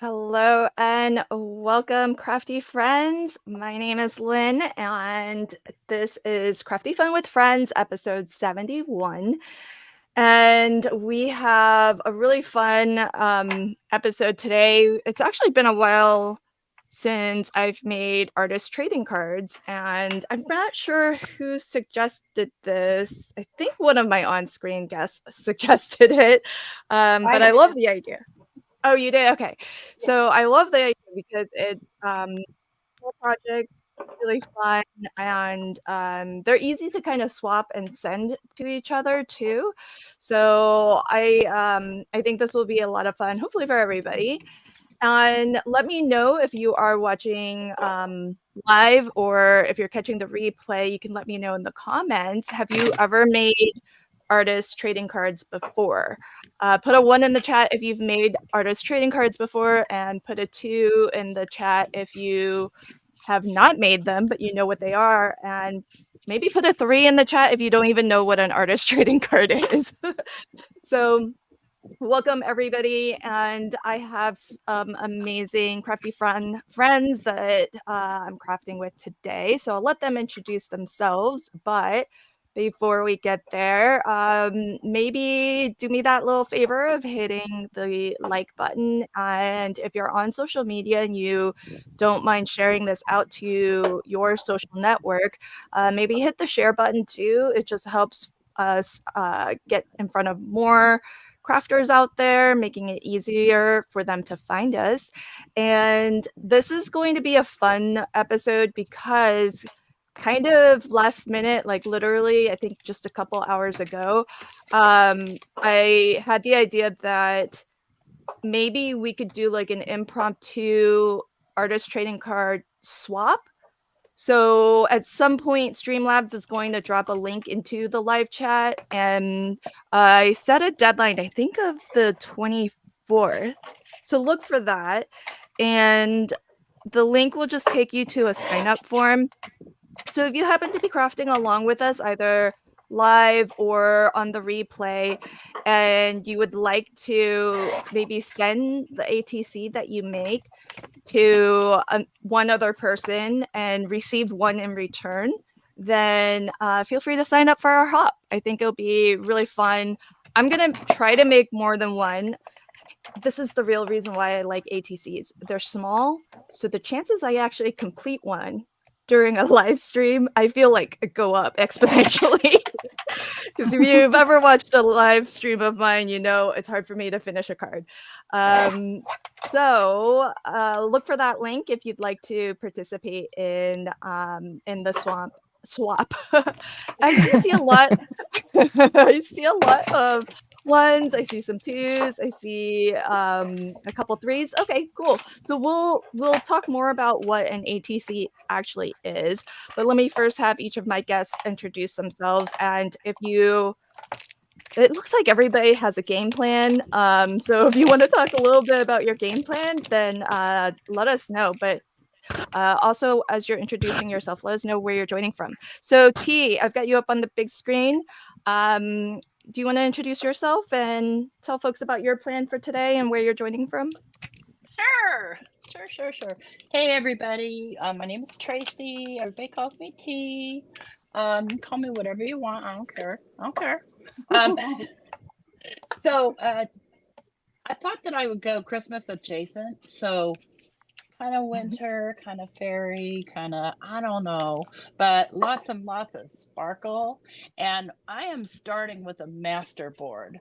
Hello and welcome, crafty friends. My name is Lynn, and this is Crafty Fun with Friends, episode 71. And we have a really fun episode today. It's actually been a while since I've made artist trading cards, and I'm not sure who suggested this. I think one of my on screen guests suggested it, I but I did. love the idea. Oh, you did? Okay. Yeah. So I love the idea because it's small projects, really fun, and they're easy to kind of swap and send to each other too. So I think this will be a lot of fun, hopefully for everybody. And let me know if you are watching live or if you're catching the replay. You can let me know in the comments. Have you ever made artist trading cards before? Put a 1 in the chat if you've made artist trading cards before, and put a 2 in the chat if you have not made them, but you know what they are. And maybe put a 3 in the chat if you don't even know what an artist trading card is. So welcome everybody, and I have some amazing crafty friends that I'm crafting with today, so I'll let them introduce themselves. But before we get there, maybe do me that little favor of hitting the like button, and if you're on social media and you don't mind sharing this out to your social network, maybe hit the share button too. It just helps us get in front of more crafters out there, making it easier for them to find us. And this is going to be a fun episode because kind of last minute, like literally, I think just a couple hours ago, I had the idea that maybe we could do like an impromptu artist trading card swap. So at some point, Streamlabs is going to drop a link into the live chat, and I set a deadline, I think, of the 24th. So look for that, and the link will just take you to a sign up form. So if you happen to be crafting along with us, either live or on the replay, and you would like to maybe send the ATC that you make to one other person and received one in return, then feel free to sign up for our hop. I think it'll be really fun. I'm going to try to make more than one. This is the real reason why I like ATCs. They're small, so the chances I actually complete one during a live stream, I feel like go up exponentially. Because if you've ever watched a live stream of mine, you know it's hard for me to finish a card. So look for that link if you'd like to participate in the swap. I do see a lot. I see a lot of ones. I see some twos. I see a couple threes. Okay, cool. So we'll talk more about what an ATC actually is. But let me first have each of my guests introduce themselves. And if you it looks like everybody has a game plan. So if you want to talk a little bit about your game plan, then let us know. But also, as you're introducing yourself, let us know where you're joining from. So T, I've got you up on the big screen. Do you want to introduce yourself and tell folks about your plan for today and where you're joining from? Sure. Hey, everybody. My name is Tracy. Everybody calls me T. You can call me whatever you want. I don't care. Um, so I thought that I would go Christmas adjacent. So kind of winter, kind of fairy, kind of, I don't know, but lots and lots of sparkle. And I am starting with a master board.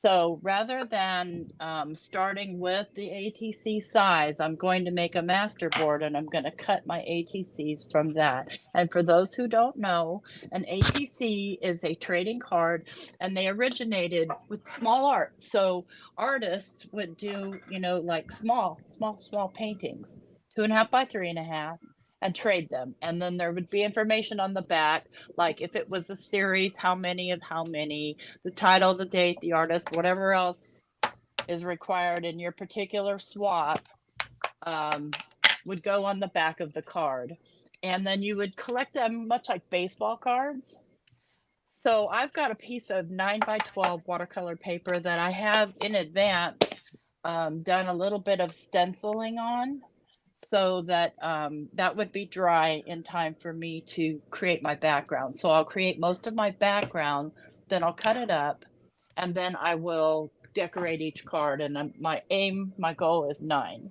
So rather than starting with the ATC size, I'm going to make a master board and I'm going to cut my ATCs from that. And for those who don't know, an ATC is a trading card and they originated with small art. So artists would do, like small paintings, 2.5 by 3.5, and trade them. And then there would be information on the back, like if it was a series, how many of how many, the title, the date, the artist, whatever else is required in your particular swap would go on the back of the card. And then you would collect them much like baseball cards. So I've got a piece of 9 by 12 watercolor paper that I have in advance done a little bit of stenciling on, so that that would be dry in time for me to create my background. So I'll create most of my background, then I'll cut it up, and then I will decorate each card. And my goal is 9.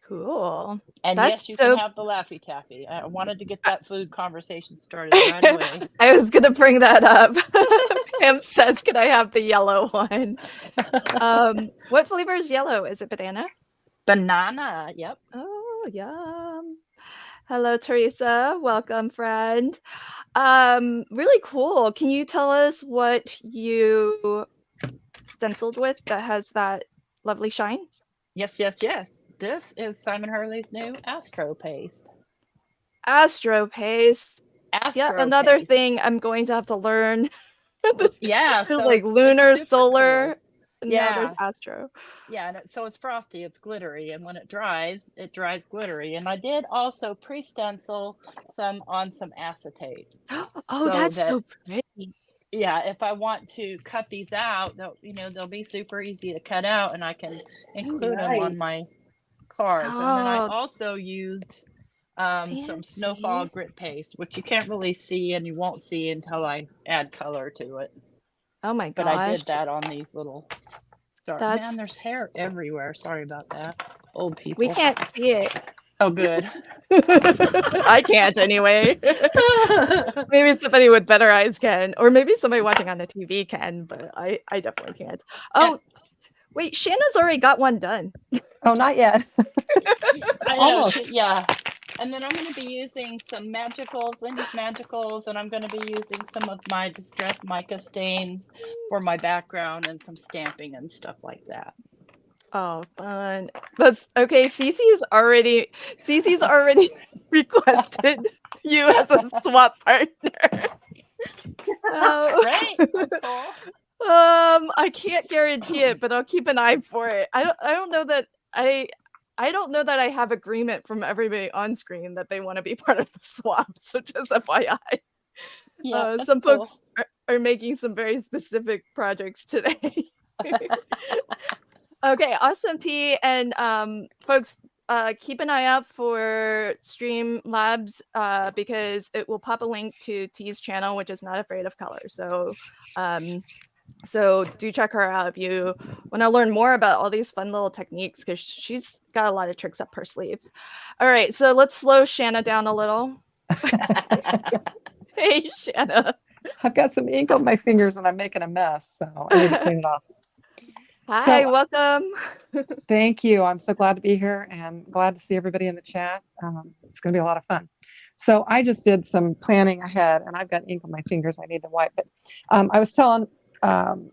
Cool. And That's yes, you can so have the Laffy Taffy. I wanted to get that food conversation started right away. I was gonna bring that up. Pam says, "Can I have the yellow one?" What flavor is yellow? Is it banana? Banana, yep. Oh, yum. Hello, Teresa. Welcome, friend. Really cool. Can you tell us what you stenciled with that has that lovely shine? Yes, yes, yes. This is Simon Hurley's new Astro Paste. Astro paste. Yeah, Astro another Paste. thing I'm going to have to learn. Yeah, There's so like it's lunar, super solar, cool. and now there's Yeah, astro. yeah, and so it's frosty, it's glittery, and when it dries glittery. And I did also pre-stencil some on some acetate, Oh, so that's that so pretty. yeah, if I want to cut these out, they'll be super easy to cut out, and I can include them Nice. on my cards. And then I Oh, also used some snowfall fancy. grit paste, which you can't really see and you won't see until I add color to it. Oh my But I gosh. did that on these little stars. Man, That's there's hair everywhere. Sorry about that. Old we people. can't see it. Oh, good. I can't anyway. Maybe somebody with better eyes can, or maybe somebody watching on the TV can, but I definitely can't. Oh, wait, Shanna's already got one done. Oh, not yet. I know, Almost. yeah. And then I'm going to be using some magicals, Lindy's magicals, and I'm going to be using some of my distressed mica stains for my background and some stamping and stuff like that. Oh, fun. That's okay. Cece's already requested you as a swap partner. Oh. Right? That's cool. I can't guarantee it, but I'll keep an eye for it. I don't know that I don't know that I have agreement from everybody on screen that they want to be part of the swap. So just FYI. Yeah, that's Some cool. folks are making some very specific projects today. Okay, awesome, T. And folks, keep an eye out for Stream Labs because it will pop a link to T's channel, which is Not Afraid of Color. So do check her out if you want to learn more about all these fun little techniques because she's got a lot of tricks up her sleeves. All right, so let's slow Shanna down a little. Hey, Shanna. I've got some ink on my fingers and I'm making a mess, so I need to clean it off. Hi, So, welcome. thank you. I'm so glad to be here and glad to see everybody in the chat. It's going to be a lot of fun. So I just did some planning ahead, and I've got ink on my fingers. I need to wipe it. I was telling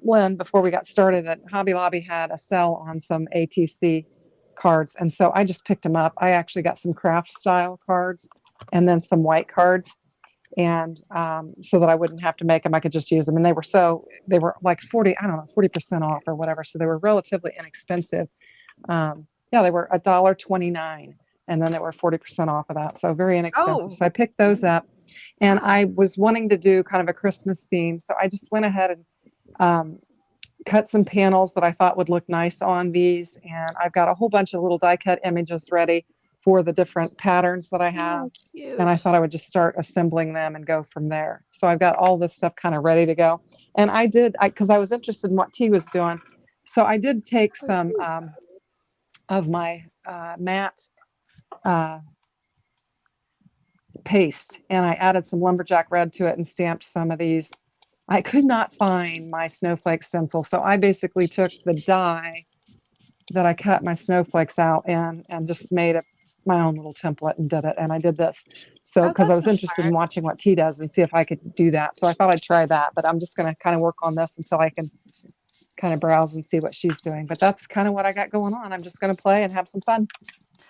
Lynn before we got started that Hobby Lobby had a sale on some ATC cards, and so I just picked them up. I actually got some craft style cards and then some white cards, and so that I wouldn't have to make them, I could just use them. And they were like 40% off or whatever. So they were relatively inexpensive. Yeah, they were $1.29, and then they were 40% off of that. So very inexpensive. Oh. So I picked those up, and I was wanting to do kind of a Christmas theme. So I just went ahead and cut some panels that I thought would look nice on these. And I've got a whole bunch of little die cut images ready for the different patterns that I have. Oh, cute. And I thought I would just start assembling them and go from there. So I've got all this stuff kind of ready to go. And because I was interested in what T was doing. So I did take some of my matte paste, and I added some lumberjack red to it and stamped some of these. I could not find my snowflake stencil. So I basically took the die that I cut my snowflakes out and just made my own little template and did it. And I did this. So, because I was interested in watching what T does and see if I could do that. So I thought I'd try that, but I'm just going to kind of work on this until I can kind of browse and see what she's doing. But that's kind of what I got going on. I'm just going to play and have some fun.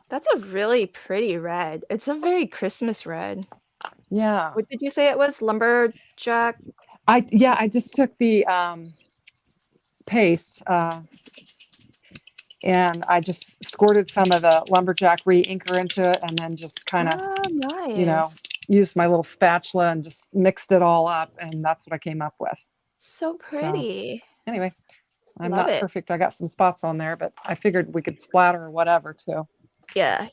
That's a really pretty red. It's a very Christmas red. Yeah. What did you say it was? Lumberjack? I just took the paste and I just squirted some of the lumberjack re-inker into it and then just kind of, nice. used my little spatula and just mixed it all up. And that's what I came up with. So pretty. So, anyway, I'm Love not it. perfect. I got some spots on there, but I figured we could splatter or whatever too. Yeah.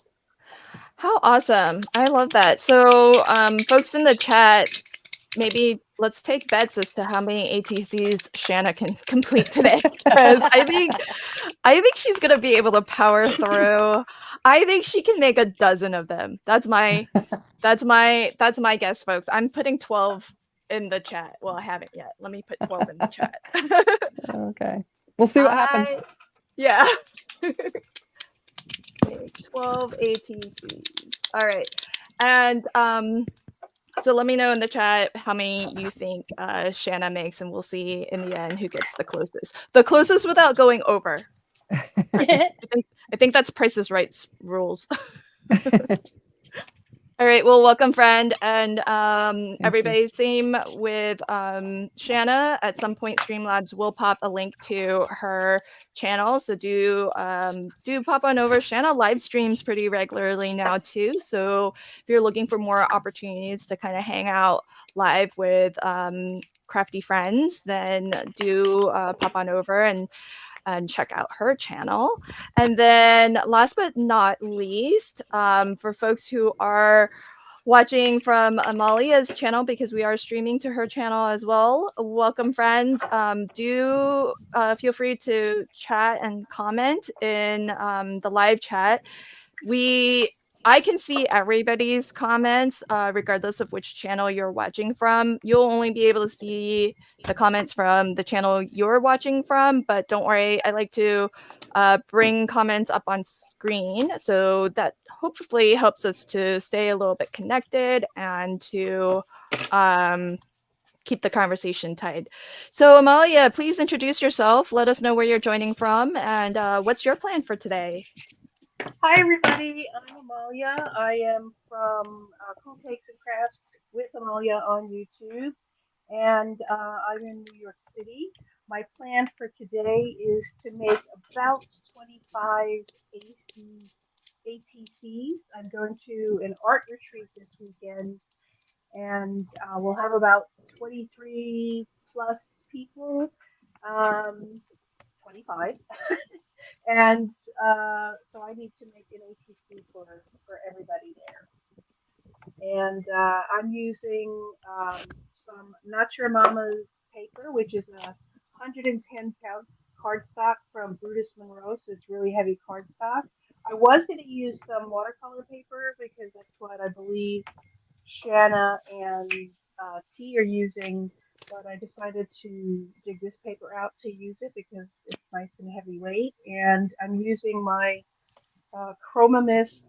How awesome. I love that. So, folks in the chat, maybe let's take bets as to how many ATCs Shanna can complete today. Because I think she's gonna be able to power through. I think she can make a dozen of them. That's my guess, folks. I'm putting 12 in the chat. Well, I haven't yet. Let me put 12 in the chat. Okay. We'll see what happens. Yeah. 12 ATCs. All right. And so let me know in the chat how many you think Shanna makes, and we'll see in the end who gets the closest. The closest without going over. I think that's Price is Right's rules. All right, well, welcome, friend, and everybody. Same with Shanna. At some point, Streamlabs will pop a link to her channel, so do pop on over. Shanna live streams pretty regularly now too, so if you're looking for more opportunities to kind of hang out live with crafty friends, then do pop on over and check out her channel. And then last but not least, for folks who are watching from Amalia's channel, because we are streaming to her channel as well, welcome, friends. Do feel free to chat and comment in the live chat. I can see everybody's comments, regardless of which channel you're watching from. You'll only be able to see the comments from the channel you're watching from, but don't worry, I like to bring comments up on screen, so that hopefully helps us to stay a little bit connected and to keep the conversation tight. So Amalia, please introduce yourself. Let us know where you're joining from, and what's your plan for today? Hi everybody, I'm Amalia. I am from Cool Cakes and Crafts with Amalia on YouTube, and I'm in New York City. My plan for today is to make about 25 ATCs. I'm going to an art retreat this weekend, and we'll have about 23 plus people, 25. And so I need to make an ATC for everybody there. And I'm using some Not Your Mama's paper, which is a 110-pound cardstock from Brutus Monroe, so it's really heavy cardstock. I was going to use some watercolor paper because that's what I believe Shanna and T are using, but I decided to dig this paper out to use it because it's nice and heavyweight. And I'm using my Chroma Mist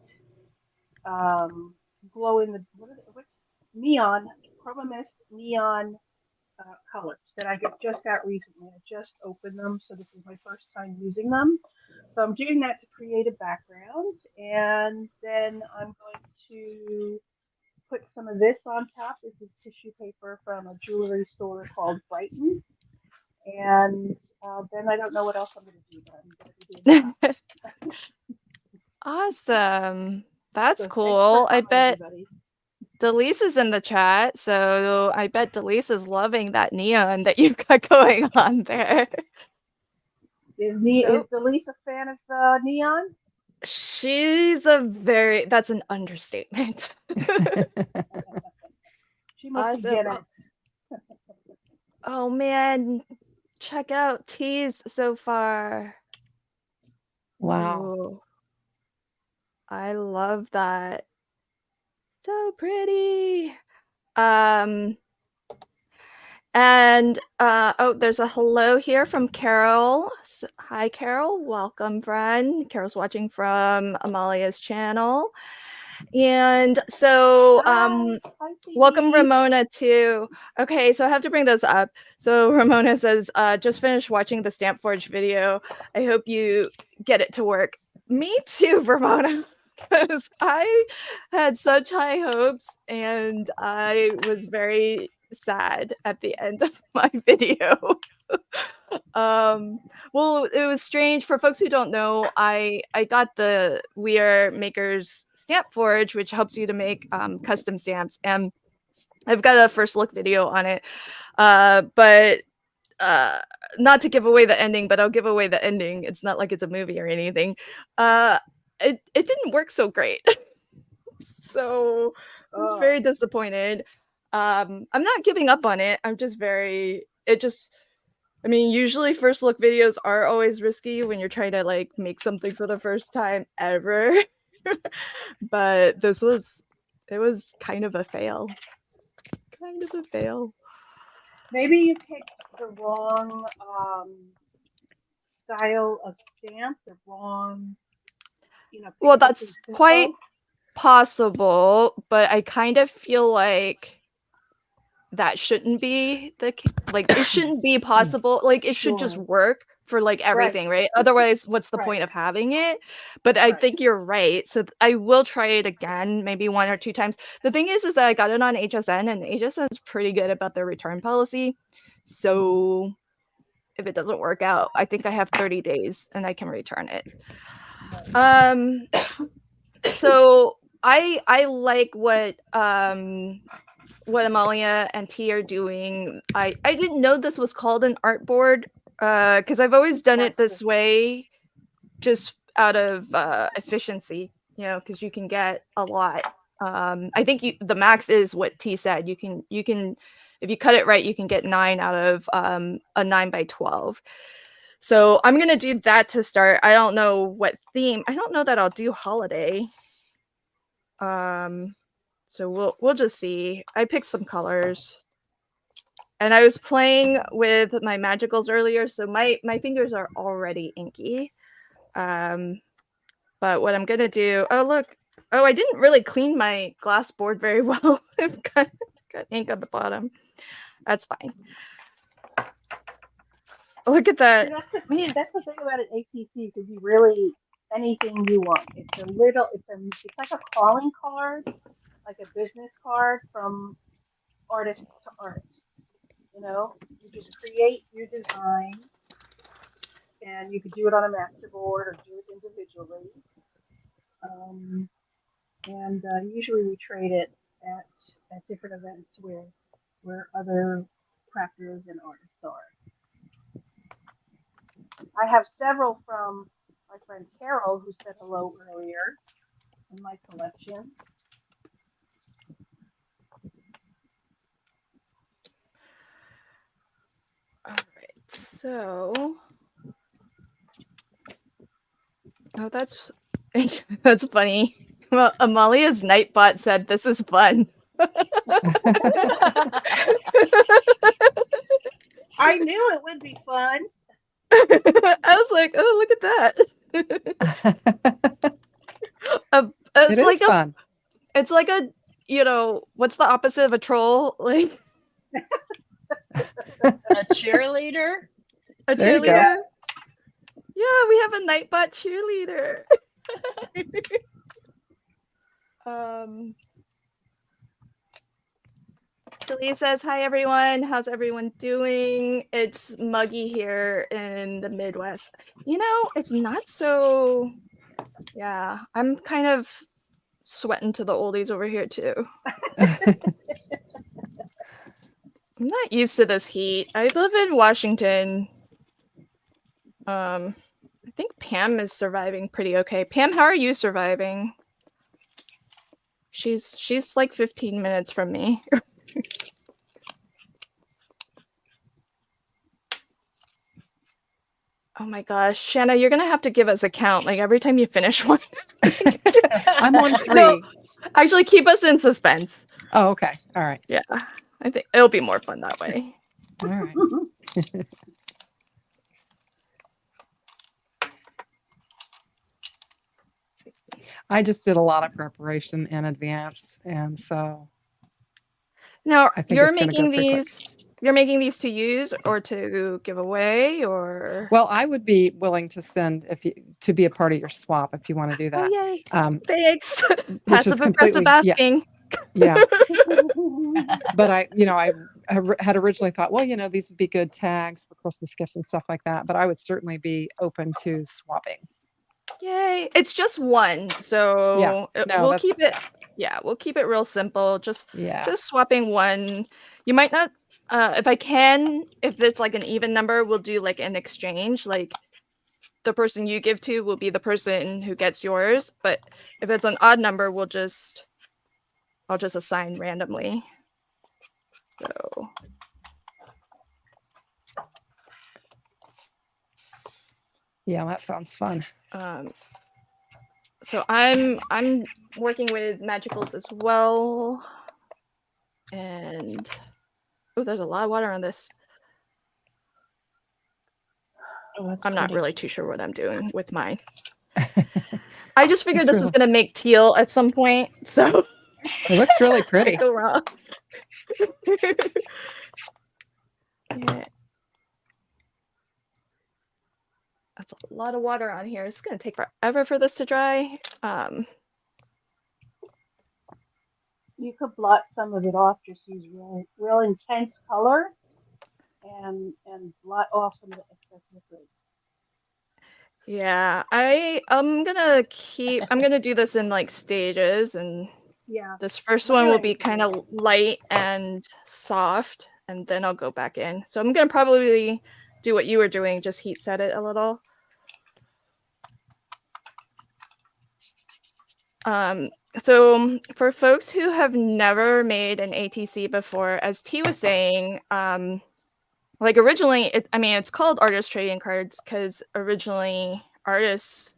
glow in the what's neon Chroma Mist neon colors that I just got recently. I just opened them, so this is my first time using them. So I'm doing that to create a background, and then I'm going to put some of this on top. This is tissue paper from a jewelry store called Brighton. And then I don't know what else I'm going to do, but I'm going to be doing that. Awesome. That's So cool. I bet everybody. Delise is in the chat, so I bet Delise is loving that neon that you've got going on there. Is Delise a fan of neon? That's an understatement. She must be Awesome. Gen X. Oh man, check out T's so far. Wow. Ooh. I love that. So pretty. And oh, there's a hello here from Carol. Hi, Carol. Welcome, friend. Carol's watching from Amalia's channel. And so welcome, Ramona, too. Okay, so I have to bring those up. So Ramona says, just finished watching the Stamp Forge video. I hope you get it to work. Me too, Ramona. Because I had such high hopes and I was very sad at the end of my video. Well, it was strange for folks who don't know. I got the We Are Makers Stamp Forge, which helps you to make custom stamps, and I've got a first look video on it. But not to give away the ending, but I'll give away the ending. It's not like it's a movie or anything. It didn't work so great. So I was very disappointed. I'm not giving up on it. I'm just very I mean, usually first look videos are always risky when you're trying to like make something for the first time ever. But it was kind of a fail. Kind of a fail. Maybe you picked the wrong style of stamp, the wrong, Well, pick something that's quite simple. possible, but I kind of feel like that shouldn't be like it shouldn't be possible. Like it should just Sure. work for like everything, right? Otherwise, what's the Right. point of having it? But I Right. think you're right. So I will try it again, maybe 1 or 2 times. The thing is that I got it on HSN, and HSN is pretty good about their return policy. So if it doesn't work out, I think I have 30 days and I can return it. So I like what Amalia and T are doing. I didn't know this was called an artboard because I've always done it this way just out of efficiency, because you can get a lot. I think the max is what T said. You can if you cut it right, you can get 9 out of a 9 by 12. So I'm gonna do that to start. I don't know what theme. I don't know that I'll do holiday. So we'll just see. I picked some colors. And I was playing with my magicals earlier, so my fingers are already inky. But what I'm gonna do, oh look, I didn't really clean my glass board very well. I've got ink on the bottom. That's fine. Look at that. See, that's the thing about an ATC. You can be really anything you want. It's like a calling card, like a business card from artist to artist. You just create your design, and you could do it on a master board or do it individually. And usually we trade it at different events where other crafters and artists are. I have several from my friend Carol, who said hello earlier, in my collection. All right, so that's that's funny. Well, Amalia's Nightbot said this is fun. I knew it would be fun. I was like, oh, look at that. It's It like is fun. It's like a, what's the opposite of a troll? Like A cheerleader? a There you go. cheerleader? Yeah, we have a Nightbot cheerleader. Julie says, hi everyone, how's everyone doing? It's muggy here in the Midwest. It's not so, yeah, I'm kind of sweating to the oldies over here too. I'm not used to this heat. I live in Washington. I think Pam is surviving pretty okay. Pam, how are you surviving? She's like 15 minutes from me. Oh my gosh, Shanna, you're gonna have to give us a count. Like every time you finish one. I'm on 3. No, actually, keep us in suspense. Oh, okay. All right. Yeah, I think it'll be more fun that way. All right. I just did a lot of preparation in advance, and so now I think you're it's gonna go making pretty quick. these. You're making these to use or to give away, or Well, I would be willing to send to be a part of your swap if you want to do oh that. yay! Which Thanks. is Passive aggressive completely asking. yeah. But I had originally thought, well, these would be good tags for Christmas gifts and stuff like that. But I would certainly be open to swapping. Yay! It's just one, so Yeah. No, we'll keep it. Yeah, we'll keep it real simple. Just yeah. swapping one. You might not. if I can, if it's like an even number, we'll do like an exchange. Like the person you give to will be the person who gets yours. But if it's an odd number, I'll just assign randomly. So Yeah, that sounds fun. So I'm working with magicals as well. And oh, there's a lot of water on this. Oh, that's I'm not pretty. really too sure what I'm doing with mine. I just figured That's this is gonna make teal at some point, so It looks really I pretty. go wrong. Yeah. That's a lot of water on here. It's gonna take forever for this to dry. You could blot some of it off, just use real intense color and blot off some of the excess liquid. Yeah, I'm gonna do this in like stages, and Yeah. this first When one you're will ready be to kind do of light and soft, and then I'll go back in. So I'm gonna probably do what you were doing, just heat set it a little. So for folks who have never made an ATC before, as T was saying, like originally, it's called artist trading cards because originally artists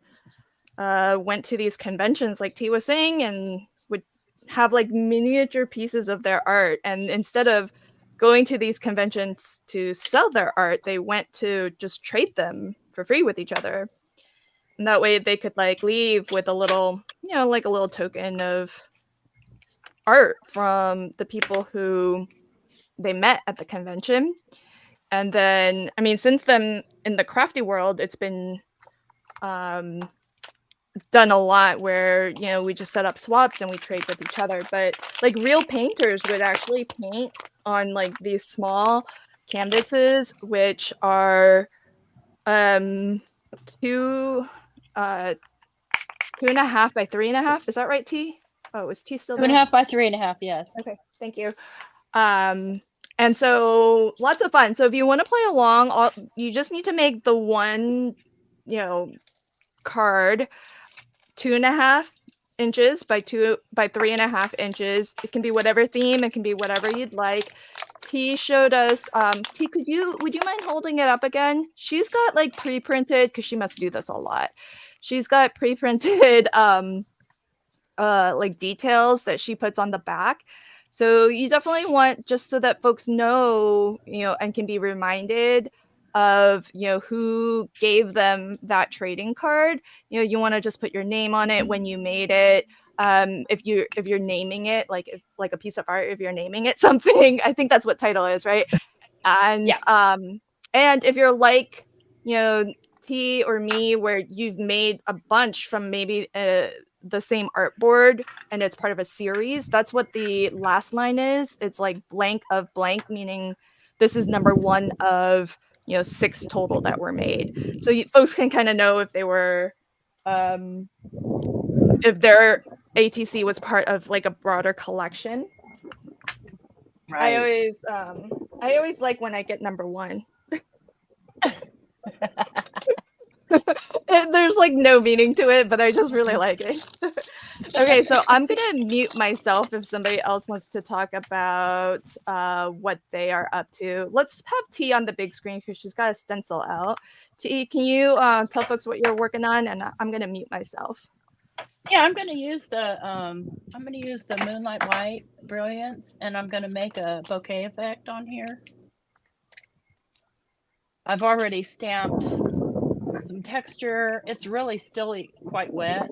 went to these conventions, like T was saying, and would have like miniature pieces of their art. And instead of going to these conventions to sell their art, they went to just trade them for free with each other. And that way they could like leave with a little, like a little token of art from the people who they met at the convention. And then, since then in the crafty world, it's been done a lot where, we just set up swaps and we trade with each other. But like real painters would actually paint on like these small canvases, which are 2.5 by 3.5. Is that right, T? Oh, is T still there? 2.5 by 3.5. Yes. Okay, thank you. And so lots of fun. So if you want to play along, you just need to make the one, card 2.5 inches by 3.5 inches. It can be whatever theme. It can be whatever you'd like. T showed us. T, would you mind holding it up again? She's got like pre-printed, because she must do this a lot. She's got pre-printed like details that she puts on the back. So you definitely want, just so that folks know, and can be reminded of, who gave them that trading card. You want to just put your name on it when you made it. If you're naming it, like a piece of art, if you're naming it something, I think that's what title is, right? And Yeah. And if you're like, T or me, where you've made a bunch from maybe the same artboard and it's part of a series, that's what the last line is. It's like blank of blank, meaning this is number one of 6 total that were made. So folks can kind of know if they were if their ATC was part of like a broader collection. Right. I always like when I get number 1. There's like no meaning to it, but I just really like it. Okay, so I'm gonna mute myself if somebody else wants to talk about what they are up to. Let's have T on the big screen because she's got a stencil out. T, can you tell folks what you're working on? And I'm gonna mute myself. Yeah, I'm gonna use the Moonlight White Brilliance, and I'm gonna make a bouquet effect on here. I've already stamped some texture. It's really still quite wet,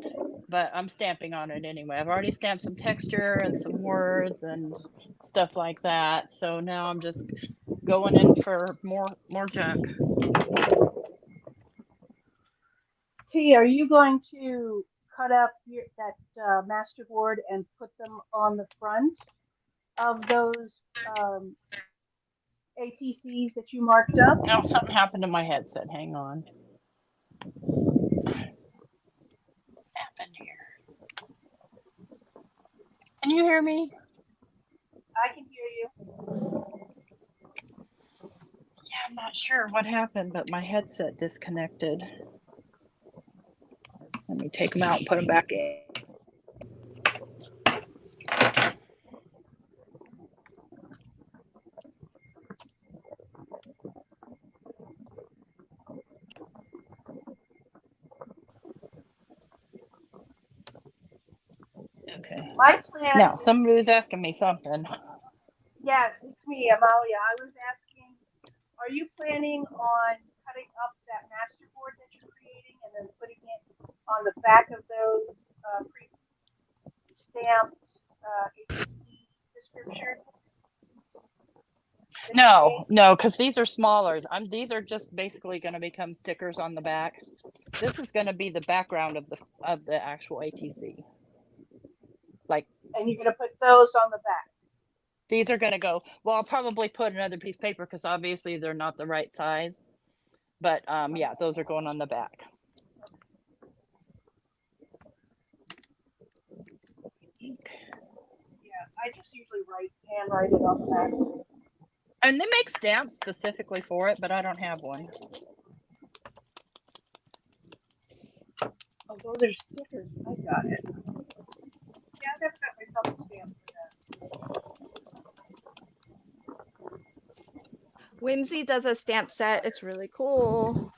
but I'm stamping on it anyway. I've already stamped some texture and some words and stuff like that. So now I'm just going in for more junk. T, are you going to cut up that masterboard and put them on the front of those ATCs that you marked up? Now something happened to my headset. Hang on. What happened here? Can you hear me? I can hear you. Yeah, I'm not sure what happened, but my headset disconnected. Let me take them out and put them back in. Okay. My plan. Now, somebody was asking me something. Yes, it's me, Amalia. I was asking, are you planning on cutting up that master board that you're creating and then putting it on the back of those pre-stamped ATC descriptions? No, because these are smaller. These are just basically going to become stickers on the back. This is going to be the background of the actual ATC. Like, and you're going to put those on the back. These are going to go. Well, I'll probably put another piece of paper because obviously they're not the right size. But yeah, those are going on the back. Yeah, I just usually handwrite it on the back. And they make stamps specifically for it, but I don't have one. Oh, those are stickers. I got it. Yeah, I've never got myself a stamp for that. Whimsy does a stamp set. It's really cool.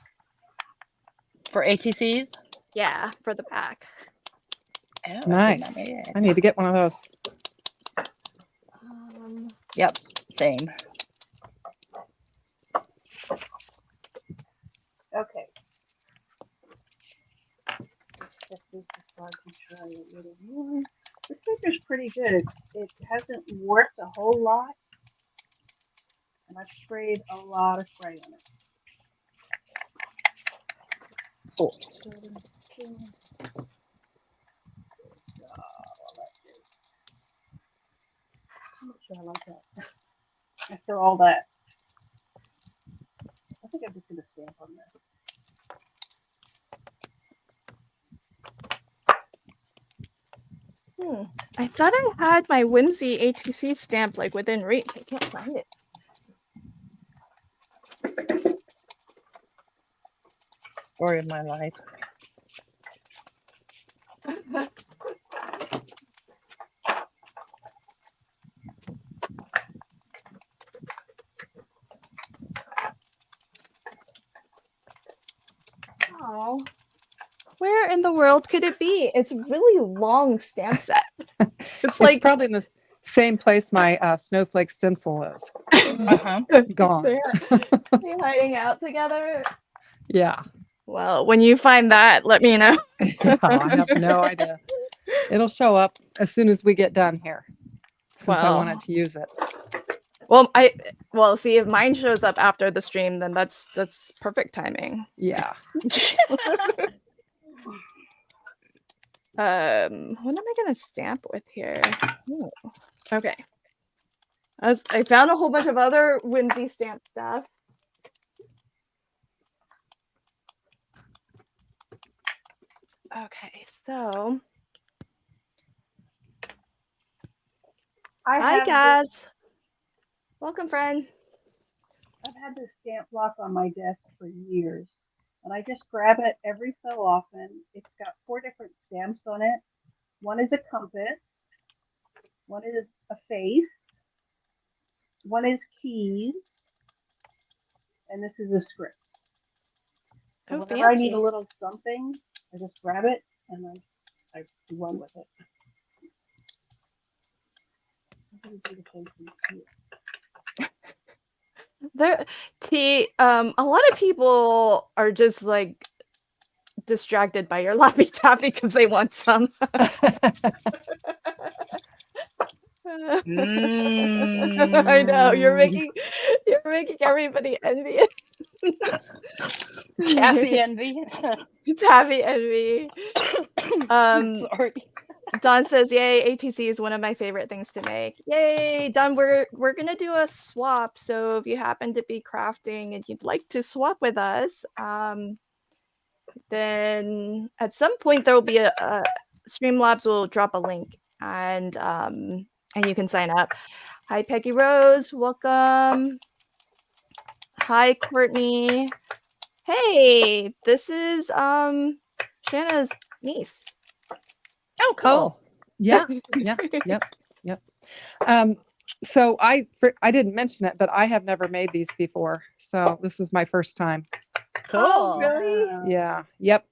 For ATCs? Yeah, for the back. Oh, Nice. I need to get one of those. Yep, same. Okay. Check this before I can try a little more. This paper's pretty good. It hasn't worked a whole lot. And I've sprayed a lot of spray on it. Cool. I'm not sure I like that. After all that, I think I'm just going to stamp on this. I thought I had my Whimsy ATC stamp like within reach. I can't find it. Story of my life. Oh, where in the world could it be? It's a really long stamp set. It's like probably in the same place my snowflake stencil is. Gone. They're hiding out together. Yeah. Well, when you find that, let me know. I have no idea. It'll show up as soon as we get done here, since I wanted to use it. Well, see, if mine shows up after the stream, then that's perfect timing. Yeah. What am I gonna stamp with here? Ooh. Okay. I found a whole bunch of other Whimsy stamp stuff. Okay, so hi guys. Welcome, friend. I've had this stamp block on my desk for years, and I just grab it every so often. It's got 4 different stamps on it. One is a compass, one is a face, one is keys, and this is a script. So whenever I need a little something, I just grab it and I run with it. A lot of people are just like distracted by your Lappy Taffy because they want some. I know you're making everybody envious. Taffy envy. Taffy envy. Sorry. Don says, "Yay! ATC is one of my favorite things to make." Yay, Don! We're gonna do a swap. So if you happen to be crafting and you'd like to swap with us, then at some point there will be a Streamlabs will drop a link, and you can sign up. Hi, Peggy Rose. Welcome. Hi, Courtney. Hey, this is Shanna's niece. Oh, cool. Oh, yeah, yeah, yep, yep. So I didn't mention it, but I have never made these before. So this is my first time. Cool. Oh, really? Wow. Yeah, yep.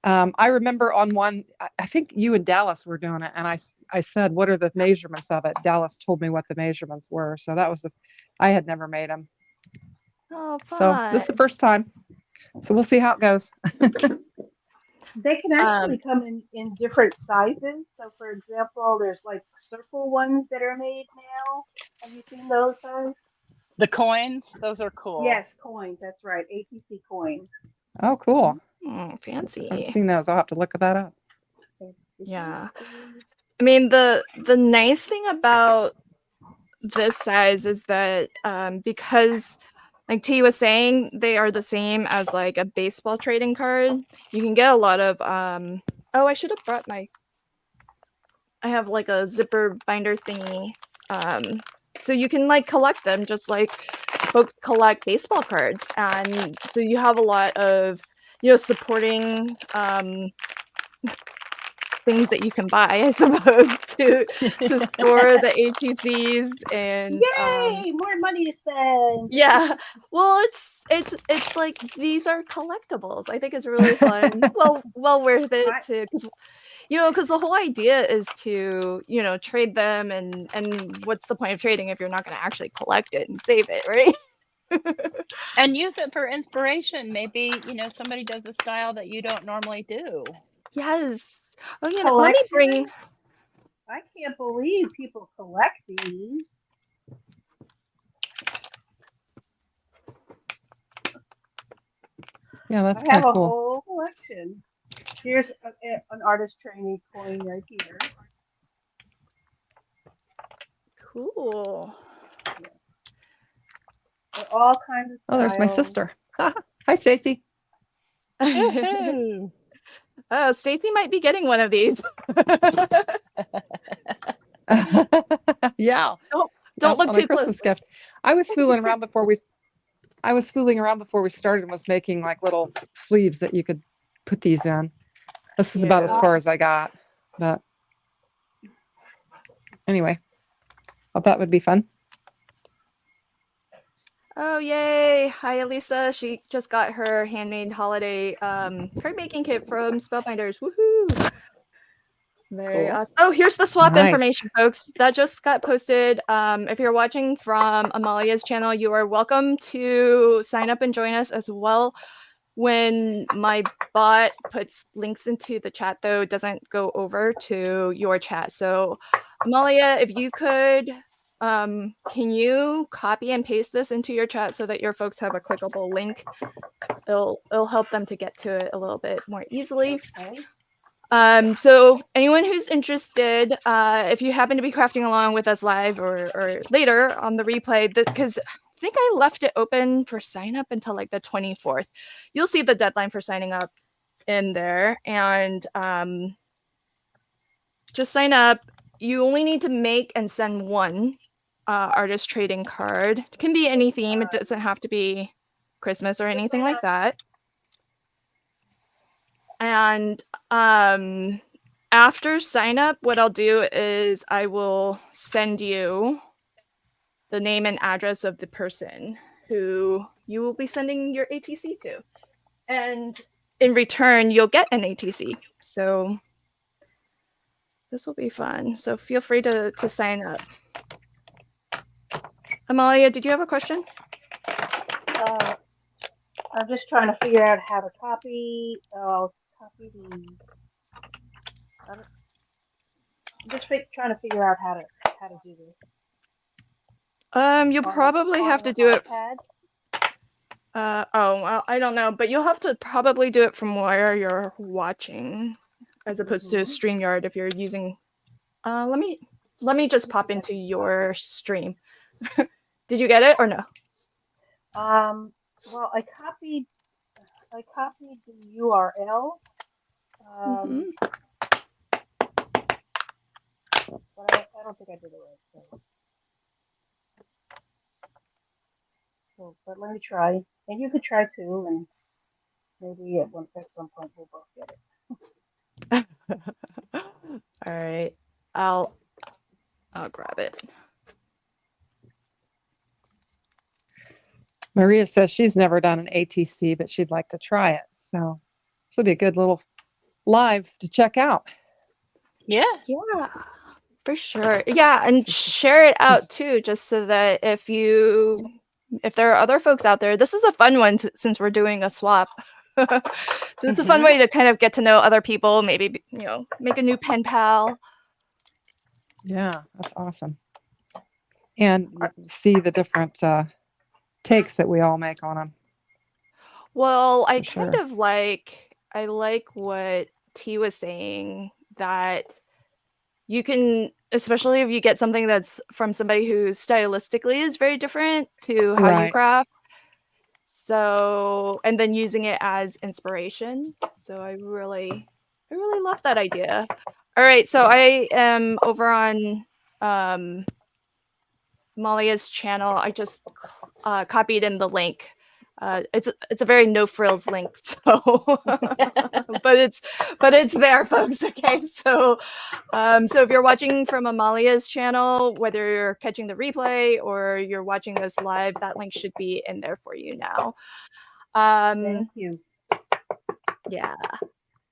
I remember on one, I think you and Dallas were doing it, and I said, "What are the measurements of it?" Dallas told me what the measurements were, so that was I had never made them, Oh, so this is fun. the first time. So we'll see how it goes. They can actually come in different sizes. So, for example, there's like circle ones that are made now. Have you seen those guys? The coins, those are cool. Yes, coins. That's right. ATC coins. Oh, cool. I haven't Fancy. seen those. I'll have to look that up. Yeah. I mean, the nice thing about this size is that because like T was saying, they are the same as like a baseball trading card. You can get a lot of oh, I should have brought my I have like a zipper binder thingy. So you can like collect them just like folks collect baseball cards. And so you have a lot of, supporting things that you can buy, I suppose, to store the ATCs and Yay! More money to spend. yeah. Well, it's like these are collectibles. I think it's really fun. Well worth it I, to because the whole idea is to trade them, and what's the point of trading if you're not going to actually collect it and save it, right? And use it for inspiration. Maybe, somebody does a style that you don't normally do. Yes. Oh, let me collection. bring. I can't believe people collect these. Yeah, that's I have kind of a cool. whole collection. Here's an artist training coin right here. Cool. They're all kinds of styles. Oh, there's my sister. Hi, Stacy. Woohoo! Oh, Stacy might be getting one of these. Yeah. Don't look on too a Christmas close. gift. I was fooling around before we started and was making like little sleeves that you could put these in. This is about as Yeah. far as I got, but anyway, I thought would be fun. Oh, yay. Hi, Elisa. She just got her handmade holiday card making kit from Spellbinders. Woohoo! Very Cool. awesome. Oh, here's the swap Nice. information, folks. That just got posted. If you're watching from Amalia's channel, you are welcome to sign up and join us as well. When my bot puts links into the chat, though, it doesn't go over to your chat. So, Amalia, if you could, can you copy and paste this into your chat so that your folks have a clickable link? It'll help them to get to it a little bit more easily. Okay. So anyone who's interested, if you happen to be crafting along with us live or later on the replay, because I think I left it open for sign up until like the 24th. You'll see the deadline for signing up in there, and just sign up. You only need to make and send one artist trading card. It can be any theme. It doesn't have to be Christmas or anything like that. And after sign up, what I'll do is I will send you the name and address of the person who you will be sending your ATC to. And in return, you'll get an ATC. So this will be fun. So feel free to sign up. Amalia, did you have a question? I'm just trying to figure out how to copy. Copy the. I'm just trying to figure out how to do this. You'll probably have to do it. Well, I don't know, but you'll have to probably do it from where you're watching, as opposed to StreamYard if you're using. Let me just pop into your stream. Did you get it or no? Well, I copied the URL. But I don't think I did it right. So. So, but let me try, and you could try too, and maybe at some point we'll both get it. All right. I'll grab it. Maria says she's never done an ATC, but she'd like to try it. So this will be a good little live to check out. Yeah. Yeah, for sure. Yeah, and share it out too, just so that if there are other folks out there, this is a fun one since we're doing a swap. So it's a fun way to kind of get to know other people, maybe, make a new pen pal. Yeah, that's awesome. And see the different takes that we all make on them. Well, I For kind sure. of I like what T was saying, that you can, especially if you get something that's from somebody who stylistically is very different to how you Right. craft. So, and then using it as inspiration. So I really love that idea. All right, so I am over on Amalia's channel. I just copied in the link. It's a very no frills link, so but it's there, folks. Okay, so so if you're watching from Amalia's channel, whether you're catching the replay or you're watching this live, that link should be in there for you now. Thank you. Yeah.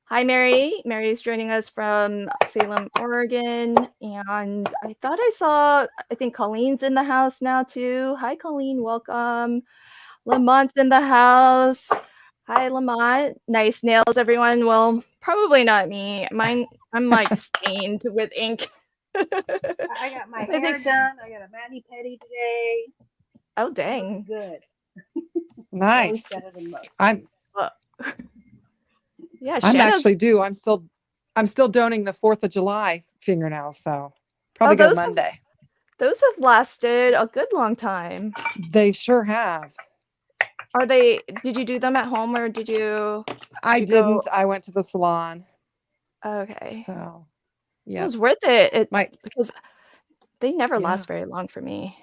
Hi, Mary. Mary is joining us from Salem, Oregon. And I thought I think Colleen's in the house now too. Hi, Colleen. Welcome. Lamont's in the house. Hi, Lamont. Nice nails, everyone. Well, probably not me. I'm like stained with ink. I got my hair done. I got a mani-pedi today. Oh, dang. Good. Nice. Better than most. Yeah, I'm actually due. I'm still doning the 4th of July fingernails, so probably go Monday. Those have lasted a good long time. They sure have. Did you do them at home or did you? I didn't. I went to the salon. Okay. So, yeah. It was worth it. Because they never last very long for me.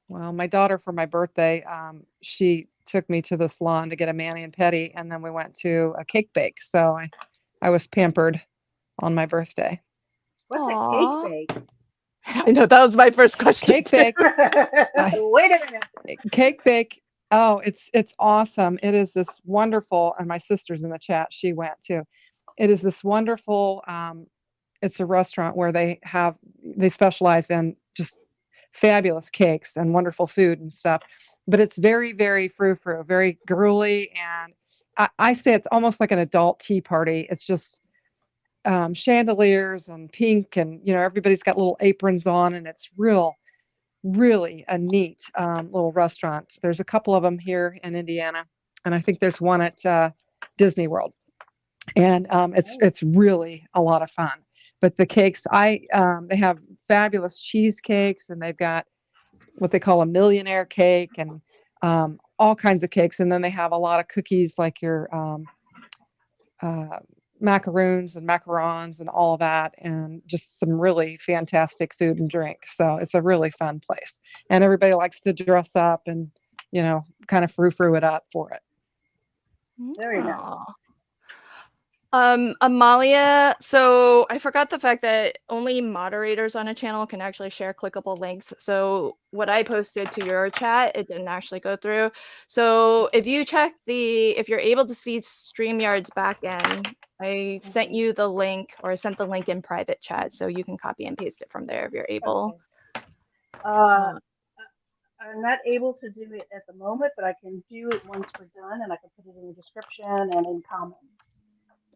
Well, my daughter, for my birthday, she took me to the salon to get a mani and pedi, and then we went to a cake bake. So I was pampered on my birthday. What's a cake bake? I know, that was my first question. Cake bake. Wait a minute. Cake bake. Oh, it's awesome. It is this wonderful, and my sister's in the chat. She went too. It is this wonderful. It's a restaurant where they specialize in just fabulous cakes and wonderful food and stuff, but it's very, very frou-frou, very girly, and I say it's almost like an adult tea party. It's just chandeliers and pink, and everybody's got little aprons on, and it's really a neat little restaurant. There's a couple of them here in Indiana, and I think there's one at Disney World, and it's really a lot of fun. But the cakes, they have fabulous cheesecakes, and they've got what they call a millionaire cake, and all kinds of cakes. And then they have a lot of cookies, like your macaroons and macarons and all of that, and just some really fantastic food and drink. So it's a really fun place, and everybody likes to dress up and kind of frou-frou it up for it. Very nice. Amalia, so I forgot the fact that only moderators on a channel can actually share clickable links. So what I posted to your chat, it didn't actually go through. So if you check if you're able to see StreamYard's backend, I sent you the link, or sent the link in private chat, so you can copy and paste it from there if you're able. Okay. I'm not able to do it at the moment, but I can do it once we're done, and I can put it in the description and in comments.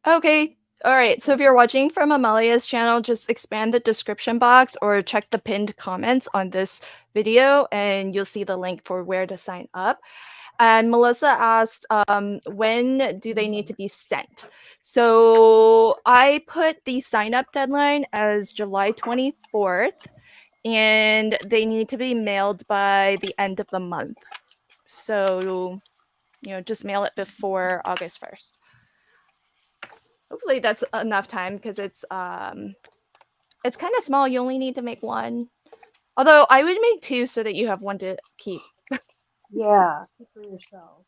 Okay. All right. So if you're watching from Amalia's channel, just expand the description box or check the pinned comments on this video, and you'll see the link for where to sign up. And Melissa asked, when do they need to be sent? So I put the sign up deadline as July 24th, and they need to be mailed by the end of the month. So, just mail it before August 1st. Hopefully that's enough time, because it's kind of small. You only need to make one. Although I would make two so that you have one to keep. Yeah, keep for yourself.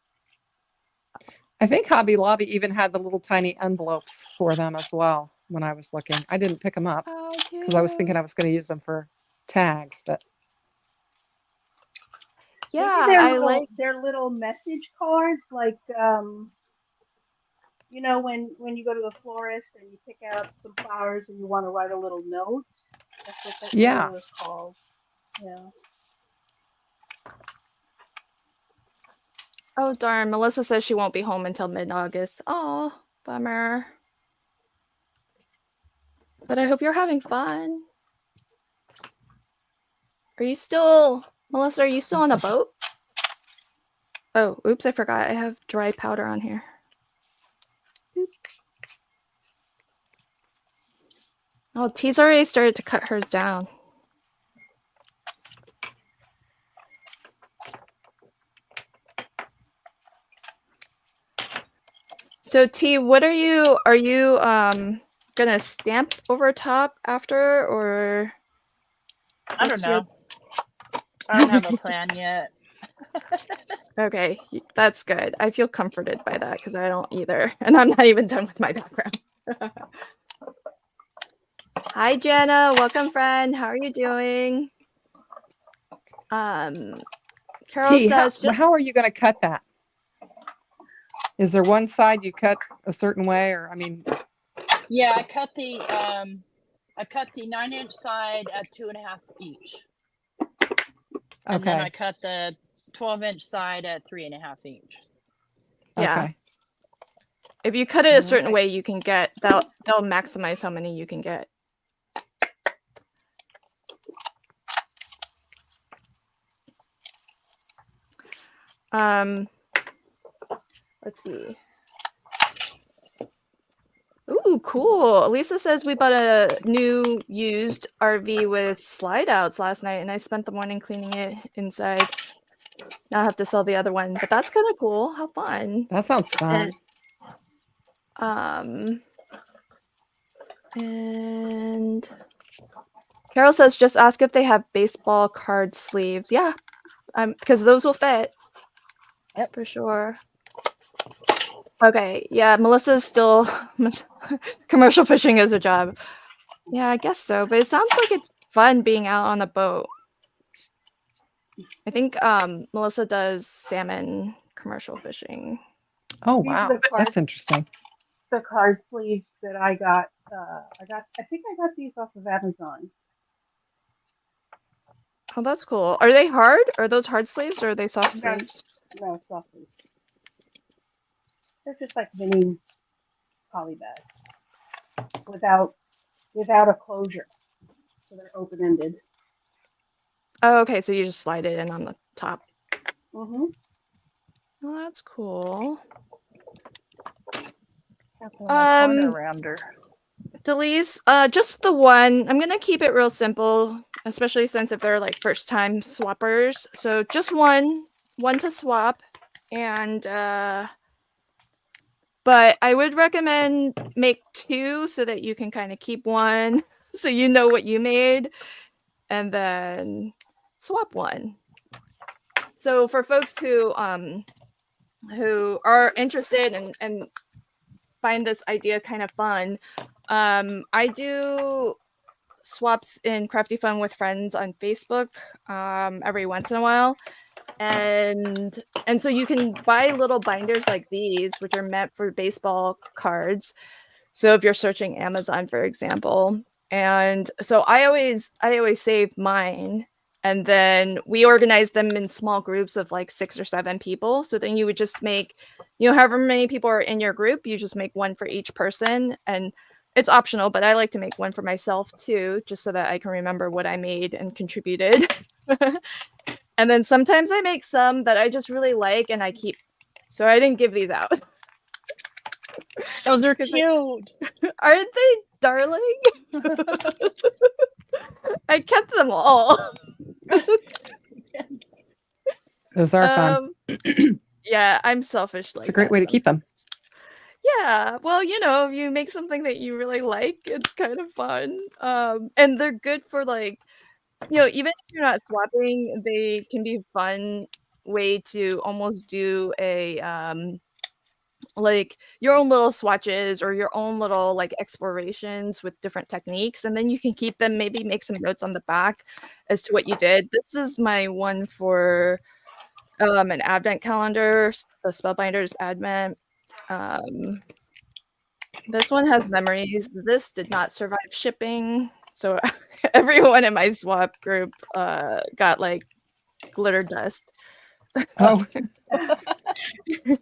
I think Hobby Lobby even had the little tiny envelopes for them as well when I was looking. I didn't pick them up How because I was cute. thinking I was going to use them for tags, but Maybe Yeah, I like. their little message cards, like you know, when you go to the florist and you pick out some flowers and you want to write a little note. That's what it yeah. was called. Yeah. Oh darn, Melissa says she won't be home until mid-August. Oh, bummer. But I hope you're having fun. Are you still, Melissa, are you still on a boat? Oh, oops, I forgot. I have dry powder on here. Oop. Oh, T's already started to cut hers down. So T, what are you gonna stamp over top after, or I don't know. I don't have a plan yet. Okay, that's good. I feel comforted by that because I don't either, and I'm not even done with my background. Hi Jenna, welcome friend. How are you doing? Carol T, says just how are you going to cut that? Is there one side you cut a certain way, or I mean? Yeah, I cut the 9-inch side at 2.5 each. And then I cut the 12-inch side at 3.5 each. Yeah. Okay. If you cut it a certain way, you can get they'll maximize how many you can get. Let's see. Ooh, cool. Lisa says we bought a new used RV with slide outs last night, and I spent the morning cleaning it inside. Now I have to sell the other one, but that's kind of cool. How fun. That sounds fun. And Carol says just ask if they have baseball card sleeves. Yeah, because those will fit. Yep, for sure. Okay, yeah, Melissa's still commercial fishing is a job. Yeah, I guess so, but it sounds like it's fun being out on the boat. I think Melissa does salmon commercial fishing. Oh wow, that's interesting. The card sleeves that I think I got these off of Amazon. Oh, that's cool. Are they hard? Are those hard sleeves or are they soft sleeves? No, soft sleeves. They're just like mini poly bags without a closure, so they're open ended. Oh, okay. So you just slide it in on the top. Mm-hmm. Well, that's cool. corner rounder. Delise, just the one. I'm gonna keep it real simple, especially since if they're like first time swappers. So just one to swap, and but I would recommend make two so that you can kind of keep one, so you know what you made, and then swap one. So for folks who are interested and find this idea kind of fun, I do swaps in Crafty Fun with friends on Facebook every once in a while. And so you can buy little binders like these, which are meant for baseball cards. So if you're searching Amazon, for example, and so I always save mine, and then we organize them in small groups of like 6 or 7 people. So then you would just make, however many people are in your group, you just make one for each person, and it's optional, but I like to make one for myself too, just so that I can remember what I made and contributed. And then sometimes I make some that I just really like and I keep. So I didn't give these out. Those are cute. Aren't they darling? I kept them all. Those are fun. Yeah, I'm selfish. It's a great way to keep them. Yeah, well, if you make something that you really like, it's kind of fun. And they're good for like, even if you're not swapping, they can be fun way to almost do a like your own little swatches or your own little like explorations with different techniques, and then you can keep them, maybe make some notes on the back as to what you did. This is my one for an advent calendar, the Spellbinders Advent. This one has memories. This did not survive shipping, so everyone in my swap group got like glitter dust. Oh,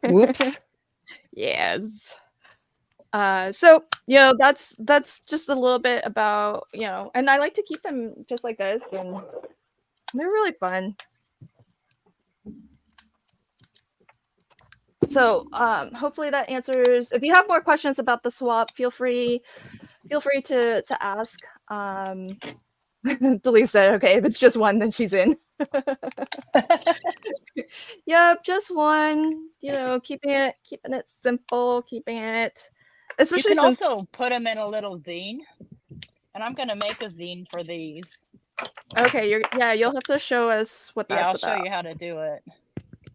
whoops. Yes. So you know, that's just a little bit about, you know, and I like to keep them just like this, and they're really fun. So hopefully that answers. If you have more questions about the swap, feel free to ask. Delise said, okay, if it's just one, then she's in. Yep, just one. You know, keeping it simple, keeping it, You especially can since. also put them in a little zine, and I'm going to make a zine for these. Okay, you'll have to show us what Yeah, that's I'll show about. you how to do it.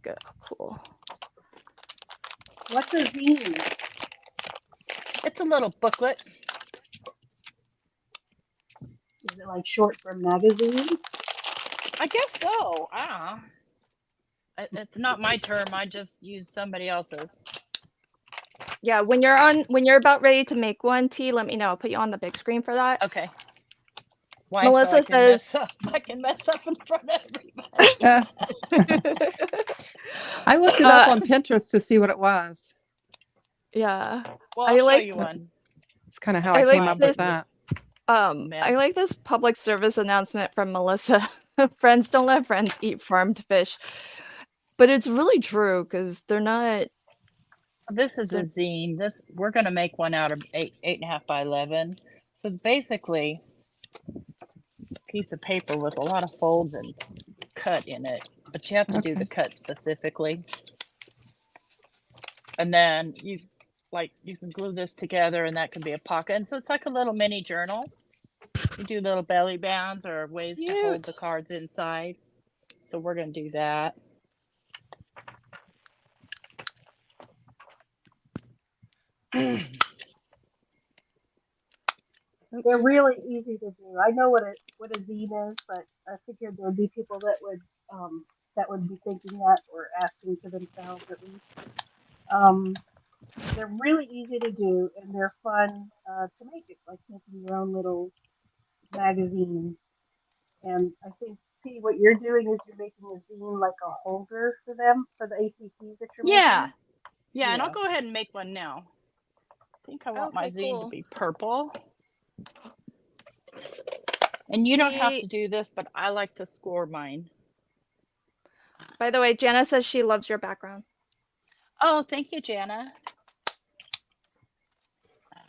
Good, cool. What's a zine? It's a little booklet. Is it like short for magazine? I guess so. It's not my term. I just use somebody else's. Yeah, when you're about ready to make one, T, let me know. I'll put you on the big screen for that. Okay. Why? Melissa So I can mess says up. I can mess up in front of everybody. I looked it up on Pinterest to see what it was. yeah. Well, I I'll show like you one. It's kind of how I I like came up this with that. I Mess. like this public service announcement from Melissa. Friends, don't let friends eat farmed fish. But it's really true because they're not. This is a zine. We're going to make one out of 8.5 by 11. So it's basically a piece of paper with a lot of folds and cut in it, but you have to do the cut specifically. And then you can glue this together, and that can be a pocket. And so it's like a little mini journal. You do little belly bands or ways to hold the cards inside. So we're going to do that. They're really easy to do. I know what a zine is, but I figured there would be people that would be thinking that or asking to themselves at least. They're really easy to do, and they're fun to make. It's like making your own little magazine. And I think, T, what you're doing is you're making a zine like a holder for them, for the ATCs that you're Yeah. making. Yeah, and I'll go ahead and make one now. I think I want my zine to be purple. And you don't have to do this, but I like to score mine. By the way, Jana says she loves your background. Oh, thank you, Jana.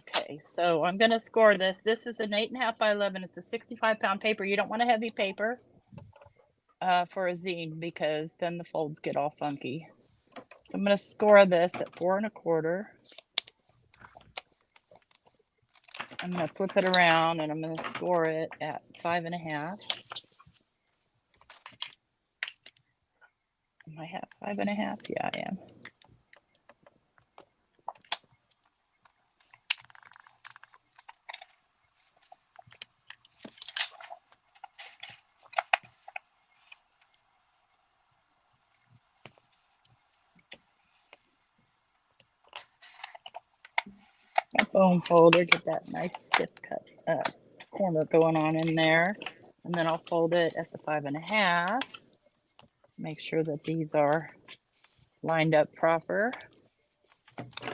Okay, so I'm going to score this. This is an 8.5 by 11. It's a 65-pound paper. You don't want a heavy paper for a zine because then the folds get all funky. So I'm going to score this at 4 1/4. I'm going to flip it around, and I'm going to score it at 5 1/2. Am I at 5 1/2? Yeah, I am. My foam folder, get that nice stiff cut corner going on in there. And then I'll fold it at the 5 1/2. Make sure that these are lined up proper.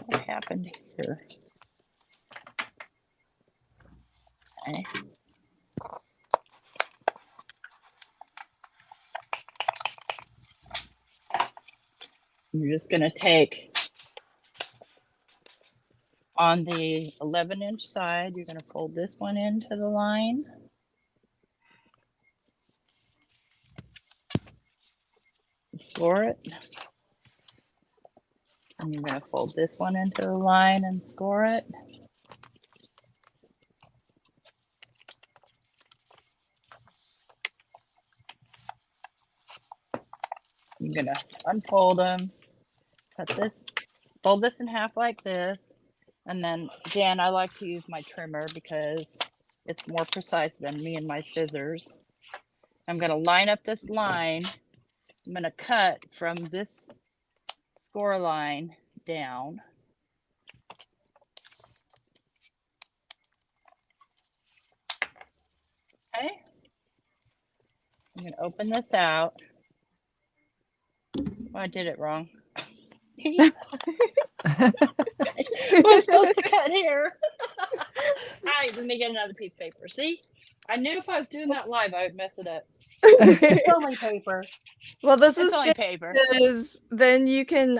What happened here? Okay. You're just going to take on the 11-inch side, you're going to fold this one into the line. Score it. And you're going to fold this one into the line and score it. I'm gonna unfold them, cut this, fold this in half like this, and then again, I like to use my trimmer because it's more precise than me and my scissors. I'm gonna line up this line. I'm gonna cut from this score line down. Okay. I'm gonna open this out. Oh, I did it wrong. I was supposed to cut here. All right, let me get another piece of paper. See, I knew if I was doing that live, I would mess it up. It's only paper. Well, this It's is only good paper. because then you can,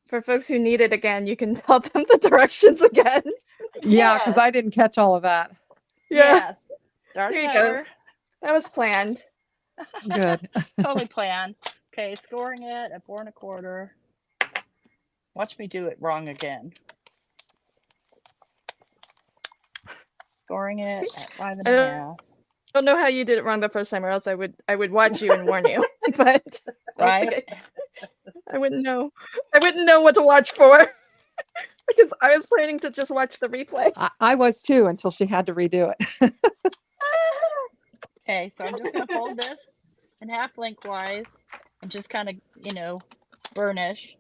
for folks who need it again, you can tell them the directions again. Yeah, because Yes. I didn't catch all of that. Yeah, Yes. Start there you it go. over. That was planned. Good. Totally planned. Okay, scoring it at 4 1/4. Watch me do it wrong again. Scoring it at 5 1/2. I don't know how you did it wrong the first time, or else I would watch you and warn you. But Right? I wouldn't know. I wouldn't know what to watch for because I was planning to just watch the replay. I was too until she had to redo it. Okay, so I'm just going to fold this in half lengthwise and just kind of, burnish.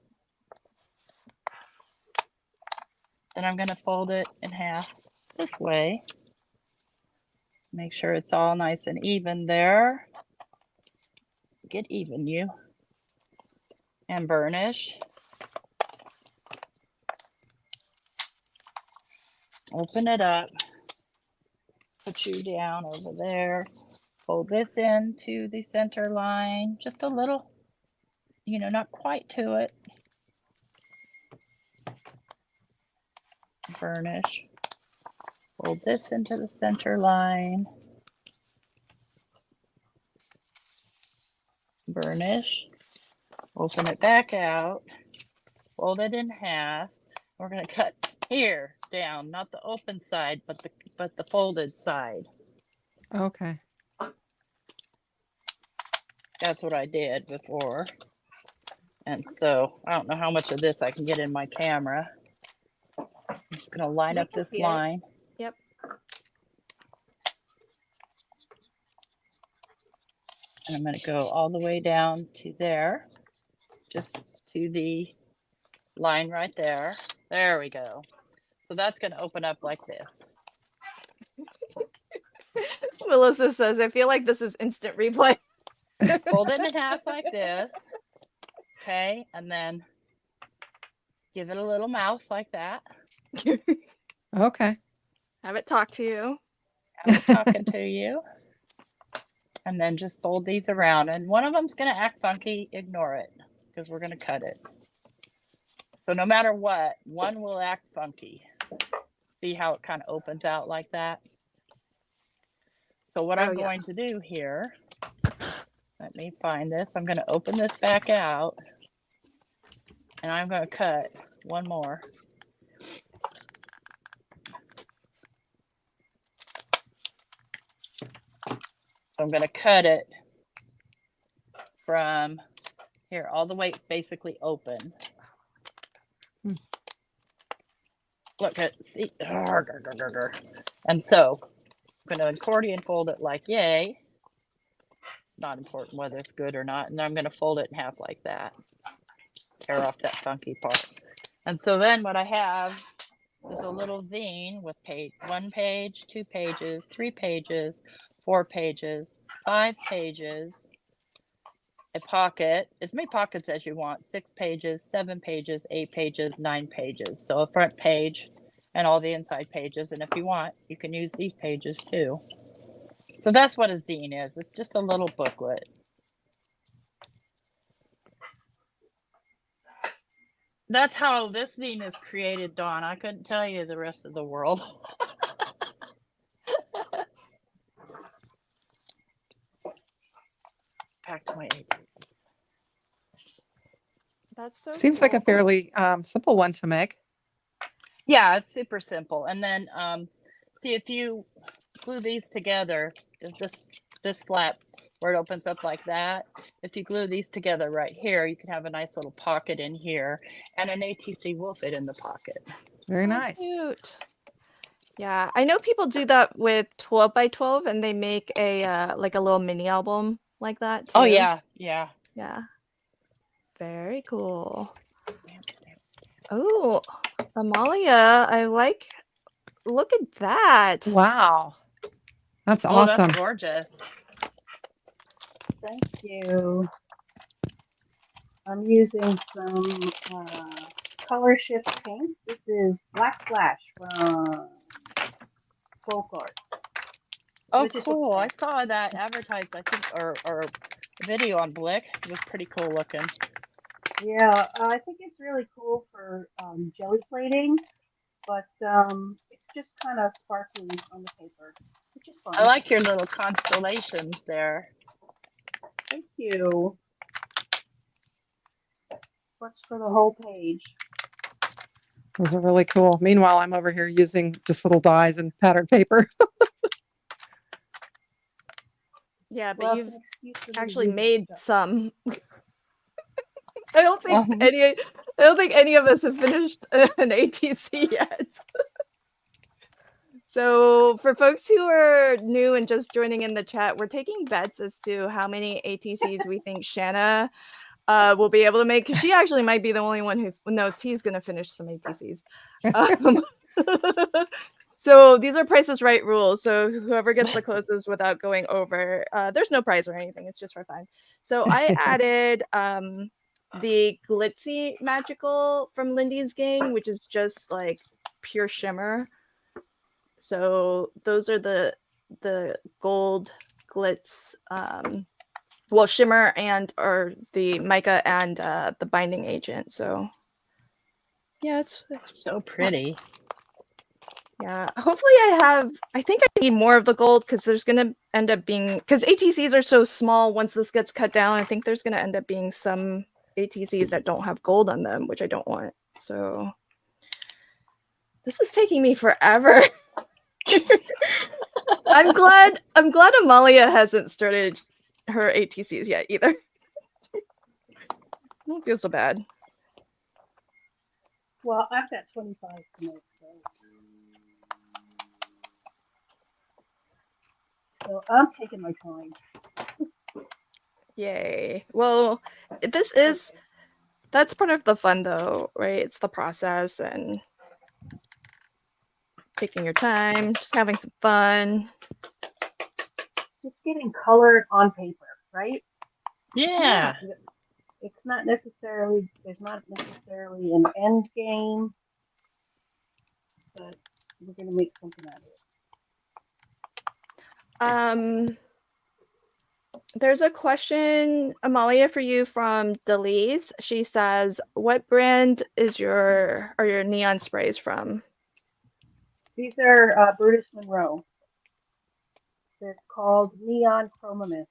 Then I'm going to fold it in half this way. Make sure it's all nice and even there. Get even, you. And burnish. Open it up. Put you down over there. Fold this into the center line. Just a little, not quite to it. Burnish. Fold this into the center line. Burnish. Open it back out. Fold it in half. We're going to cut here down, not the open side, but the folded side. Okay. That's what I did before. And so I don't know how much of this I can get in my camera. I'm just going to line We up can this see it. line. Yep. And I'm going to go all the way down to there, just to the line right there. There we go. So that's going to open up like this. Melissa says, I feel like this is instant replay. Fold it in half like this. Okay. And then give it a little mouth like that. Okay. Have it talk to you. I'm talking to you. And then just fold these around. And one of them's going to act funky. Ignore it because we're going to cut it. So no matter what, one will act funky. See how it kind of opens out like that? So what I'm going to do here, let me find this. I'm going to open this back out. And I'm going to cut one more. So I'm going to cut it from here all the way basically open. Look at, see, and so I'm going to accordion fold it like yay. It's not important whether it's good or not. And then I'm going to fold it in half like that. Tear off that funky part. And so then what I have is a little zine with 1 page, 2 pages, 3 pages, 4 pages, 5 pages, a pocket, as many pockets as you want, 6 pages, 7 pages, 8 pages, 9 pages. So a front page and all the inside pages. And if you want, you can use these pages too. So that's what a zine is. It's just a little booklet. That's how this zine is created, Dawn. I couldn't tell you the rest of the world. Back to my ATCs. That's so Seems cool. like a fairly simple one to make. Yeah, it's super simple. And then see if you glue these together, this flap, where it opens up like that. If you glue these together right here, you can have a nice little pocket in here, and an ATC will fit in the pocket. Very Oh, nice. cute. Yeah, I know people do that with 12 by 12 and they make a like a little mini album like that too. Oh yeah, yeah. Yeah. Very cool. Stamp, stamp. Oh, Amalia, look at that. Wow. That's Oh, awesome. that's gorgeous. Thank you. I'm using some color shift paints. This is Black Flash from Folk Art. Oh, Which is cool. I okay. saw that advertised, I think, or video on Blick. It was pretty cool looking. Yeah, I think it's really cool for jelly plating, but it's just kind of sparkly on the paper, which is I fine. like your little constellations there. Thank you. Works for the whole page. Those are really cool. Meanwhile, I'm over here using just little dies and patterned paper. Yeah, but Well, you've it's an excuse for me to actually use that made stuff. some. I don't think Um, any of us have finished an ATC yet. So for folks who are new and just joining in the chat, we're taking bets as to how many ATCs we think Shanna will be able to make, because she actually might be the only one who, no, T's going to finish some ATCs. So these are Price is Right rules. So whoever gets the closest without going over, there's no prize or anything. It's just for fun. So I added the glitzy magical from Lindy's gang, which is just like pure shimmer. So those are the gold glitz, well, shimmer and or the mica and the binding agent. So yeah, it's so pretty. yeah. Hopefully I think I need more of the gold, because there's gonna end up being, because ATCs are so small once this gets cut down, I think there's gonna end up being some ATCs that don't have gold on them, which I don't want. So this is taking me forever. I'm glad Amalia hasn't started her ATCs yet either. I don't feel so bad. Well, I've got 25 to make, so I'm taking my time. Yay. Well, that's part of the fun though, right? It's the process and taking your time, just having some fun. Just getting colored on paper, right? Yeah. It's not necessarily, there's not necessarily an end game, but we're going to make something out of it. There's a question, Amalia, for you from Delise. She says, what brand are your neon sprays from? These are Brutus Monroe. They're called Neon Chromamist,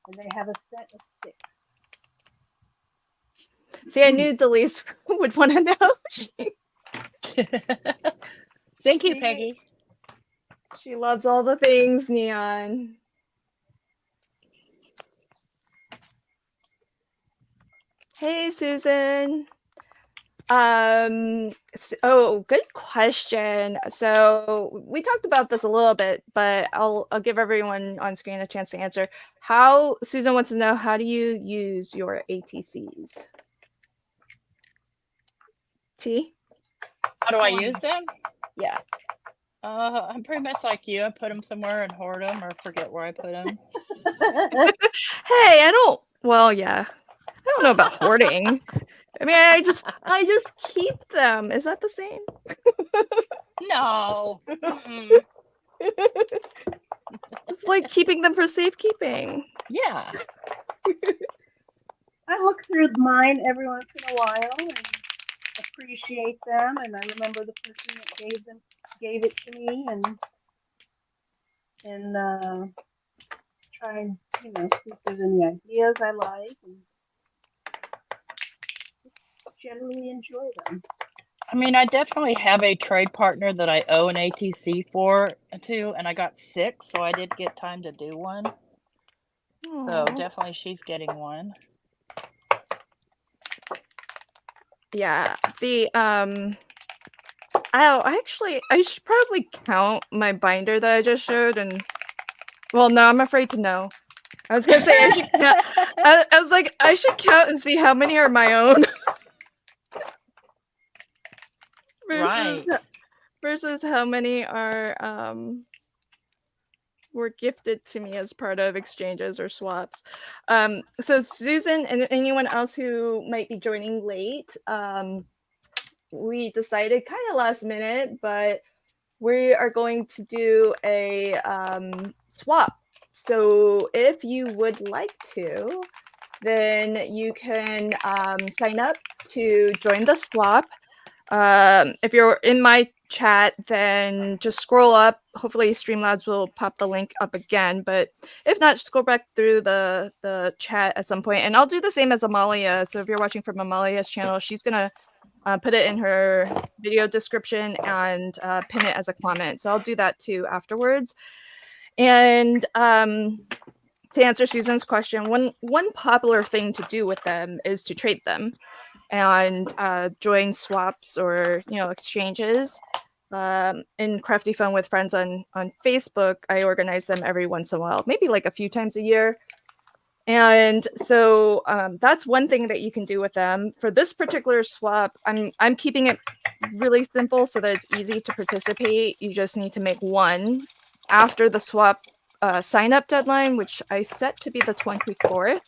and they have a set of 6. See, I knew Delise would want to know. Thank you, Peggy. She loves all the things neon. Hey, Susan. Oh, good question. So we talked about this a little bit, but I'll give everyone on screen a chance to answer. Susan wants to know, how do you use your ATCs? T? How do I use them? Yeah. I'm pretty much like you. I put them somewhere and hoard them, or forget where I put them. Hey, well, yeah. I don't know about hoarding. I mean, I just keep them. Is that the same? No. It's like keeping them for safekeeping. Yeah. I look through mine every once in a while and appreciate them, and I remember the person that gave it to me, and try and see if there's any ideas I like, and generally enjoy them. I mean, I definitely have a trade partner that I owe an ATC to, and I got 6, so I did get time to do one. So Aw. definitely she's getting one. Yeah, oh, actually, I should probably count my binder that I just showed, and well, no, I'm afraid to know. I was gonna say I should count. I was like, I should count and see how many are my own versus Right. versus how many are were gifted to me as part of exchanges or swaps. So Susan and anyone else who might be joining late, we decided kind of last minute, but we are going to do a swap. So if you would like to, then you can sign up to join the swap. If you're in my chat, then just scroll up. Hopefully Streamlabs will pop the link up again, but if not, scroll back through the chat at some point, and I'll do the same as Amalia. So if you're watching from Amalia's channel, she's gonna put it in her video description and pin it as a comment. So I'll do that too afterwards. And to answer Susan's question, one popular thing to do with them is to trade them and join swaps or exchanges. In Crafty Fun with friends on Facebook, I organize them every once in a while, maybe like a few times a year. And so that's one thing that you can do with them. For this particular swap, I'm keeping it really simple so that it's easy to participate. You just need to make one after the swap sign up deadline, which I set to be the 24th.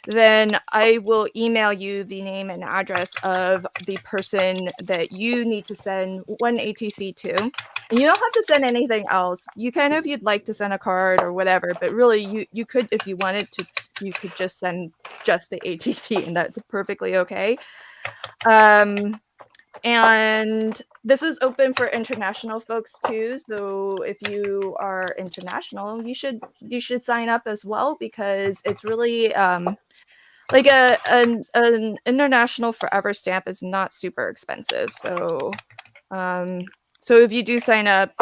Then I will email you the name and address of the person that you need to send one ATC to. And you don't have to send anything else. You can if you'd like to send a card or whatever, but really you could, if you wanted to, you could just send just the ATC, and that's perfectly okay. And this is open for international folks too. So if you are international, you should sign up as well, because it's really like an international forever stamp is not super expensive. So so if you do sign up,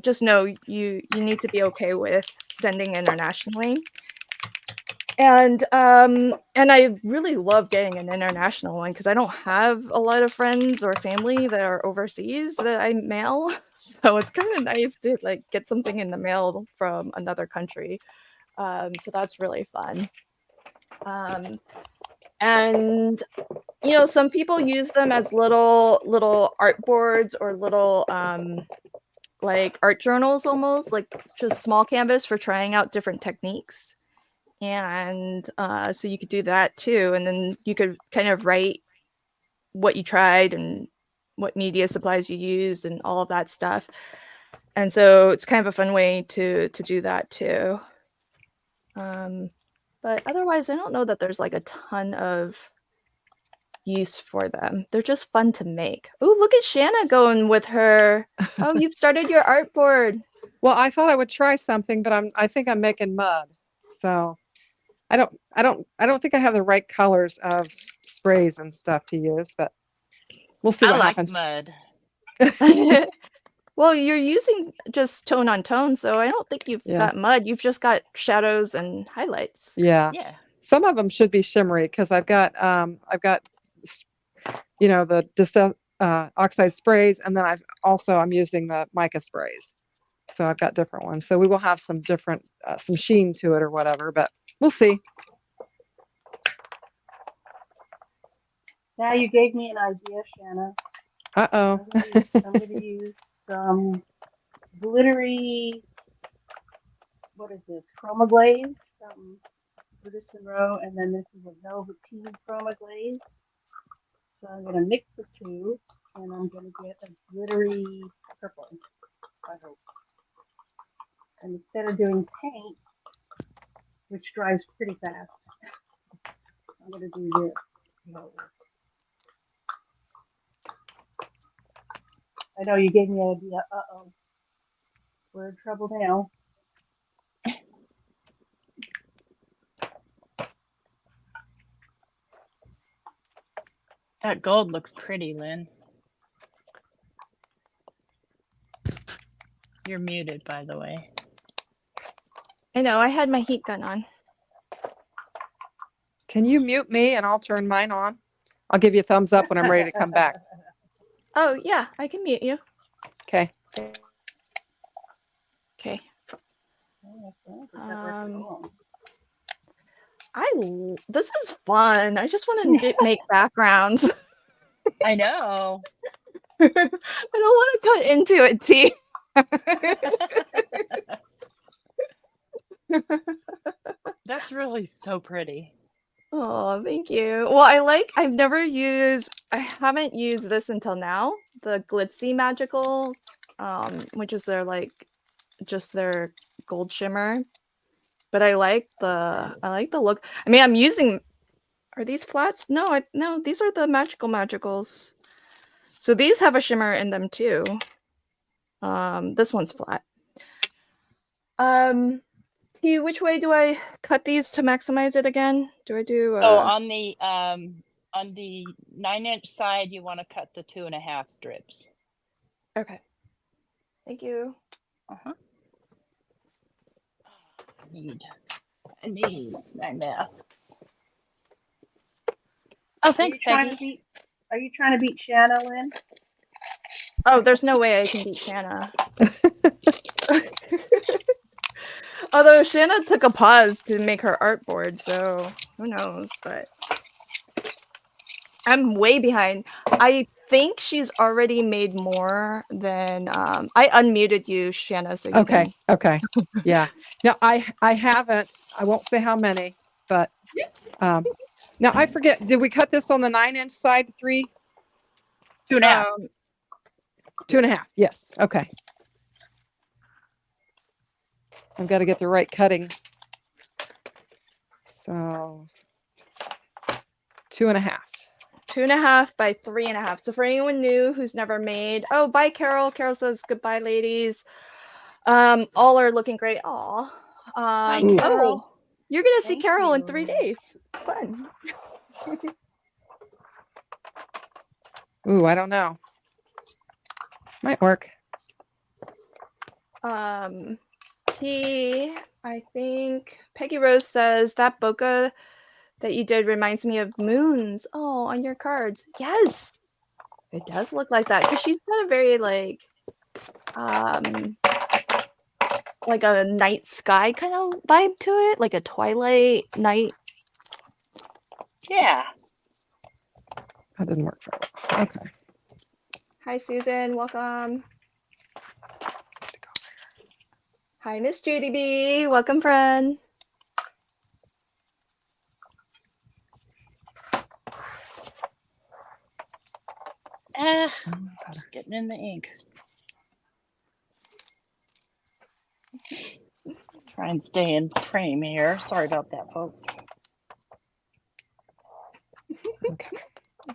just know you need to be okay with sending internationally. And I really love getting an international one because I don't have a lot of friends or family that are overseas that I mail. So it's kind of nice to like get something in the mail from another country. So that's really fun. And some people use them as little art boards or little like art journals, almost like just small canvas for trying out different techniques. And so you could do that too, and then you could kind of write what you tried and what media supplies you used and all of that stuff. And so it's kind of a fun way to do that too. But otherwise, I don't know that there's like a ton of use for them. They're just fun to make. Oh, look at Shanna going with her. Oh, you've started your art board. Well, I thought I would try something, but I think I'm making mud. So I don't think I have the right colors of sprays and stuff to use, but we'll see I what like happens. mud. Well, you're using just tone on tone, so I don't think you've got mud. You've just got shadows and highlights. Yeah. Yeah. Some of them should be shimmery because I've got the oxide sprays, and then I'm using the mica sprays. So I've got different ones. So we will have some different some sheen to it or whatever, but we'll see. Now you gave me an idea, Shanna. Uh-oh. I'm going to use some glittery, what is this, chroma glaze from Buddhist Monroe, and then this is a velveteen chroma glaze. So I'm going to mix the two, and I'm going to get a glittery purple, I hope. And instead of doing paint, which dries pretty fast, I'm going to do this. See how it works. I know you gave me an idea. Uh-oh. We're in trouble now. That gold looks pretty, Lynn. You're muted, by the way. I know, I had my heat gun on. Can you mute me and I'll turn mine on? I'll give you a thumbs up when I'm ready to come back. Oh, yeah, I can mute you. Okay. Okay. This is fun. I just want to make backgrounds. I know. I don't want to cut into it, T. That's really so pretty. Oh, thank you. Well, I haven't used this until now, the Glitzy Magical, which is their just their gold shimmer. But I like the look. I mean, are these flats? No, no, these are the magicals. So these have a shimmer in them too. This one's flat. T, which way do I cut these to maximize it again? Do I do on the 9-inch side, you want to cut the 2.5 strips. Okay. Thank you. I need my masks. Oh, thanks, Peggy. Are you trying to beat Shanna, Lynn? Oh, there's no way I can beat Shanna. Although Shanna took a pause to make her artboard, so who knows, but I'm way behind. I think she's already made more than I unmuted you, Shanna, so you Okay. Okay. Yeah. No, I haven't. I won't say how many, but now I forget. Did we cut this on the 9-inch side? 3? 2.5. 2.5. Yes. Okay. I've got to get the right cutting. So 2.5. 2.5 by 3.5. So for anyone new who's never made, oh, bye, Carol. Carol says goodbye, ladies. All are looking great. Aw. Hi, Carol. Oh, you're gonna see Thank Carol in you. 3 days. Fun. Ooh, I don't know. Might work. T, I think Peggy Rose says that bokeh that you did reminds me of moons. Oh, on your cards. Yes, it does look like that because she's got a very like a night sky kind of vibe to it, like a twilight night. Yeah. That didn't work for me. Okay. Hi, Susan. Welcome. Hi, Miss Judy B. Welcome, friend. Just getting in the ink. Try and stay in frame here. Sorry about that, folks. Okay.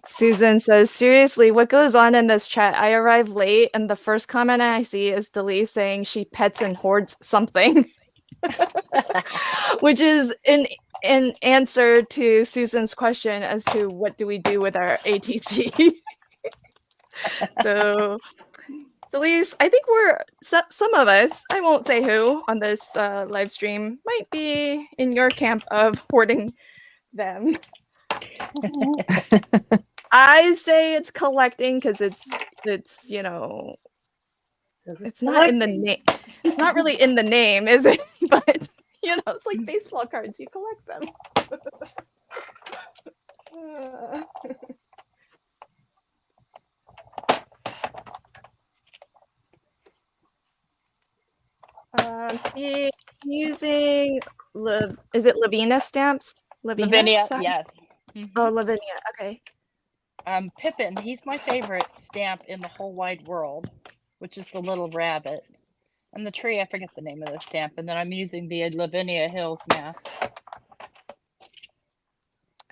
Susan says, seriously, what goes on in this chat? I arrive late, and the first comment I see is Delee saying she pets and hoards something, which is an answer to Susan's question as to what do we do with our ATC. So, Delee, I think some of us, I won't say who, on this live stream might be in your camp of hoarding them. I say it's collecting because it's you know, it's not in the name. It's not really in the name, is it? But you know, it's like baseball cards. You collect them. Using is it Lavinia stamps? Lavinia, yes. Oh, Lavinia. Okay. Pippin, he's my favorite stamp in the whole wide world, which is the little rabbit. And the tree, I forget the name of the stamp. And then I'm using the Lavinia Hills mask.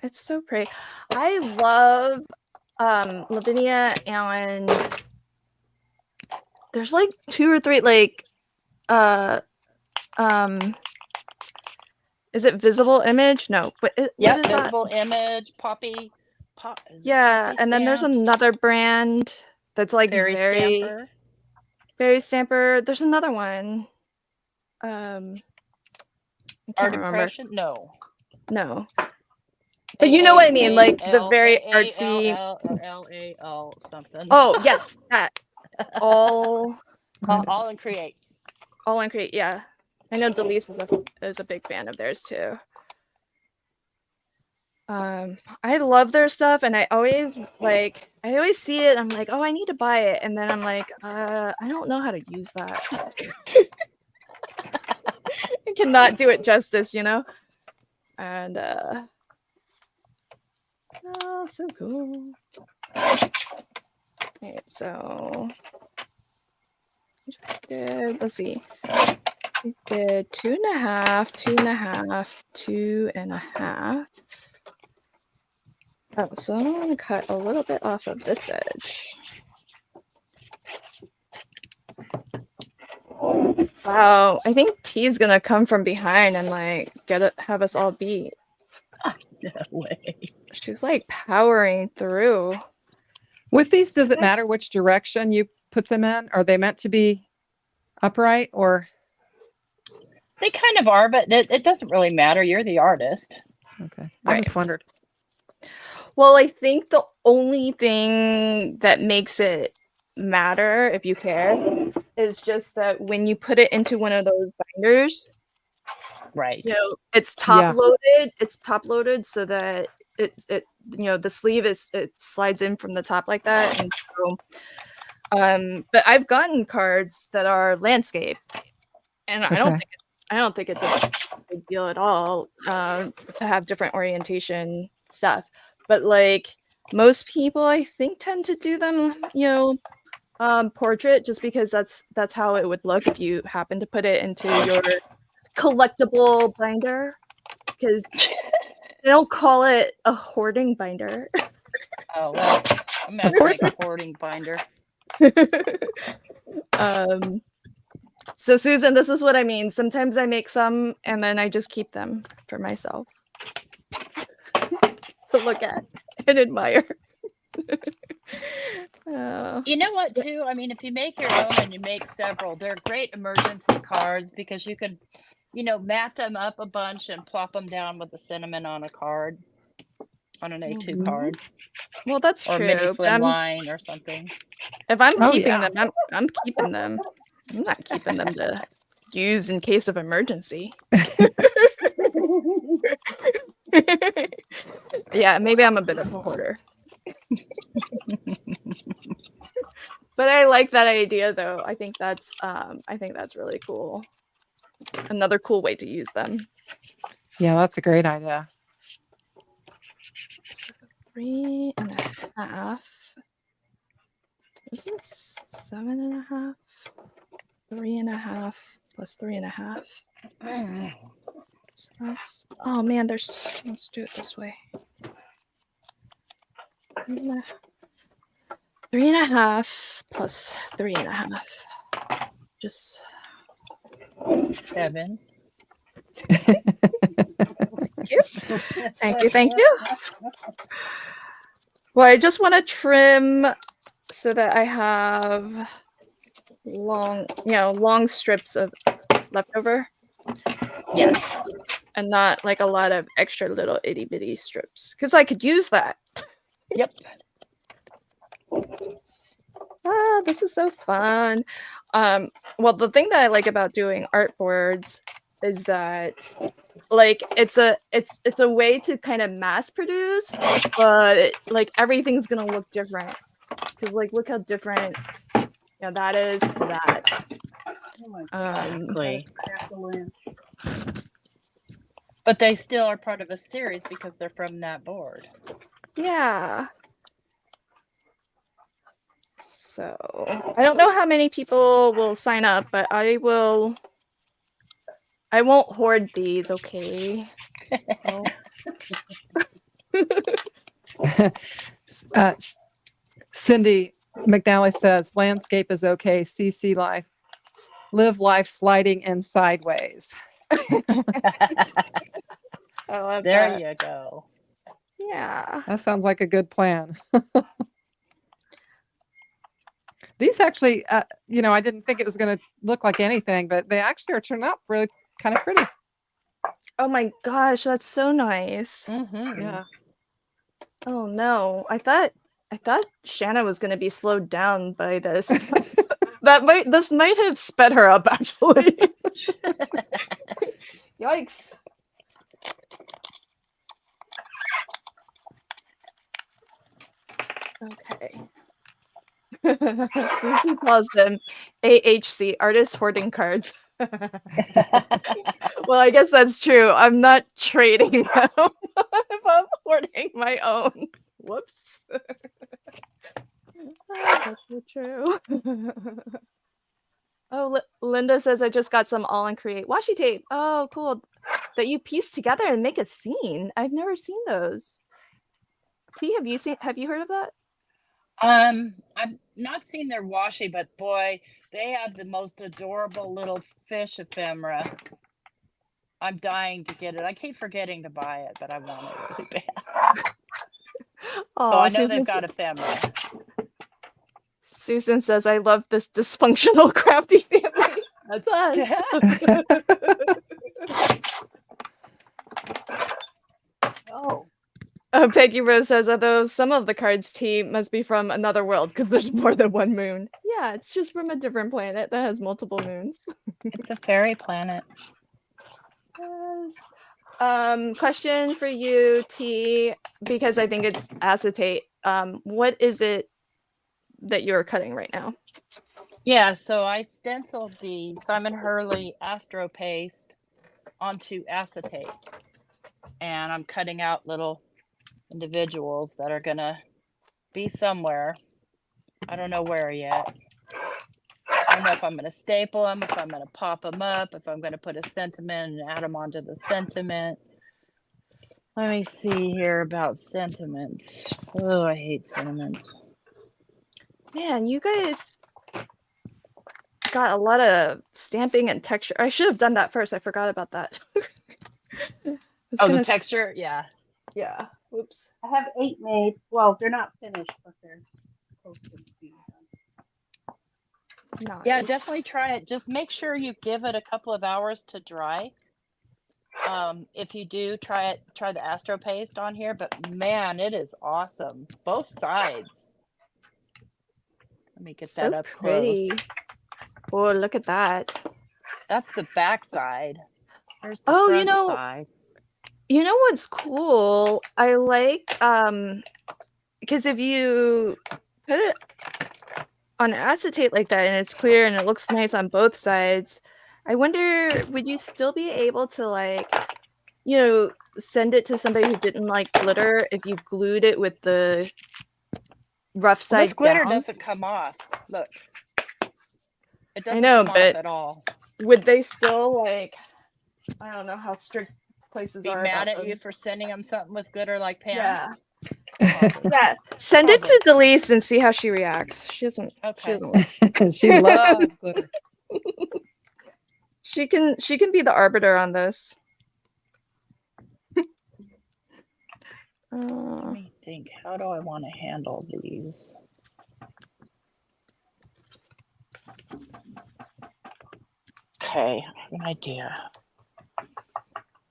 It's so pretty. I love Lavinia, and there's like 2 or 3 like is it Visible Image? No, but Yeah, what is Visible that? Image, Poppy. Yeah, Poppy and then there's stamps. another brand that's like Fairy Stamper. Fairy Stamper. There's another one. I can't Art remember. Impression? No. But you know what I mean, like the very artsy. AALL or LAL something. Oh yes, that all All in Create. all in Create. Yeah, I know Delise is a big fan of theirs too. I love their stuff, and I always see it. I'm like, oh, I need to buy it, and then I'm like, I don't know how to use that. I cannot do it justice, you know. And oh, so cool. Okay, so we just did. Let's see. We did 2.5, 2.5, 2.5. Oh, so I'm going to cut a little bit off of this edge. Wow, I think T is gonna come from behind and like have us all beat. No way. She's like powering through. With these, does it matter which direction you put them in? Are they meant to be upright or? They kind of are, but it doesn't really matter. You're the artist. Okay, Right. I just wondered. Well, I think the only thing that makes it matter, if you care, is just that when you put it into one of those binders, Right. you know, it's top loaded. It's top loaded so that it you know, the sleeve it slides in from the top like that. And so, but I've gotten cards that are landscape, and I don't think it's a big deal at all to have different orientation stuff. But like most people, I think tend to do them, you know, portrait, just because that's how it would look if you happen to put it into your collectible binder, because they don't call it a hoarding binder. Oh well, I'm gonna make a hoarding binder. So Susan, this is what I mean. Sometimes I make some and then I just keep them for myself to look at and admire. You know what, too? I mean, if you make your own and you make several, they're great emergency cards because you can, you know, mat them up a bunch and plop them down with the cinnamon on a card, on an A2 card. Well, that's or true. mini slim line or something. If I'm keeping them, I'm keeping them. I'm not keeping them to use in case of emergency. Yeah, maybe I'm a bit of a hoarder. But I like that idea, though. I think that's really cool. Another cool way to use them. Yeah, that's a great idea. So 3.5. This is 7.5. 3.5 plus 3.5. So that's, oh man, let's do it this way. 3.5 plus 3.5. Just 7. Thank you. Well, I just want to trim so that I have long strips of leftover. Yes. And not like a lot of extra little itty bitty strips, because I could use that. Yep. Ah, this is so fun. Well, the thing that I like about doing art boards is that like it's a way to kind of mass produce, but like everything's gonna look different, because like look how different that is to that. Exactly. But they still are part of a series because they're from that board. Yeah. So I don't know how many people will sign up, but I won't hoard these, okay? Cindy McNally says, landscape is okay, CC life. Live life sliding in sideways. I love there that. You go. Yeah. That sounds like a good plan. These actually, I didn't think it was going to look like anything, but they actually are turning out really kind of pretty. Oh my gosh, that's so nice. Mm-hmm. Yeah. Oh no, I thought Shanna was gonna be slowed down by this. This might have sped her up actually. Yikes. Okay. Susie calls them AHC, artist hoarding cards. Well, I guess that's true. I'm not trading them if I'm hoarding my own. Whoops. That's so true. Oh, Linda says I just got some all in create washi tape. Oh, cool. That you piece together and make a scene. I've never seen those. T, have you heard of that? I've not seen their washi, but boy, they have the most adorable little fish ephemera. I'm dying to get it. I keep forgetting to buy it, but I want it really bad. Oh, I know they've got ephemera. Susan says, I love this dysfunctional crafty family. That's us. Oh. Peggy Rose says, although some of the cards T must be from another world because there's more than one moon. Yeah, it's just from a different planet that has multiple moons. It's a fairy planet. Yes. Question for you, T, because I think it's acetate. What is it that you're cutting right now? Yeah, so I stenciled the Simon Hurley Astro Paste onto acetate. And I'm cutting out little individuals that are gonna be somewhere. I don't know where yet. I don't know if I'm gonna staple them, if I'm gonna pop them up, if I'm gonna put a sentiment and add them onto the sentiment. Let me see here about sentiments. Oh, I hate sentiments. Man, you guys got a lot of stamping and texture. I should have done that first. I forgot about that. Oh, the texture? Yeah. Yeah. Oops. I have 8 made. Well, they're not finished, but they're supposed to be done. Nice. Yeah, definitely try it. Just make sure you give it a couple of hours to dry. If you do, try the Astro Paste on here. But man, it is awesome. Both sides. Let me get So that up pretty. close. Oh, look at that. That's the back side. Here's the Oh, front side. You know what's cool? I like because if you put it on acetate like that and it's clear and it looks nice on both sides, I wonder, would you still be able to, like, you know, send it to somebody who didn't like glitter if you glued it with the rough side down? This glitter doesn't come off. Look. It doesn't come off at all. Would they still, like, I don't know how strict places are mad about at you for sending them something with glitter like Pam? Yeah. Yeah. Send it to Delise and see how she reacts. She doesn't. Okay. She loves glitter. She can be the arbiter on this. Let me think. How do I want to handle these? Okay, I have an idea.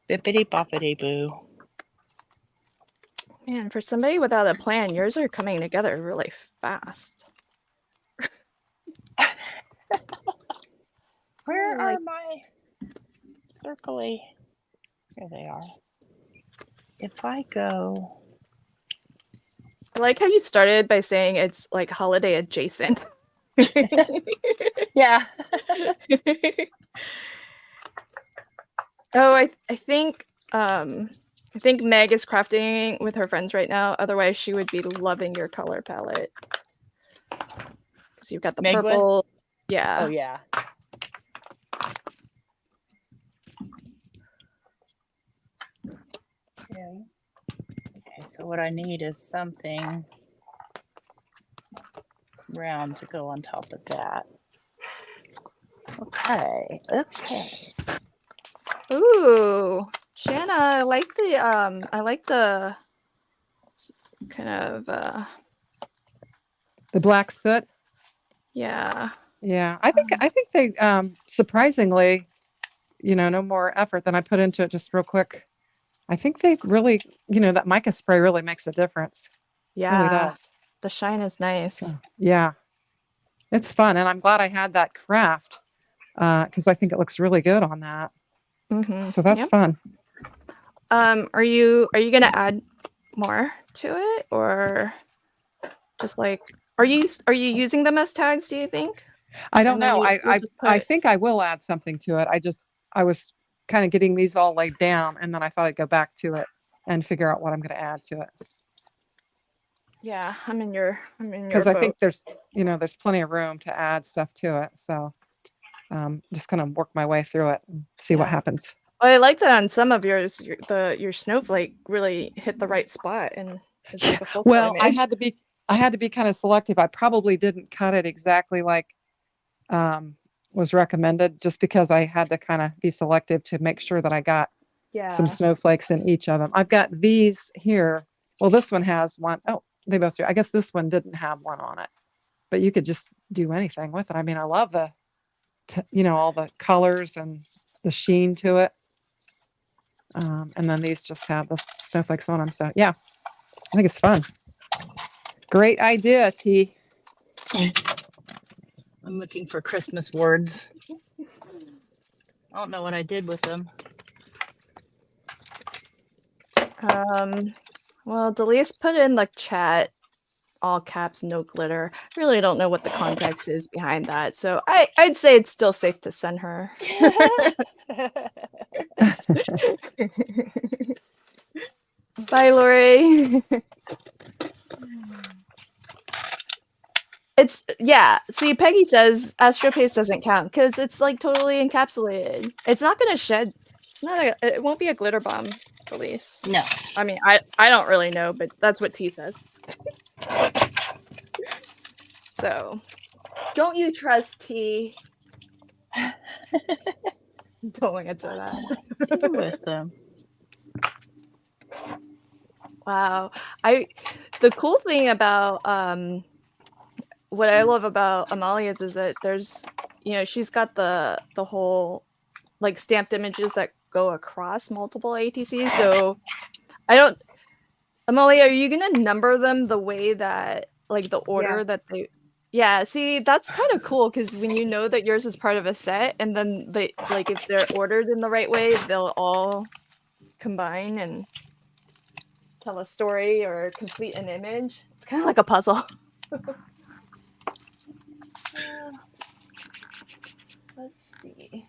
Bippity boppity boo. Man, for somebody without a plan, yours are coming together really fast. Where are my circly? Here they are. If I go... I like how you started by saying it's like holiday adjacent. Yeah. Oh, I think Meg is crafting with her friends right now. Otherwise, she would be loving your color palette. Because you've got the Meg purple. Would? Yeah. Oh, yeah. Okay. Okay, so what I need is something round to go on top of that. Okay. Okay. Ooh, Shanna, I like the kind of the black soot. Yeah. Yeah, I think they surprisingly, no more effort than I put into it just real quick. I think they really, that mica spray really makes a difference. It really Yeah, does. the shine is nice. So, yeah, it's fun. And I'm glad I had that craft because I think it looks really good on that. So that's Yep. fun. Are you gonna add more to it, or just like are you using them as tags, do you think? I don't And then know. you'll just I put think I will add something to it. I was kind of getting these all laid down, and then I thought I'd go back to it and figure out what I'm going to add to it. Yeah, I'm in your Because I think boat. there's plenty of room to add stuff to it. So just gonna work my way through it and see what Yeah. happens. Well, I like that on some of yours, your snowflake really hit the right spot and it's like a focal Well, image. I had to be kind of selective. I probably didn't cut it exactly like was recommended, just because I had to kind of be selective to make sure that I got some Yeah. snowflakes in each of them. I've got these here. Well, this one has one. Oh, they both do. I guess this one didn't have one on it, but you could just do anything with it. I mean, I love the, all the colors and the sheen to it. And then these just have the snowflakes on them. So yeah, I think it's fun. Great idea, T. I'm looking for Christmas words. I don't know what I did with them. Well, Delise put in the chat, all caps, no glitter. Really don't know what the context is behind that. So I'd say it's still safe to send her. Bye, Lori. See, Peggy says AstroPaste doesn't count because it's like totally encapsulated. It's not gonna shed. It won't be a glitter bomb release. No. I mean, I don't really know, but that's what T says. So, don't you trust T? Don't answer that. What did I do with them? Wow. The cool thing about what I love about Amalia's is that there's she's got the whole like stamped images that go across multiple ATCs. So Amalia, are you gonna number them the way that like the order that they see, that's kind of cool because when you know that yours is part of a set and then they like if they're ordered in the right way, they'll all combine and tell a story or complete an image. It's kind of like a puzzle. Let's see.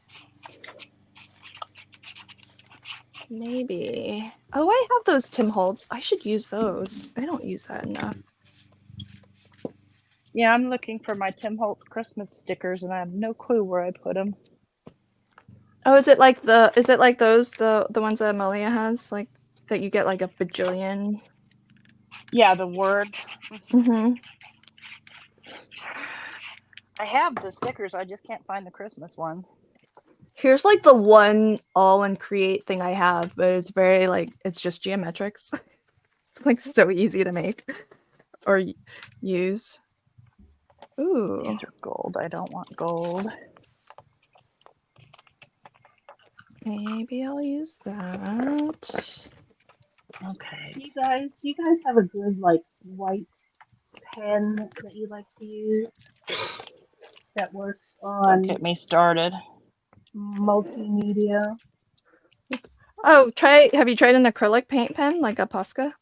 Maybe. Oh, I have those Tim Holtz. I should use those. I don't use that enough. Yeah, I'm looking for my Tim Holtz Christmas stickers, and I have no clue where I put them. Oh, is it like those the ones that Amalia has, like that you get like a bajillion? Yeah, the words. Mm-hmm. I have the stickers. I just can't find the Christmas ones. Here's like the one all in create thing I have, but it's very like it's just geometrics. It's like so easy to make or use. Ooh. These are gold. I don't want gold. Maybe I'll use that. Okay. Do you guys have a good like white pen that you like to use that works on Don't get me started. multimedia? Oh, have you tried an acrylic paint pen like a Posca?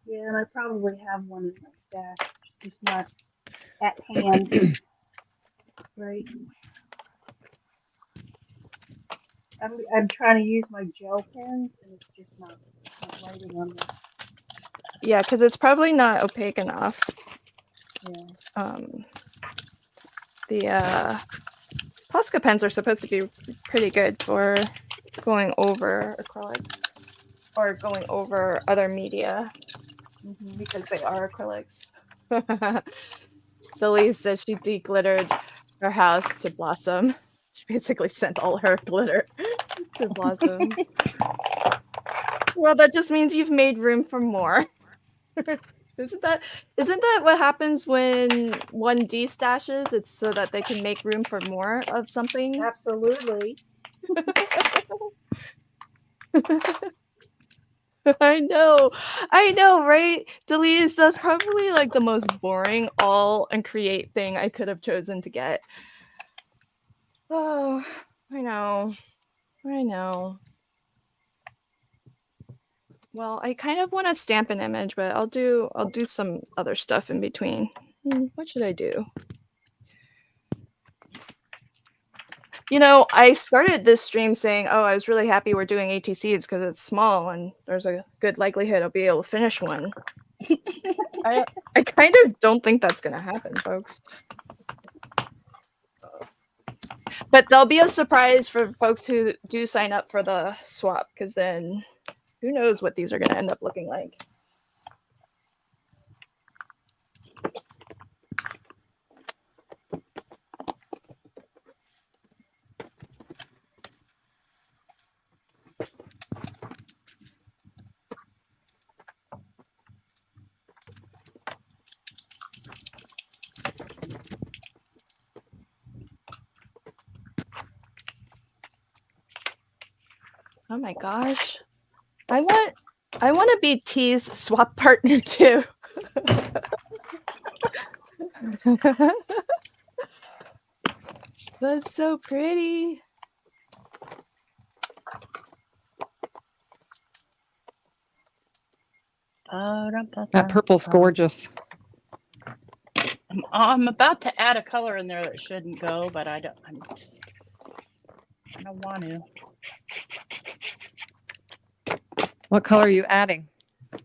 Yeah, and I probably have one in my stash, just not at hand. Right. I'm trying to use my gel pens, and it's just not writing on them. Yeah, because it's probably not opaque enough. Yeah. The Posca pens are supposed to be pretty good for going over acrylics or going over other media because they are acrylics. Delise says she deglittered her house to Blossom. She basically sent all her glitter to Blossom. Well, that just means you've made room for more. Isn't that what happens when one destashes? It's so that they can make room for more of something. Absolutely. I know, right? Delise, that's probably like the most boring all and create thing I could have chosen to get. Oh, I know. Well, I kind of want to stamp an image, but I'll do some other stuff in between. What should I do? You know, I started this stream saying, oh, I was really happy we're doing ATCs because it's small and there's a good likelihood I'll be able to finish one. I kind of don't think that's going to happen, folks. But there'll be a surprise for folks who do sign up for the swap, because then who knows what these are going to end up looking like. Oh my gosh. I want to be T's swap partner too. That's so pretty. That purple's gorgeous. I'm about to add a color in there that shouldn't go, but I don't want to. What color are you adding?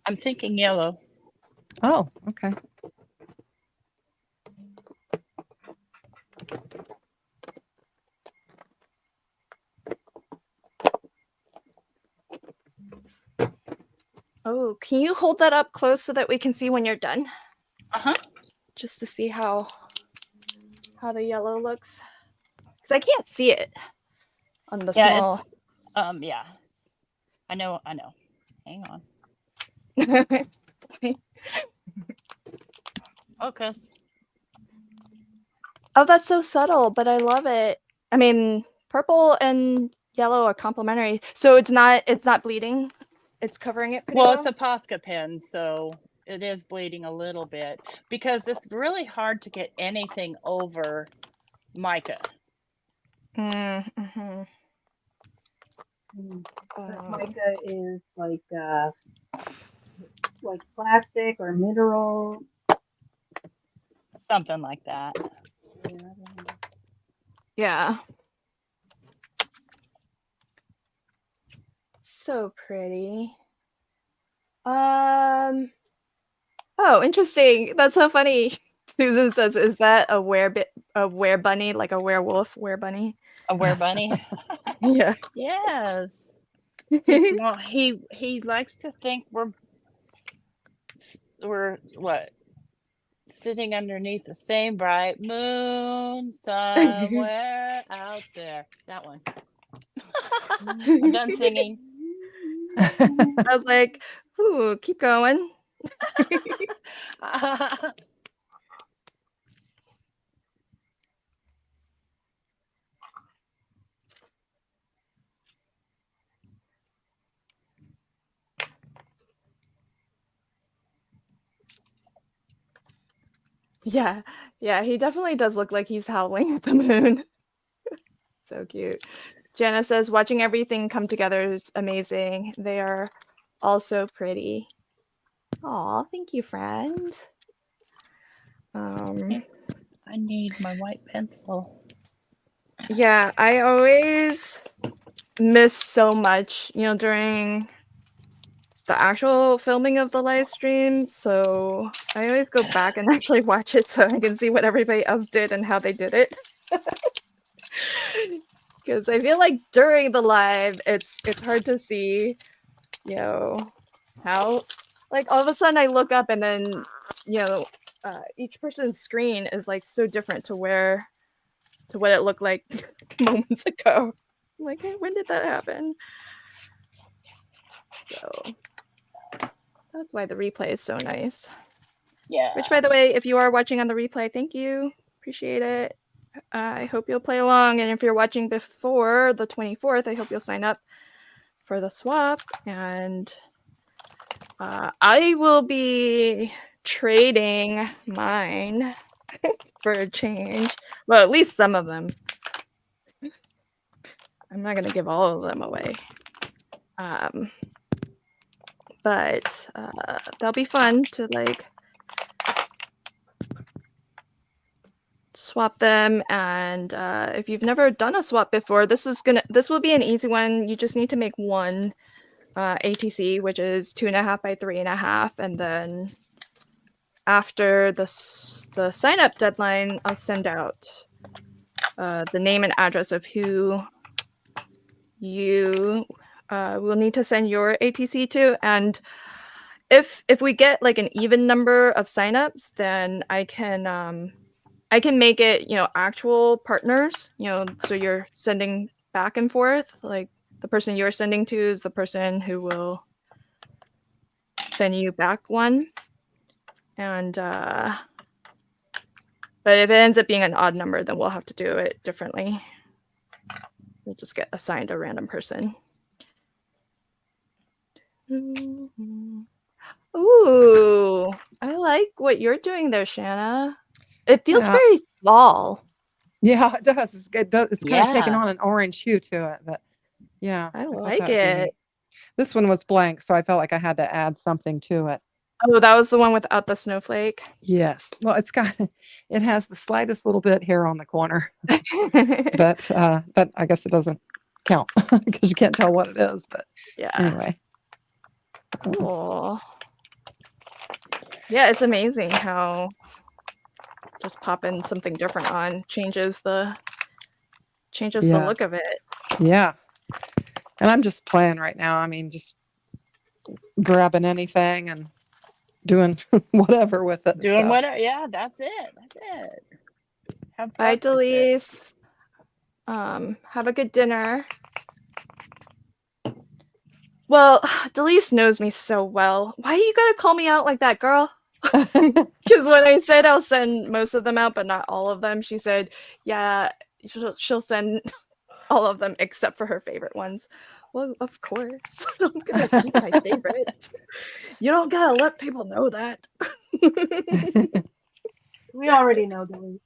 I'm thinking yellow. Oh, okay. Oh, can you hold that up close so that we can see when you're done? Uh-huh. Just to see how the yellow looks. Because I can't see it on the small. Yeah. I know. Hang on. Focus. Oh, that's so subtle, but I love it. I mean, purple and yellow are complementary. So it's not bleeding. It's covering it pretty well. Well, it's a Posca pen, so it is bleeding a little bit because it's really hard to get anything over mica. Mm-hmm. Mica is like plastic or mineral. Something like that. Yeah. So pretty. Oh, interesting. That's so funny. Susan says, "Is that a were bunny, like a werewolf were bunny?" A were bunny. Yeah. Yes. He likes to think we're what? Sitting underneath the same bright moon somewhere out there. That one. I'm done singing. I was like, ooh, keep going. Yeah, he definitely does look like he's howling at the moon. So cute. Jana says, watching everything come together is amazing. They are all so pretty. Aw, thank you, friend. Thanks. I need my white pencil. Yeah, I always miss so much, during the actual filming of the live stream. So I always go back and actually watch it so I can see what everybody else did and how they did it. Because I feel like during the live, it's hard to see, how, like, all of a sudden I look up and then, each person's screen is like so different to what it looked like moments ago. I'm like, hey, when did that happen? So that's why the replay is so nice. Yeah. Which, by the way, if you are watching on the replay, thank you. Appreciate it. I hope you'll play along. And if you're watching before the 24th, I hope you'll sign up for the swap, and I will be trading mine for a change. Well, at least some of them. I'm not gonna give all of them away. But that'll be fun to like swap them. And if you've never done a swap before, this will be an easy one. You just need to make one ATC, which is 2.5 by 3.5, and then after the sign up deadline, I'll send out the name and address of who you will need to send your ATC to. And if we get like an even number of signups, then I can make it, actual partners, so you're sending back and forth. Like the person you're sending to is the person who will send you back one. And but if it ends up being an odd number, then we'll have to do it differently. We'll just get assigned a random person. Ooh, I like what you're doing there, Shanna. It feels very fall. Yeah, it does. It's kind of taken Yeah. on an orange hue to it, but yeah, I thought like that would be it. neat. This one was blank, so I felt like I had to add something to it. Oh, that was the one without the snowflake. Yes. Well, it has the slightest little bit here on the corner, but that I guess it doesn't count because you can't tell what it is. But Yeah. anyway. Cool. Yeah, it's amazing how just popping something different on changes the look of it. Yeah. And I'm just playing right now. I mean, just grabbing anything and doing whatever with it. Doing whatever. Yeah, that's it. That's it. Have Bye, fun with it. Delise. Have a good dinner. Well, Delise knows me so well. Why you gotta call me out like that, girl? Because when I said I'll send most of them out, but not all of them, she said, yeah, she'll send all of them except for her favorite ones. Well, of course. I'm gonna keep my favorites. You don't gotta let people know that. We already know, Delise.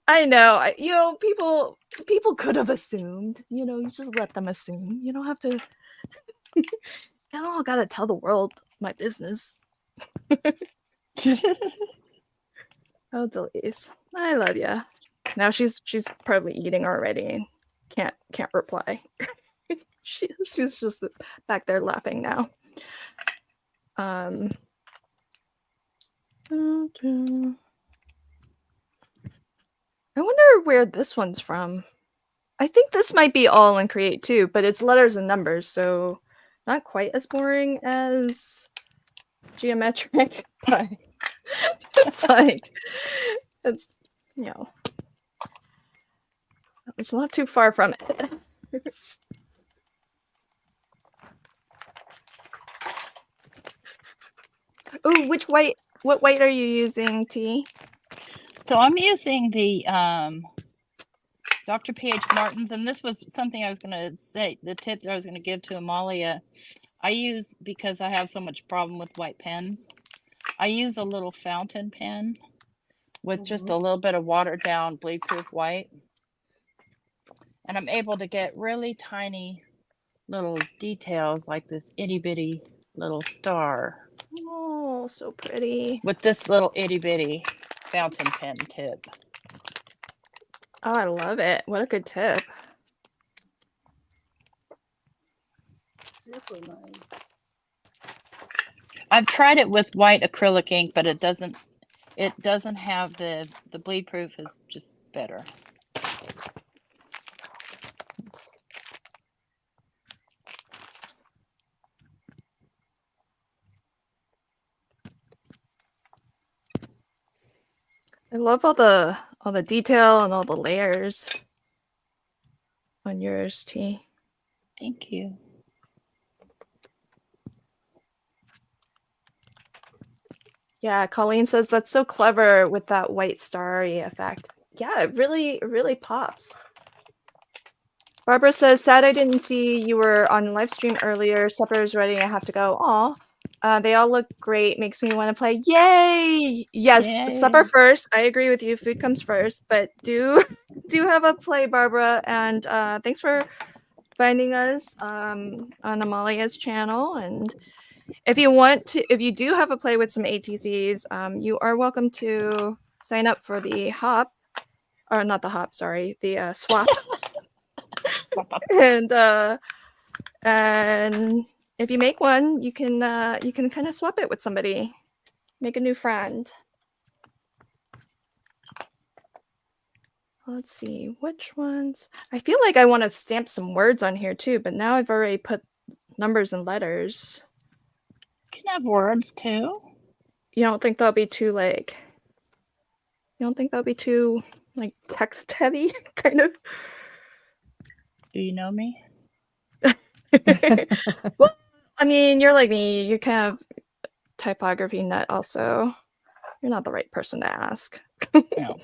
I know. People could have assumed. You just let them assume. You don't have to. I don't gotta tell the world my business. Oh, Delise, I love ya. Now she's probably eating already. Can't reply. She's just back there laughing now. I wonder where this one's from. I think this might be all in Create too, but it's letters and numbers, so not quite as boring as geometric, but it's like it's it's not too far from it. Oh, what white are you using, T? So I'm using the Dr. P.H. Martin's, and this was something I was going to say, the tip that I was going to give to Amalia. I use, because I have so much problem with white pens, I use a little fountain pen with just a little bit of watered down bleed-proof white. And I'm able to get really tiny little details like this itty-bitty little star. Oh, so pretty. With this little itty-bitty fountain pen tip. Oh, I love it. What a good tip. Super nice. I've tried it with white acrylic ink, but it doesn't have the bleed proof is just better. I love all the detail and all the layers on yours, T. Thank you. Yeah, Colleen says that's so clever with that white starry effect. Yeah, it really pops. Barbara says, sad I didn't see you were on live stream earlier. Supper is ready. I have to go. Aw. They all look great. Makes me want to play. Yay! Yes, Yay. supper first. I agree with you. Food comes first. But do have a play, Barbara. And thanks for finding us on Amalia's channel. And if you do have a play with some ATCs, you are welcome to sign up for the hop. Or not the hop, sorry. The swap. And if you make one, you can kind of swap it with somebody, make a new friend. Let's see which ones. I feel like I want to stamp some words on here too, but now I've already put numbers and letters. You can have words too. You don't think that'll be too like? You don't think that'll be too like text heavy, kind of? Do you know me? Well, I mean, you're like me. You're kind of typography nut also. You're not the right person to ask. No.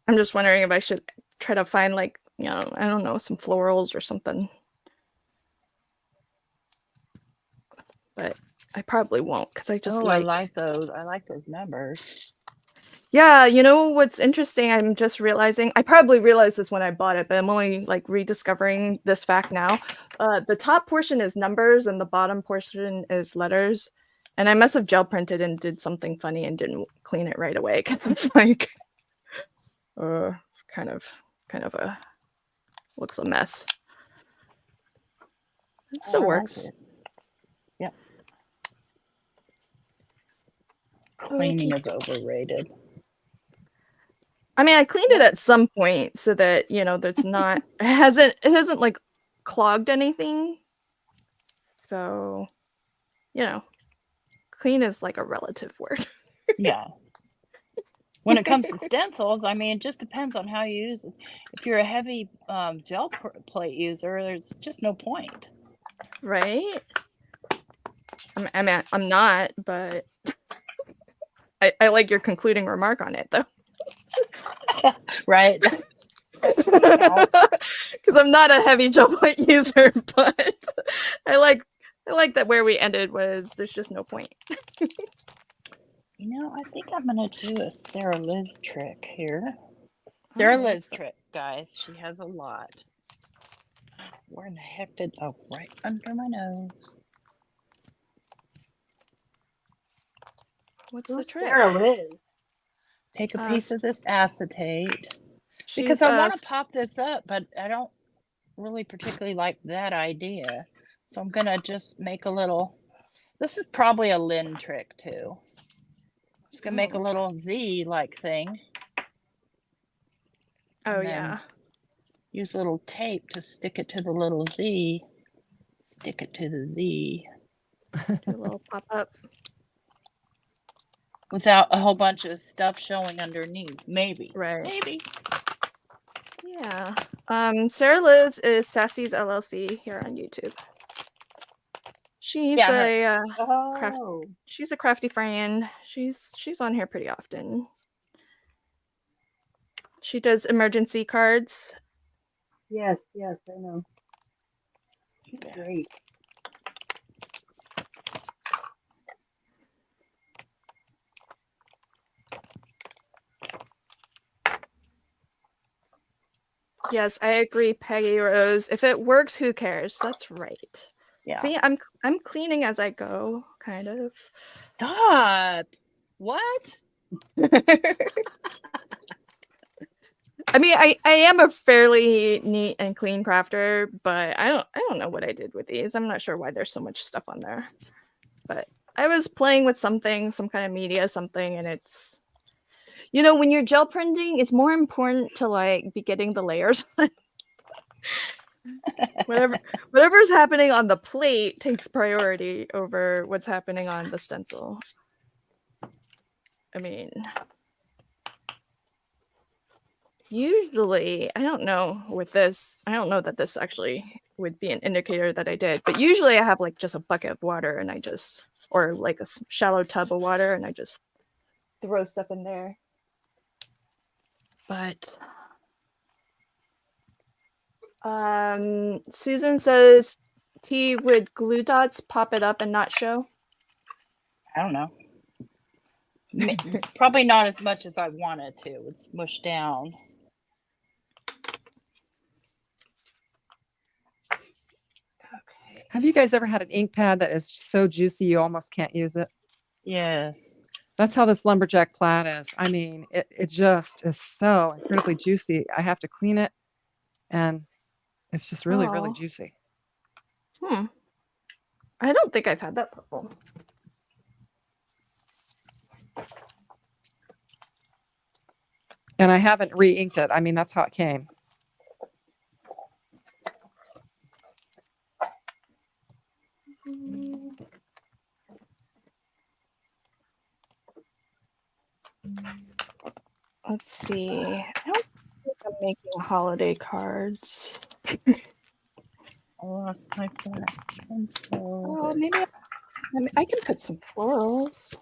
I'm just wondering if I should try to find like, I don't know, some florals or something. But I probably won't because I just I like those. I like those numbers. Yeah, you know what's interesting? I'm just realizing, I probably realized this when I bought it, but I'm only like rediscovering this fact now. The top portion is numbers and the bottom portion is letters. And I must have gel printed and did something funny and didn't clean it right away because it's like, kind of a, looks a mess. It still works. Like it. Yep. Cleaning is overrated. I mean, I cleaned it at some point so that, there's not, it hasn't like clogged anything. So, clean is like a relative word. Yeah. When it comes to stencils, I mean, it just depends on how you use it. If you're a heavy gel plate user, there's just no point. Right? I'm not, but I like your concluding remark on it, though. Right? Because I'm not a heavy gel plate user, but I like that where we ended was there's just no point. I think I'm going to do a Sarah Liz trick here. Sarah Liz trick, guys. She has a lot. Where in the heck did... Oh, right under my nose. What's the trick? Sarah Liz. Take a piece of this acetate. She's, Because I want to pop this up, but I don't really particularly like that idea. So I'm going to just make a little... This is probably a Lynn trick, too. I'm just going to make a little Z-like thing. Oh, yeah. Use a little tape to stick it to the little Z. Stick it to the Z. Do a little pop-up. Without a whole bunch of stuff showing underneath. Maybe. Right. Maybe. Yeah. Sarah Liz is Sassy's LLC here on YouTube. She's she's a crafty friend. She's on here pretty often. She does emergency cards. Yes, I know. She's great. Yes, I agree, Peggy Rose. If it works, who cares? That's right. Yeah. See, I'm cleaning as I go, kind of. Stop. What? I mean, I am a fairly neat and clean crafter, but I don't know what I did with these. I'm not sure why there's so much stuff on there. But I was playing with something, some kind of media, something, and it's, when you're gel printing, it's more important to like be getting the layers on. Whatever's happening on the plate takes priority over what's happening on the stencil. I mean, usually, I don't know with this, I don't know that this actually would be an indicator that I did, but usually I have like just a bucket of water and or like a shallow tub of water and I just throw stuff in there. But Susan says, T, would glue dots pop it up and not show? I don't know. Probably not as much as I want it to. It's mushed down. Okay. Have you guys ever had an ink pad that is so juicy you almost can't use it? Yes. That's how this lumberjack plaid is. I mean, it just is so incredibly juicy. I have to clean it, and it's just really, really Oh. juicy. I don't think I've had that purple. And I haven't re-inked it. I mean, that's how it came. Let's see. I don't think I'm making holiday cards. I lost my pencil. Oh, maybe I can put some florals.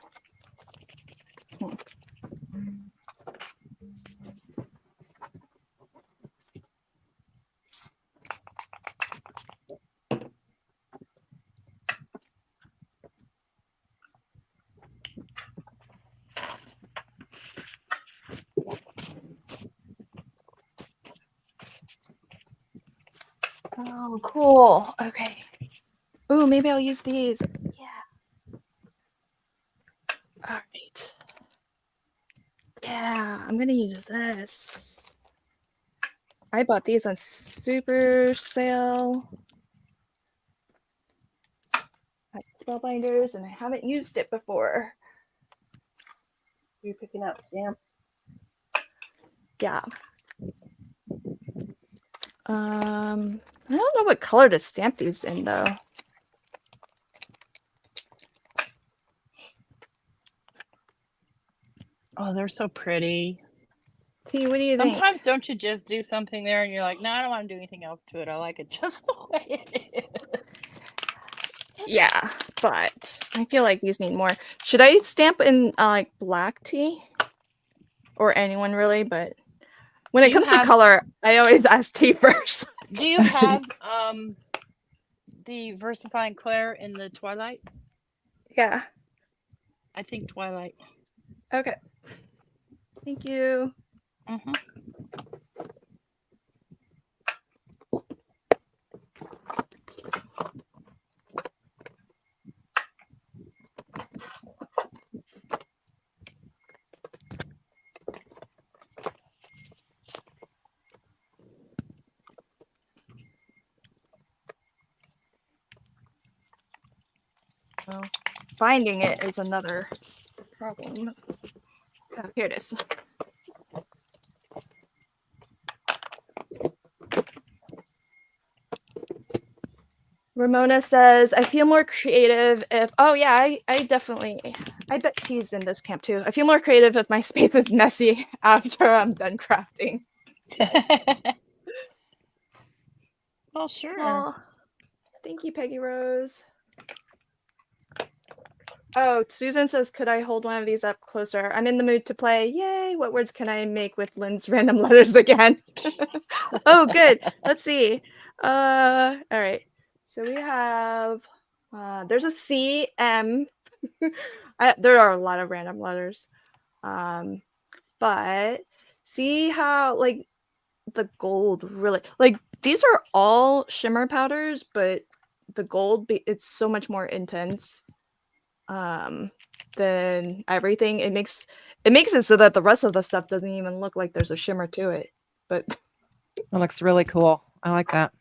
Oh, cool. Okay. Ooh, maybe I'll use these. Yeah. All right. Yeah, I'm gonna use this. I bought these on super sale at Spellbinders, and I haven't used it before. You're picking out stamps. Yeah. I don't know what color to stamp these in though. Oh, they're so pretty. T, what do you think? Sometimes don't you just do something there and you're like, no, I don't want to do anything else to it. I like it just the way it is. Yeah, but I feel like these need more. Should I stamp in like black tea? Or anyone really, but when it comes to color, I always ask T first. Do you have the Versifying Claire in the Twilight? Yeah. I think Twilight. Okay. Thank you. Mm-hmm. Well, finding it is another problem. Oh, here it is. Ramona says, I feel more creative if, oh yeah, I definitely, I bet T's in this camp too. I feel more creative if my space is messy after I'm done crafting. Well, sure. Oh, thank you, Peggy Rose. Oh, Susan says, could I hold one of these up closer? I'm in the mood to play. Yay. What words can I make with Lynn's random letters again? Oh, good. Let's see. All right. So we have, there's a C, M. There are a lot of random letters. But see how like the gold really, like these are all shimmer powders, but the gold, it's so much more intense than everything. It makes it so that the rest of the stuff doesn't even look like there's a shimmer to it. But it looks really cool. I like that.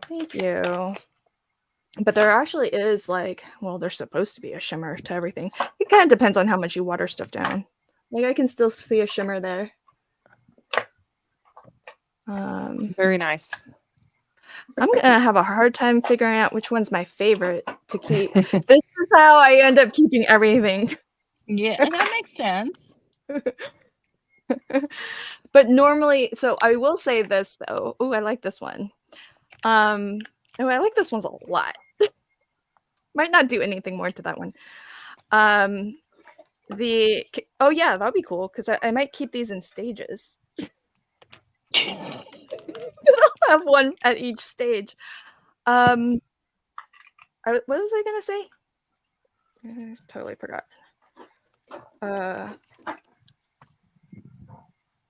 Thank you. But there actually is like, well, there's supposed to be a shimmer to everything. It kind of depends on how much you water stuff down. Like I can still see a shimmer there. Very nice. I'm gonna have a hard time figuring out which one's my favorite to keep. This is how I end up keeping everything. Yeah, that makes sense. But normally, so I will say this though. Oh, I like this one. Oh, I like this one's a lot. Might not do anything more to that one. Oh yeah, that'd be cool because I might keep these in stages. I'll have one at each stage. What was I gonna say? I totally forgot.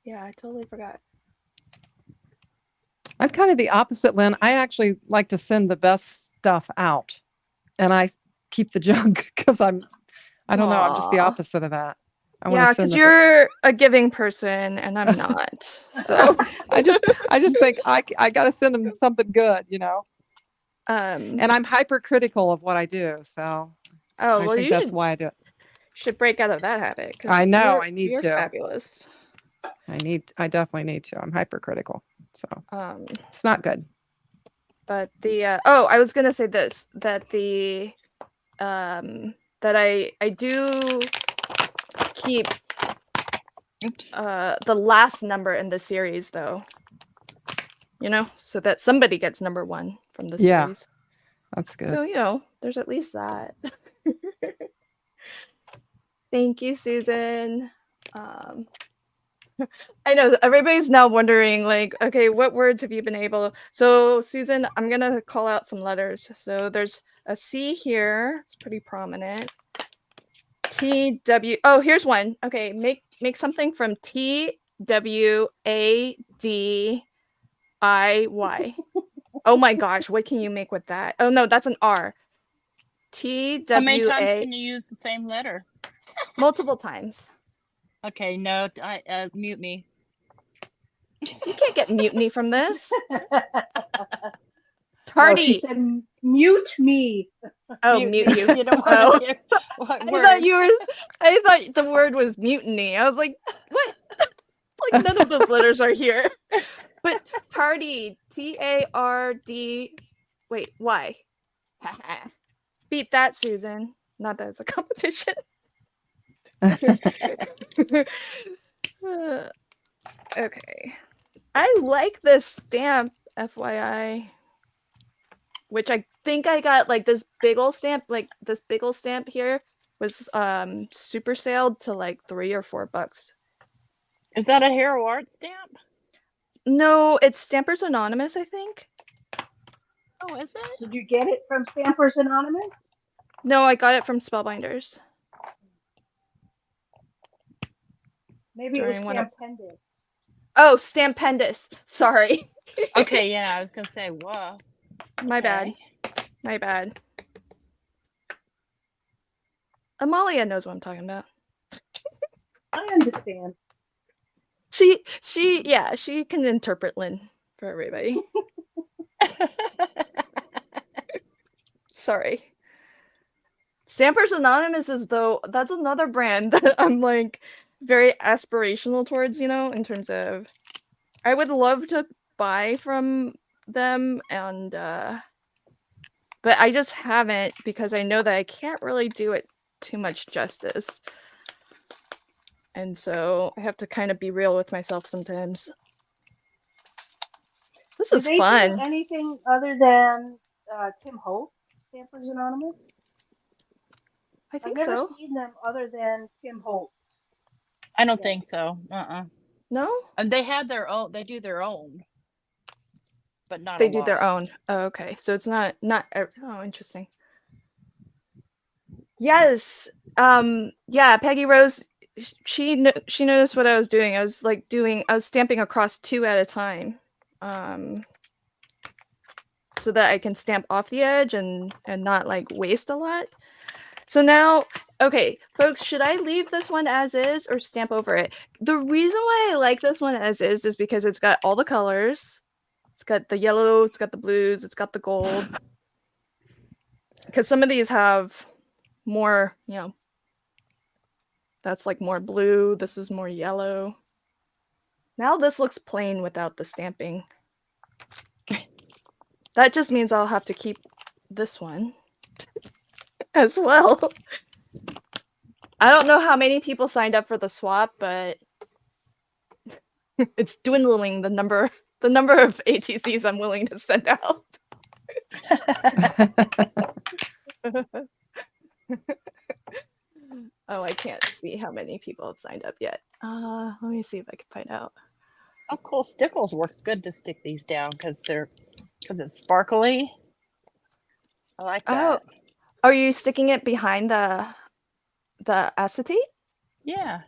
Yeah, I totally forgot. I'm kind of the opposite, Lynn. I actually like to send the best stuff out, and I keep the junk because I don't know. I'm just the Aw. opposite of that. I want Yeah, to send because the. you're a giving person and I'm not. So I just think I got to send them something good, you know. And I'm hypercritical of what I do, so oh I well, think you that's why I do it. should break out of that habit because I know I need you're to. fabulous. I definitely need to. I'm hypercritical, so it's not good. But the I was gonna say this, that the that I do keep the last number in the series though, you know, so that somebody gets number 1 from the Yeah, series. that's good. So, you know, there's at least that. Thank you, Susan. I know everybody's now wondering, like, okay, what words have you been able? So, Susan, I'm gonna call out some letters. So there's a C here. It's pretty prominent. T W. Oh, here's one. Okay, make something from T W A D I Y. Oh my gosh, what can you make with that? Oh no, that's an R. T How many W times A. can you use the same letter? Multiple times. Okay, no, mute me. You can't get mutiny from this. No, Tardy. she said, mute me. Oh, mute you. You don't want Oh. to hear what I word. thought the word was mutiny. I was like, what? Like none of those letters are here. But tardy, T-A-R-D. Wait, Y. Beat that, Susan. Not that it's a competition. Okay. I like this stamp, FYI. Which I think I got like this big ol' stamp, here was super sailed to like $3 or $4. Is that a Hero Art stamp? No, it's Stampers Anonymous, I think. Oh, is it? Did you get it from Stampers Anonymous? No, I got it from Spellbinders. Maybe it was Stampendous. Oh, Stampendous. Sorry. Okay, yeah, I was gonna say, whoa. My bad. My bad. Amalia knows what I'm talking about. I understand. She can interpret Lynn for everybody. Sorry. Stampers Anonymous that's another brand that I'm like very aspirational towards, you know, in terms of I would love to buy from them and but I just haven't because I know that I can't really do it too much justice. And so I have to kind of be real with myself sometimes. This is fun. Do they do anything other than Tim Holt, Stampers Anonymous? I think I've so. never seen them other than Tim Holt. I don't think so. No? And they had their own. They do their own, but not. They do their own. Oh, okay, so it's not. Oh, interesting. Yes. Yeah. Peggy Rose. She noticed what I was doing. I was stamping across 2 at a time, so that I can stamp off the edge and not like waste a lot. So now, okay, folks, should I leave this one as is or stamp over it? The reason why I like this one as is because it's got all the colors. It's got the yellow, it's got the blues, it's got the gold. Because some of these have more, you know, that's like more blue. This is more yellow. Now this looks plain without the stamping. That just means I'll have to keep this one as well. I don't know how many people signed up for the swap, but it's dwindling the number of ATCs I'm willing to send out. Oh, I can't see how many people have signed up yet. Let me see if I can find out. Oh, cool. Stickles works good to stick these down because it's sparkly. I like Oh, that. are you sticking it behind the acetate? Yeah.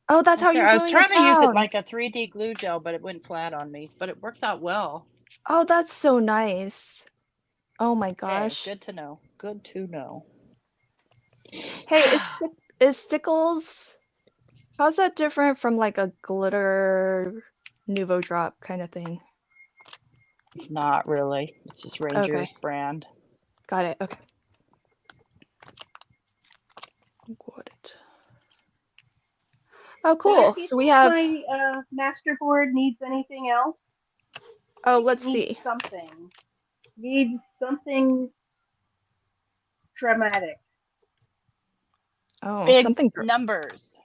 Oh, that's how Right there. you're I was gluing trying it to use it down. like a 3D glue gel, but it went flat on me. But it works out well. Oh, that's so nice. Oh my Okay, gosh. good to know. Good to know. Hey, is Stickles, how's that different from like a glitter Nouveau Drop kind of thing? It's not really. It's just Ranger's brand. Got it. Okay. Got it. Oh, cool. if you So we think have. my masterboard needs anything else, Oh, I think let's it needs see. something. Needs something dramatic. Oh, Big something. numbers.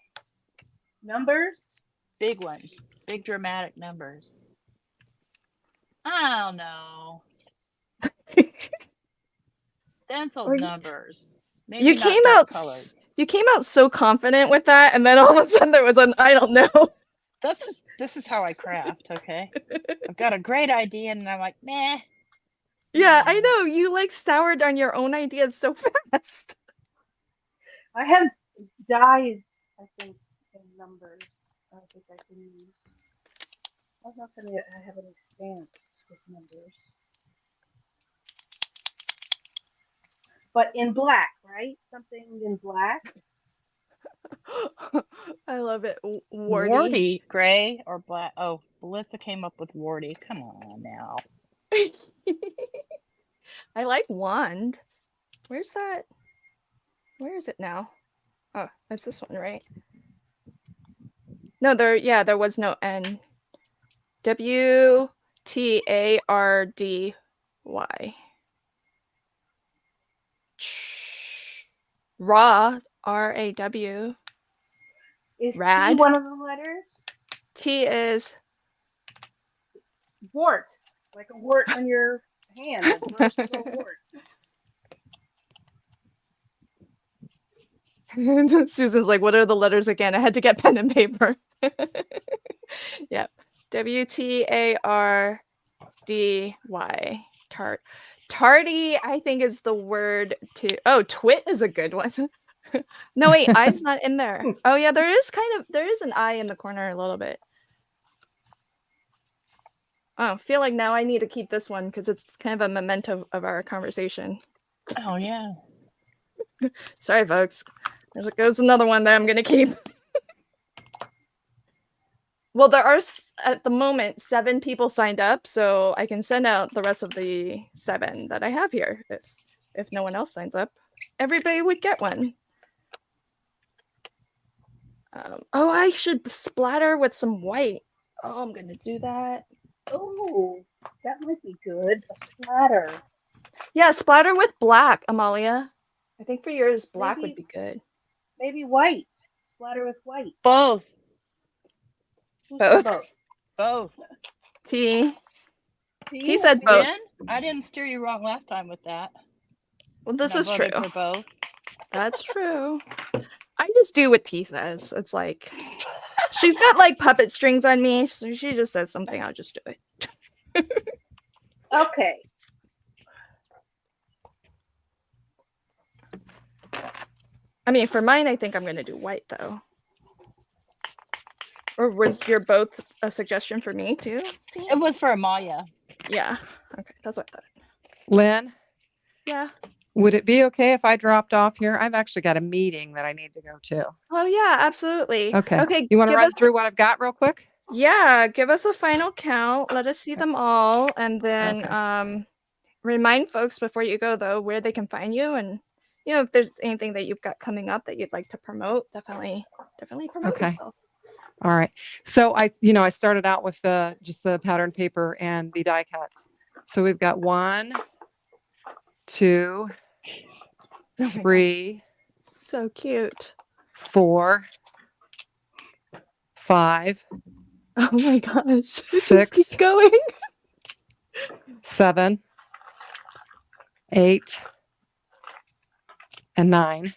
Numbers? Big ones. Big dramatic numbers. I don't know. Stenciled Well, numbers. Maybe you not came dark out. colored. You came out so confident with that, and then all of a sudden there was an I don't know. This is how I craft, okay? I've got a great idea and I'm like, meh. Yeah, I know. You like soured on your own ideas so fast. I have dies, I think, in numbers. I think I can use. I'm not going to have any stamps with numbers. But in black, right? Something in black. I love it. Warty. Warty, gray or black? Oh, Melissa came up with warty. Come on now. I like wand. Where's that? Where is it now? Oh, it's this one, right? No, there was no N. WTARDY. Raw, RAW. Is Rad. T one of the letters? T is wart, like a wart on your hand, a versatile wart. Susan's like, what are the letters again? I had to get pen and paper. Yep. WTARDY. Tardy, I think, is the word to. Oh, twit is a good one. No, wait, I's not in there. Oh yeah, there is an I in the corner a little bit. Oh, I feel like now I need to keep this one because it's kind of a memento of our conversation. Oh yeah. Sorry, folks. There goes another one that I'm gonna keep. Well, there are at the moment 7 people signed up, so I can send out the rest of the 7 that I have here. If no one else signs up, everybody would get one. Oh, I should splatter with some white. Oh, I'm gonna do that. Oh, that might be good. A splatter. Yeah, splatter with black, Amalia. I think for yours, black would be good. Maybe white. Splatter with white. Both. Both. Both. T said both. Again? I didn't steer you wrong last time with that. Well, this is true. For both. That's true. I just do what T says. It's like she's got like puppet strings on me, so she just says something, I'll just do it. Okay. I mean, for mine, I think I'm gonna do white though. Or was your both a suggestion for me too? It was for Amalia. Yeah. Okay, that's what I thought. Lynn? Yeah. Would it be okay if I dropped off here? I've actually got a meeting that I need to go to. Oh yeah, absolutely. Okay. Okay. You want to run through what I've got real quick? Yeah, give us a final count. Let us see them all, and then remind folks before you go though where they can find you, and if there's anything that you've got coming up that you'd like to promote, definitely promote yourself. All right. So I started out with just the pattern paper and the die cuts. So we've got 1, 2, 3. So cute. 4, 5. Oh my gosh. 6. Keep going. 7, 8, and 9.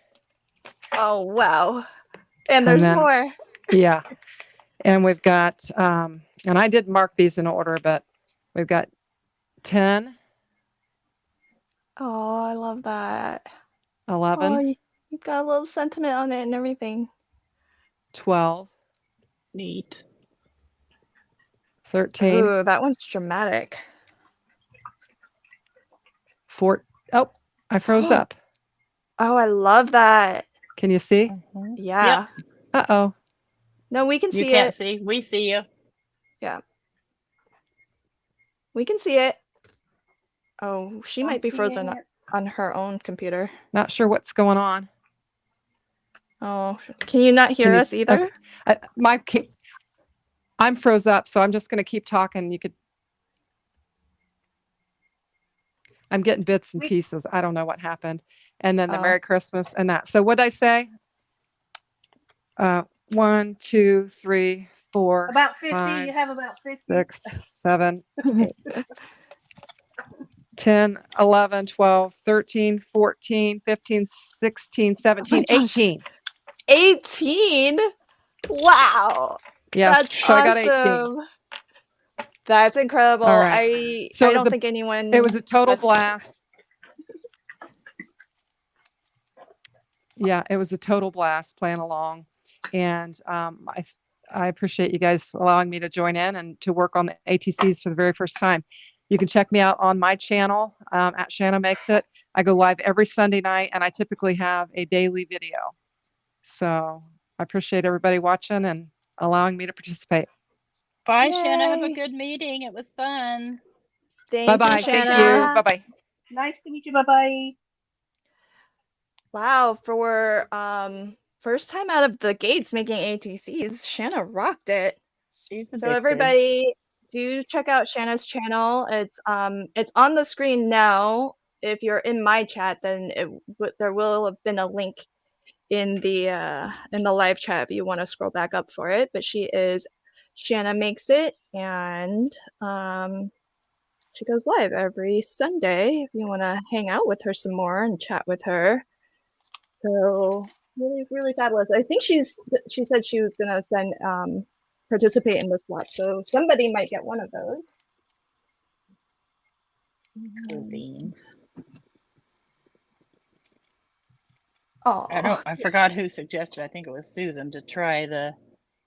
Oh, wow. And And there's then, more. yeah. And we've got, and I did mark these in order, but we've got 10, Oh, I love that. Oh, 11, you've got a little sentiment on it and everything. 12, Neat. 13, Ooh, that one's dramatic. 14. Oh, I froze up. Oh, I love that. Can you see? Mhm. Yeah. Yep. Uh-oh. No, we can You see can't it. see. We see you. Yeah. We can see it. Oh, she might be frozen on her own computer. Not sure what's going on. Oh, can you not hear us either? Okay. I'm froze up, so I'm just going to keep talking. I'm getting bits and pieces. I don't know what happened. And then the Oh. Merry Christmas and that. So what'd I say? 1, 2, 3, 4, About 50. 5, You have about 50. 6, 7, 8, 10, 11, 12, 13, 14, 15, 16, 17, Oh my gosh. 18. 18? Wow. Yeah, That's so I got 18. awesome. That's incredible. All right. So I don't think anyone it was a total has- blast. Yeah, it was a total blast playing along. And I appreciate you guys allowing me to join in and to work on the ATCs for the very first time. You can check me out on my channel at Shanna Makes It. I go live every Sunday night, and I typically have a daily video. So I appreciate everybody watching and allowing me to participate. Bye, Shanna. Have a Yay. good meeting. It was fun. Thank Bye-bye. you, Shanna. Thank you. Bye-bye. Nice to meet you. Bye-bye. Wow, for first time out of the gates making ATCs, Shanna rocked it. She's So addicted. everybody, do check out Shanna's channel. It's on the screen now. If you're in my chat, then there will have been a link in the live chat if you want to scroll back up for it. But she is Shanna Makes It, and she goes live every Sunday if you want to hang out with her some more and chat with her. So really, really fabulous. I think she said she was gonna participate in this watch, so somebody might get one of those. Cool beans. Oh, I forgot who suggested. I think it was Susan to try the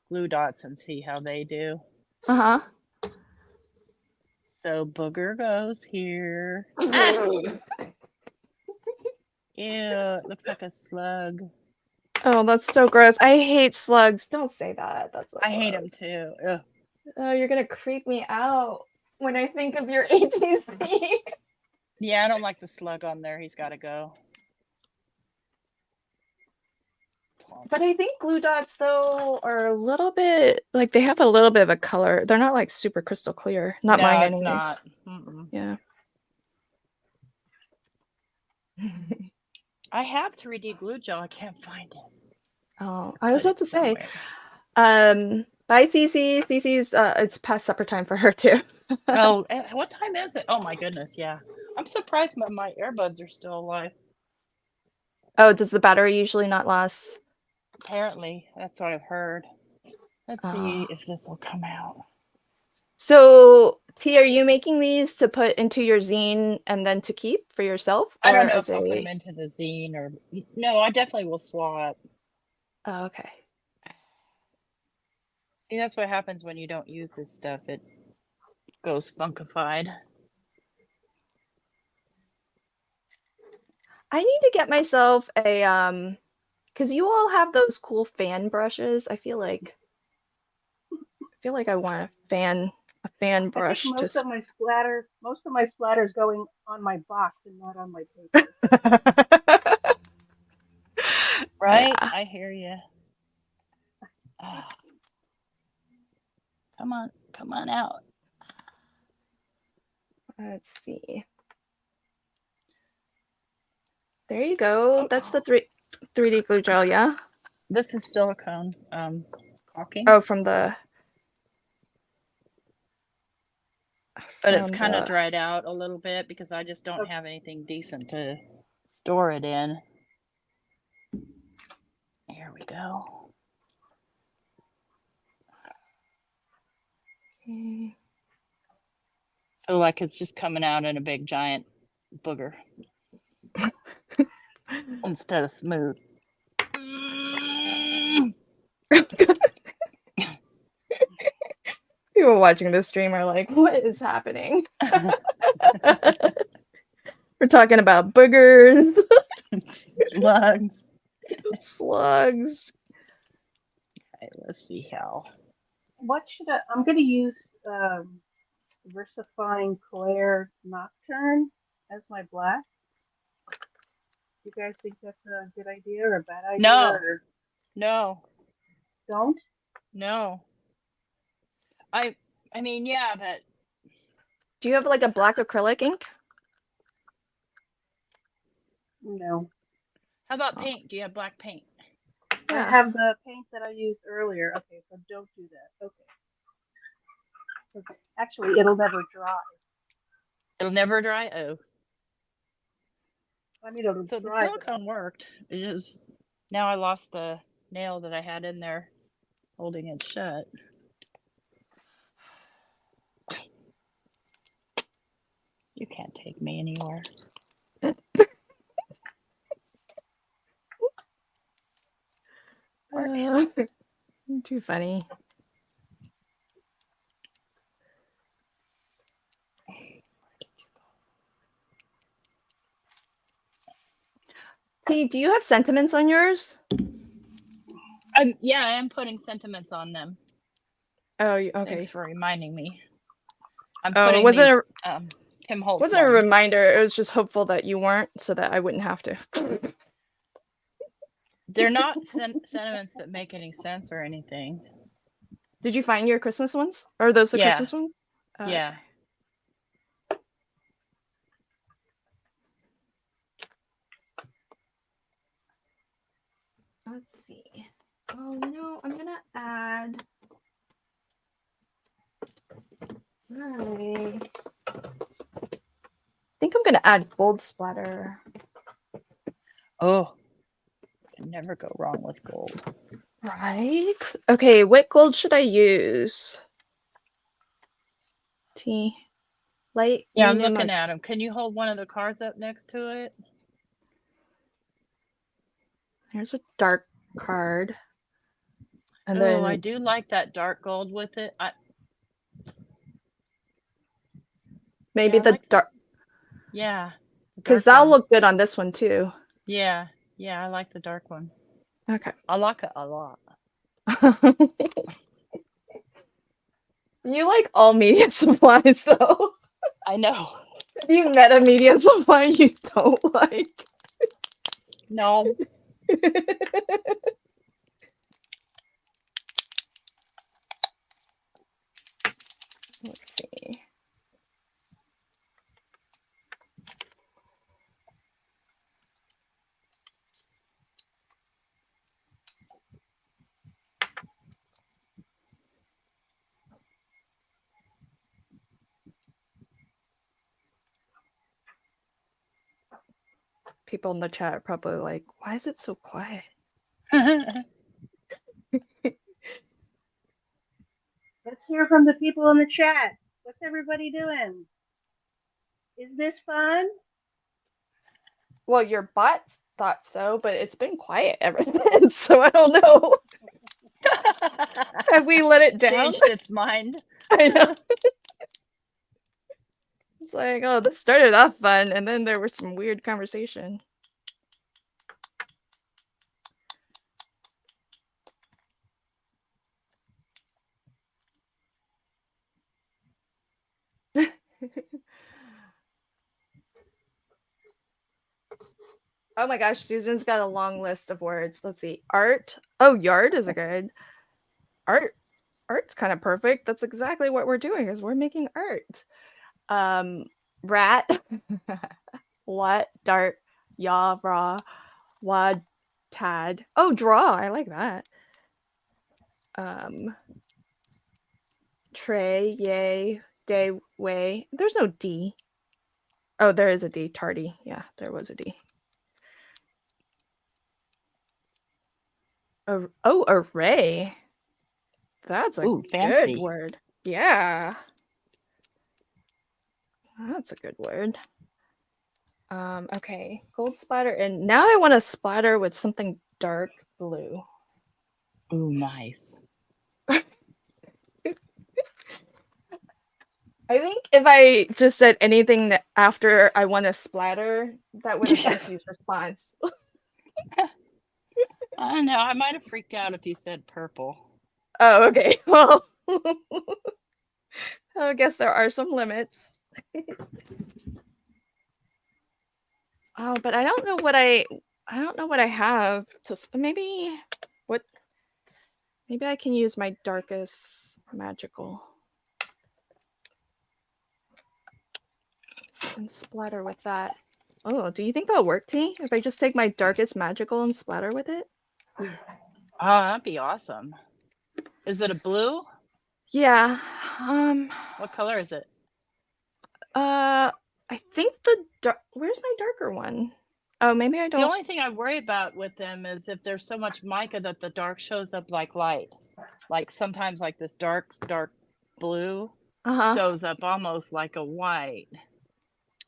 glue dots and see how they do. Uh-huh. So Booger goes here. Ah! Ew, it looks like a slug. Oh, that's so gross. I hate slugs. Don't say that. That's so I hate them gross. too. Ugh. Oh, you're gonna creep me out when I think of your ATC. Yeah, I don't like the slug on there. He's got to go. But I think glue dots though are a little bit like they have a little bit of a color. They're not like super crystal clear. Not No, mine it's anyways. not. Mm-mm. Yeah. I have 3D glue gel. I can't find it. Oh, I was Put about to it say. somewhere. Bye, Cece. Cece's it's past supper time for her too. Oh, what time is it? Oh my goodness, yeah. I'm surprised my earbuds are still alive. Oh, does the battery usually not last? Apparently, that's what I've heard. Let's see if this will come out. So, T, are you making these to put into your zine and then to keep for yourself? I don't know if I'll put them into the zine or no. I definitely will swap. Oh, okay. See, that's what happens when you don't use this stuff. It goes funkified. I need to get myself a because you all have those cool fan brushes. I feel like I want a fan brush. I think most of my splatter is going on my box and not on my paper. Right? Yeah. I hear you. Come on out. Let's see. There you go. That's the 3D glue gel, yeah? This is silicone caulking. Oh, from the... But it's kind of dried out a little bit because I just don't have anything decent to store it in. we go. Okay. So like it's just coming out in a big giant booger instead of smooth. People watching this stream are like, what is happening? We're talking about boogers, Slugs. slugs. Okay, let's see how. What should I'm going to use Versifying Claire Nocturne as my black. You guys think that's a good idea or a bad idea? No. Or No. don't? No. I mean, yeah, but Do you have like a black acrylic ink? No. how about paint? Do you have black paint? I have the paint that I used earlier. Okay, so don't do that. Okay. Actually, it'll never dry. It'll never dry? Oh. I mean, it'll So the dry. silicone worked. It just, now I lost the nail that I had in there holding it shut. You can't take me anywhere. Too funny. T, do you have sentiments on yours? Yeah, I am putting sentiments on them. Oh, okay. Thanks for reminding me. I'm Oh, putting wasn't these, Tim Holtz wasn't a ones. reminder. It was just hopeful that you weren't, so that I wouldn't have to. They're not sentiments that make any sense or anything. Did you find your Christmas ones? Or are those the Yeah. Christmas ones? Oh, Yeah. okay. Let's see. Oh, I'm gonna add I think I'm gonna add gold splatter. Oh, can never go wrong with gold. Right. Okay, what gold should I use? T. Light. Yeah, I'm medium, looking or... at them. Can you hold one of the cards up next to it? Here's a dark card. And oh, then I do like that dark gold with it. maybe yeah, the like dark. Yeah. Because that'll look good on this one too. Yeah. Yeah, I like the dark one. Okay. I like it a lot. You like all media supplies though. I know. Have you met a media supply you don't like? No. Let's see. People in the chat are probably like, why is it so quiet? Let's hear from the people in the chat. What's everybody doing? Is this fun? Well, your bots thought so, but it's been quiet ever since, so I don't know. Have we let it down? Changed its mind. I know. It's like, oh, this started off fun, and then there was some weird conversation. Oh my gosh, Susan's got a long list of words. Let's see. Art. Oh, yard is a good. Art's kind of perfect. That's exactly what we're doing, is we're making art. Rat. What? Dart. Yaw. Raw. Wad. Tad. Oh, draw. I like that. Tray. Yay. Day. Way. There's no D. Oh, there is a D. Tardy. Yeah, there was a D. Array. That's a Ooh, good fancy. word. Yeah. That's a good word. Okay, gold splatter, and now I want to splatter with something dark blue. Ooh, nice. I think if I just said anything that after I want to splatter, that would have been T's response. I don't know. I might have freaked out if you said purple. Oh, okay. Well, I guess there are some limits. Oh, but I don't know what I have to maybe what maybe I can use my darkest magical and splatter with that. Oh, do you think that'll work, T? If I just take my darkest magical and splatter with it? Oh, that'd be awesome. Is it a blue? Yeah. What color is it? I think where's my darker one? Oh, maybe I The don't. only thing I worry about with them is if there's so much mica that the dark shows up like light. Like sometimes like this dark blue Uh-huh. shows up almost like a white.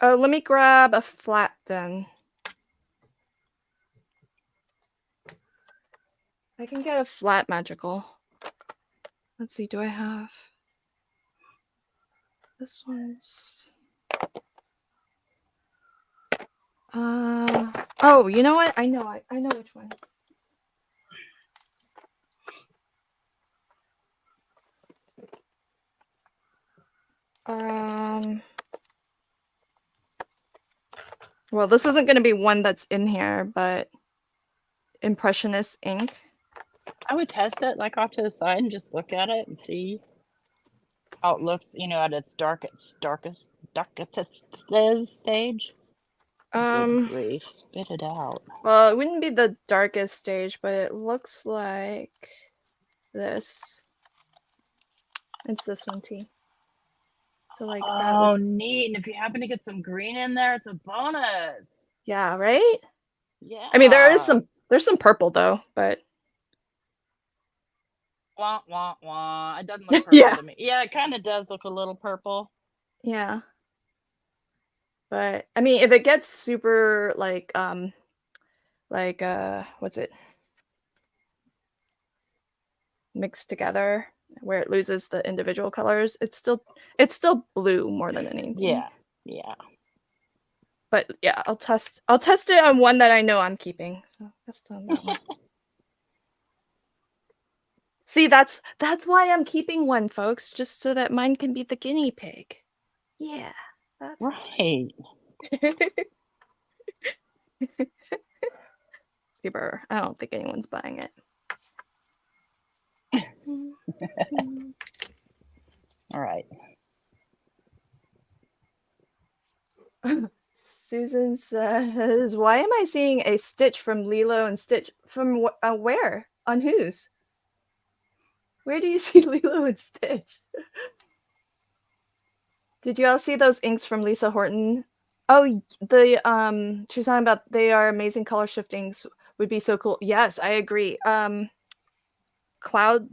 Oh, let me grab a flat then. I can get a flat magical. Let's see, do I have this one's oh, you know what? I know which one. Well, this isn't going to be one that's in here, but Impressionist ink. I would test it like off to the side and just look at it and see how it looks, you know, at its darkest stage. Good grief, spit it out. Well, it wouldn't be the darkest stage, but it looks like this. It's this one, T. So like that. Oh, neat. And if you happen to get some green in there, it's a bonus. Yeah, right? Yeah. I mean, there's some purple though, but wah wah wah. It doesn't look purple yeah. to me. Yeah, it kind of does look a little purple. Yeah. But I mean, if it gets super like what's it? Mixed together where it loses the individual colors, it's still blue more than anything. Yeah. Yeah. But yeah, I'll test it on one that I know I'm keeping. So that's on that one. See, that's why I'm keeping one, folks, just so that mine can be the guinea pig. Yeah. That's right. I don't think anyone's buying it. All right. Susan says, "Why am I seeing a Stitch from Lilo and Stitch from where? On whose? Where do you see Lilo and Stitch? Did you all see those inks from Lisa Horton? Oh, she's talking about they are amazing color shiftings. Would be so cool. Yes, I agree. The Cloud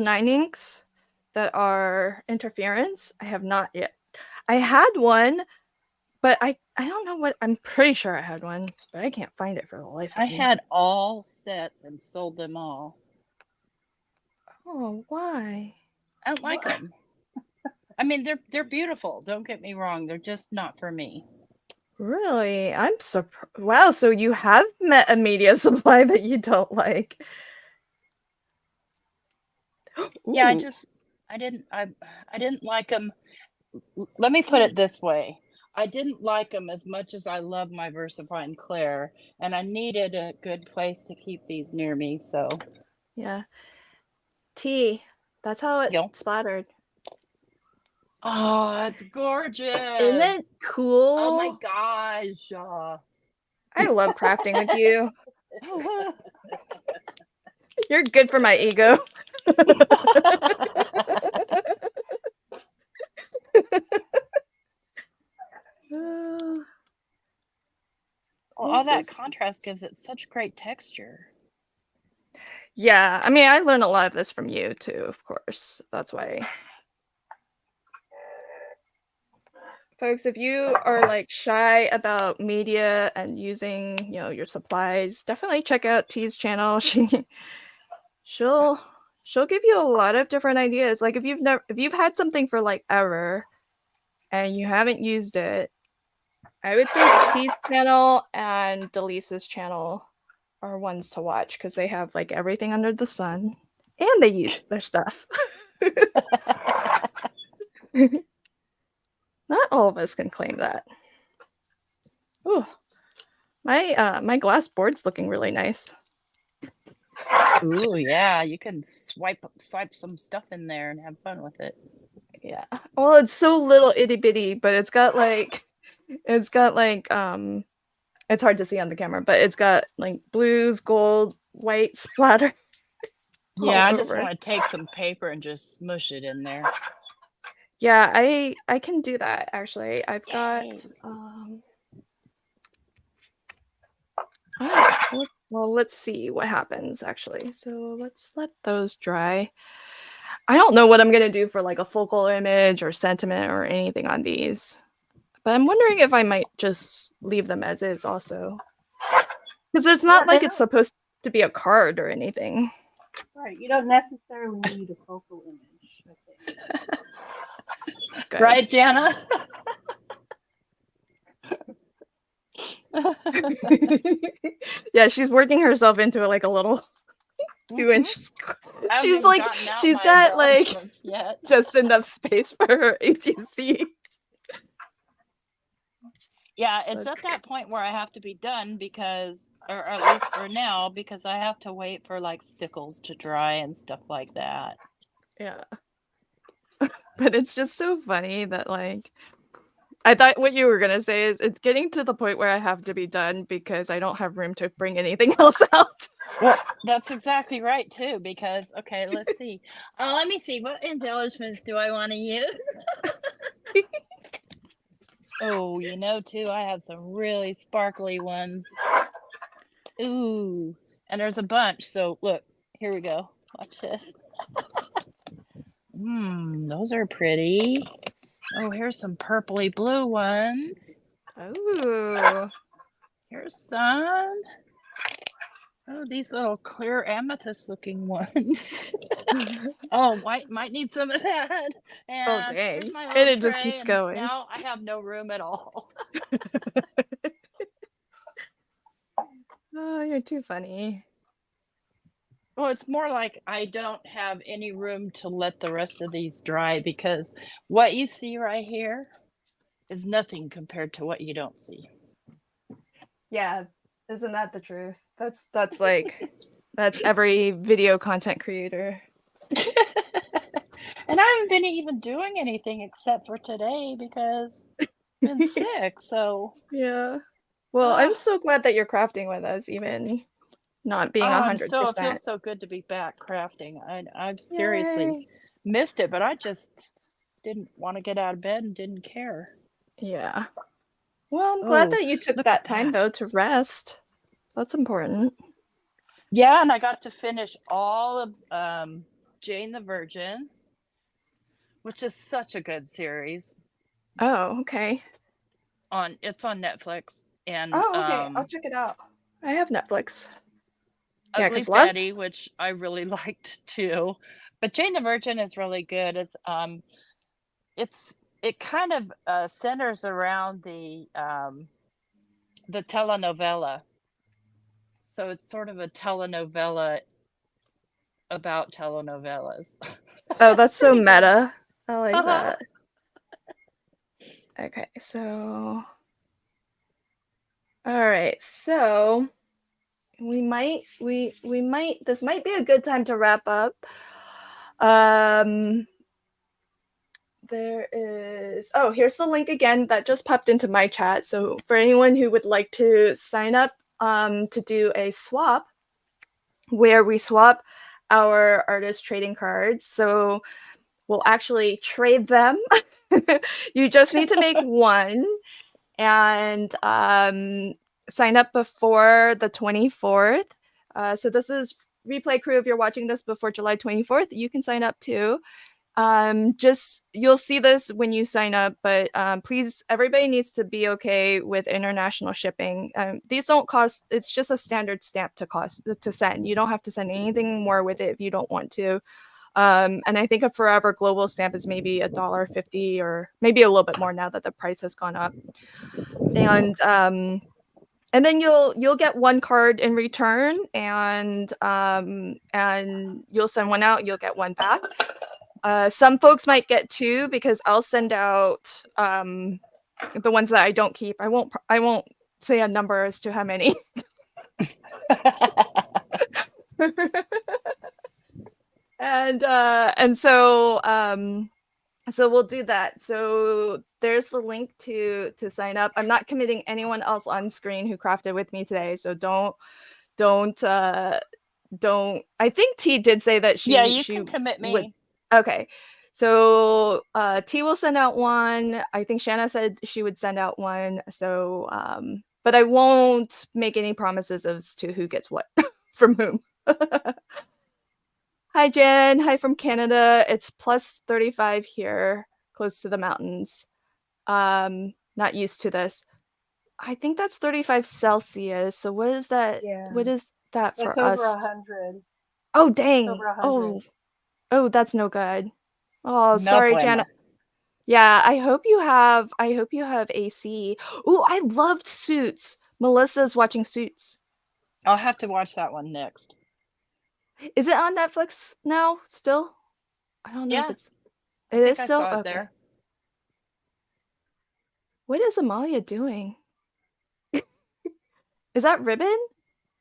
9 inks that are interference. I have not yet. I had one, but I don't know what. I'm pretty sure I had one, but I can't find it for the life of me. I had all sets and sold them all. Oh, why? I don't like them. I mean, they're beautiful. Don't get me wrong. They're just not for me. Really? I'm surprised. Wow, so you have met a media supply that you don't like. Yeah, I didn't like them. Let me put it this way. I didn't like them as much as I love my Versapine Claire, and I needed a good place to keep these near me, so. Yeah. T, that's how it splattered. Oh, it's gorgeous. Isn't it cool? Oh my gosh. I love crafting with you. You're good for my ego. All that contrast gives it such great texture. Yeah, I mean, I learned a lot of this from you too, of course. That's why. Folks, if you are like shy about media and using, your supplies, definitely check out T's channel. She'll give you a lot of different ideas. Like if you've had something for like ever and you haven't used it, I would say T's channel and Delisa's channel are ones to watch because they have like everything under the sun and they use their stuff. Not all of us can claim that. Ooh, my glass board's looking really nice. Ooh, yeah, you can swipe some stuff in there and have fun with it. Yeah. Well, it's so little itty bitty, but it's got like it's hard to see on the camera, but it's got like blues, gold, white splatter. Yeah, all I just over. want to take some paper and just smush it in there. Yeah, I can do that actually. I've got Yay. well, let's see what happens actually. So let's let those dry. I don't know what I'm gonna do for like a focal image or sentiment or anything on these, but I'm wondering if I might just leave them as is also, because it's not like it's supposed to be a card or anything. Right. You don't necessarily need a focal image, I think. Good. Right, Jana? Yeah, she's working herself into like a little 2-inch. She's got like just enough space for her ATC. Yeah, it's at that point where I have to be done because, or at least for now, because I have to wait for like stickles to dry and stuff like that. Yeah. But it's just so funny that like, I thought what you were going to say is it's getting to the point where I have to be done because I don't have room to bring anything else out. Well, that's exactly right too, because, okay, let's see. Let me see, what embellishments do I want to use? Oh, too, I have some really sparkly ones. Ooh, and there's a bunch. So look, here we go. Watch this. Those are pretty. Oh, here's some purpley blue ones. Ooh. Here's some. Oh, these little clear amethyst looking ones. Oh, white might need some of that. And oh, dang. here's my And it tray, just keeps going. Now I have no room at all. Oh, you're too funny. Well, it's more like I don't have any room to let the rest of these dry because what you see right here is nothing compared to what you don't see. Yeah, isn't that the truth? That's like that's every video content creator. And I haven't been even doing anything except for today because I've been sick. So yeah. Well, I'm so glad that you're crafting with us, even not being 100%. It feels so good to be back crafting. I've seriously missed it, but I just didn't want to get out of bed and didn't care. Yeah. Well, I'm glad that you took that time though to rest. That's important. Yeah, and I got to finish all of Jane the Virgin, which is such a good series. Oh, okay. It's on Netflix. And okay. I'll check it out. I have Netflix. Ugly Betty, which I really liked too. But Jane the Virgin is really good. It kind of centers around the telenovela. So it's sort of a telenovela about telenovelas. Oh, that's so meta. I like that. Okay, so all right, so we might this might be a good time to wrap up. There is here's the link again that just popped into my chat. So for anyone who would like to sign up to do a swap where we swap our artist trading cards. So we'll actually trade them. You just need to make one and sign up before the 24th. So this is replay crew, if you're watching this before July 24th, you can sign up too. Just you'll see this when you sign up, but please, everybody needs to be okay with international shipping. These don't cost, it's just a standard stamp to send. You don't have to send anything more with it if you don't want to. And I think a forever global stamp is maybe $1.50 or maybe a little bit more now that the price has gone up. And then you'll get one card in return, and you'll send one out, you'll get one back. Some folks might get two because I'll send out the ones that I don't keep. I won't say a number as to how many. And so we'll do that. So there's the link to sign up. I'm not committing anyone else on screen who crafted with me today, so don't. I think T did say that she. Yeah, you she can commit me. would. Okay, so T will send out one. I think Shanna said she would send out one. So, but I won't make any promises as to who gets what from whom. Hi, Jen. Hi from Canada. It's plus 35 here, close to the mountains. Not used to this. I think that's 35 Celsius. So what is that? Yeah. What is that for That's over us? 100. Oh, dang. Over 100. Oh, that's no good. Oh, No sorry, bueno. Janet. Yeah, I hope you have AC. Ooh, I loved Suits. Melissa's watching Suits. I'll have to watch that one next. Is it on Netflix now still? I don't know if Yeah, it's I it think is I still saw it okay. there. What is Amalia doing? Is that ribbon?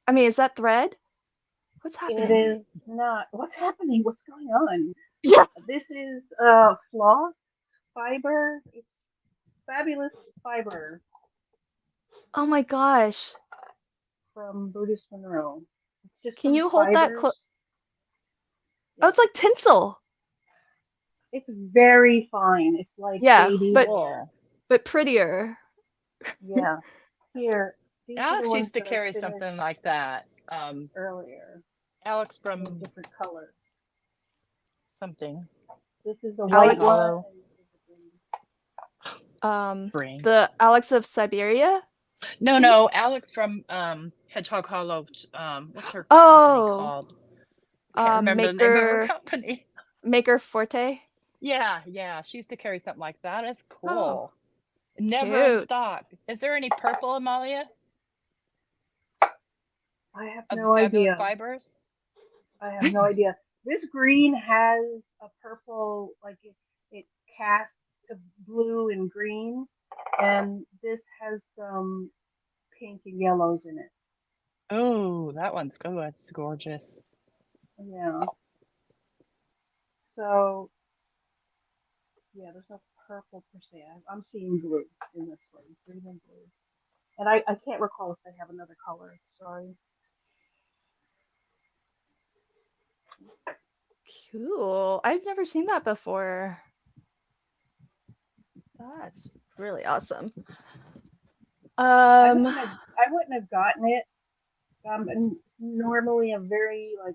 I mean, is that thread? What's It happening? is not. What's happening? What's going on? Yeah. This is floss fiber. It's fabulous fiber Oh my gosh. from Buddhist Monroe. It's just Can some you hold that fibers. Oh, it's like tinsel. It's very fine. It's like Yeah, baby but hair. prettier. Yeah. Here, these are the Alex ones used to that I carry finished something like that. earlier Alex in from different colors. something. This is the Alex- white one. Hollow. And this is the green. Brain. The Alex of Siberia? No, Alex from Hedgehog Hollow. What's her company Oh, called? Can't remember the name of her company. Maker Forte. Yeah. She used to carry something like that. It's cool. Oh, Never in cute. stock. Is there any purple, Amalia? I have Of no the fabulous idea. fibers? I have no idea. This green has a purple, like it casts to blue and green, and this has some pink and yellows in it. Oh, that one's good. That's gorgeous. Yeah. So, yeah, there's no purple per se. I'm seeing blue in this one, green and blue. And I can't recall if they have another color. Sorry. Cool. I've never seen that before. That's really awesome. I wouldn't have gotten it. And normally I'm very like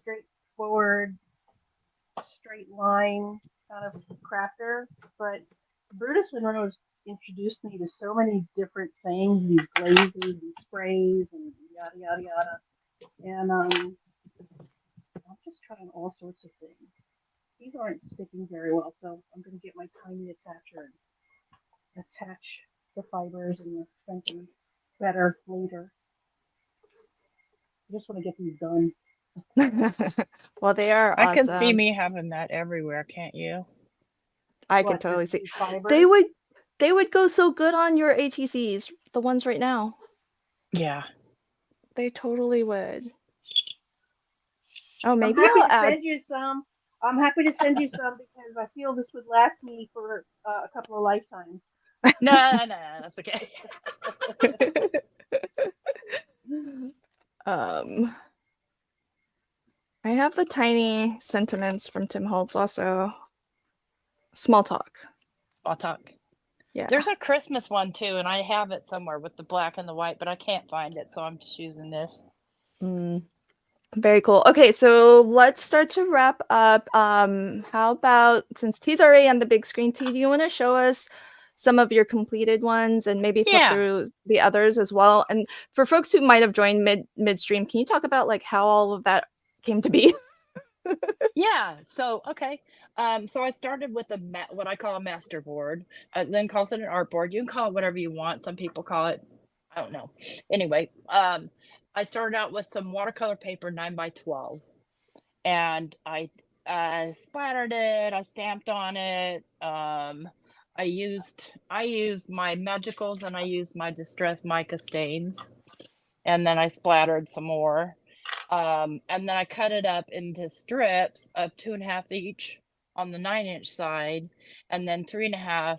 straightforward, straight line kind of crafter, but Brutus Monroe has introduced me to so many different things, these glazes, these sprays, and yada yada yada. And I'm just trying all sorts of things. These aren't sticking very well, so I'm going to get my tiny attacher and attach the fibers and the sentiments better later. I just want to get these done. Well, they are I awesome. can see me having that everywhere, can't you? I can What, totally just see. these fibers? They would go so good on your ATCs, the ones right now. Yeah. They totally would. Oh, I'm maybe happy I'll to add. send you some. I'm happy to send you some because I feel this would last me for a couple of lifetimes. No, that's okay. I have the tiny sentiments from Tim Holtz also. Small talk. I'll talk. Yeah. There's a Christmas one too, and I have it somewhere with the black and the white, but I can't find it, so I'm just using this. Very cool. Okay, so let's start to wrap up. How about, since T's already on the big screen, T, do you want to show us some of your completed ones and maybe flip Yeah. through the others as well? And for folks who might have joined midstream, can you talk about like how all of that came to be? Yeah. So okay. So I started with what I call a master board. Then calls it an art board. You can call it whatever you want. Some people call it, I don't know. Anyway, I started out with some watercolor paper, 9x12, and I splattered it. I stamped on it. I used my magicals and I used my distress mica stains, and then I splattered some more. And then I cut it up into strips of 2.5 each on the 9-inch side, and then 3.5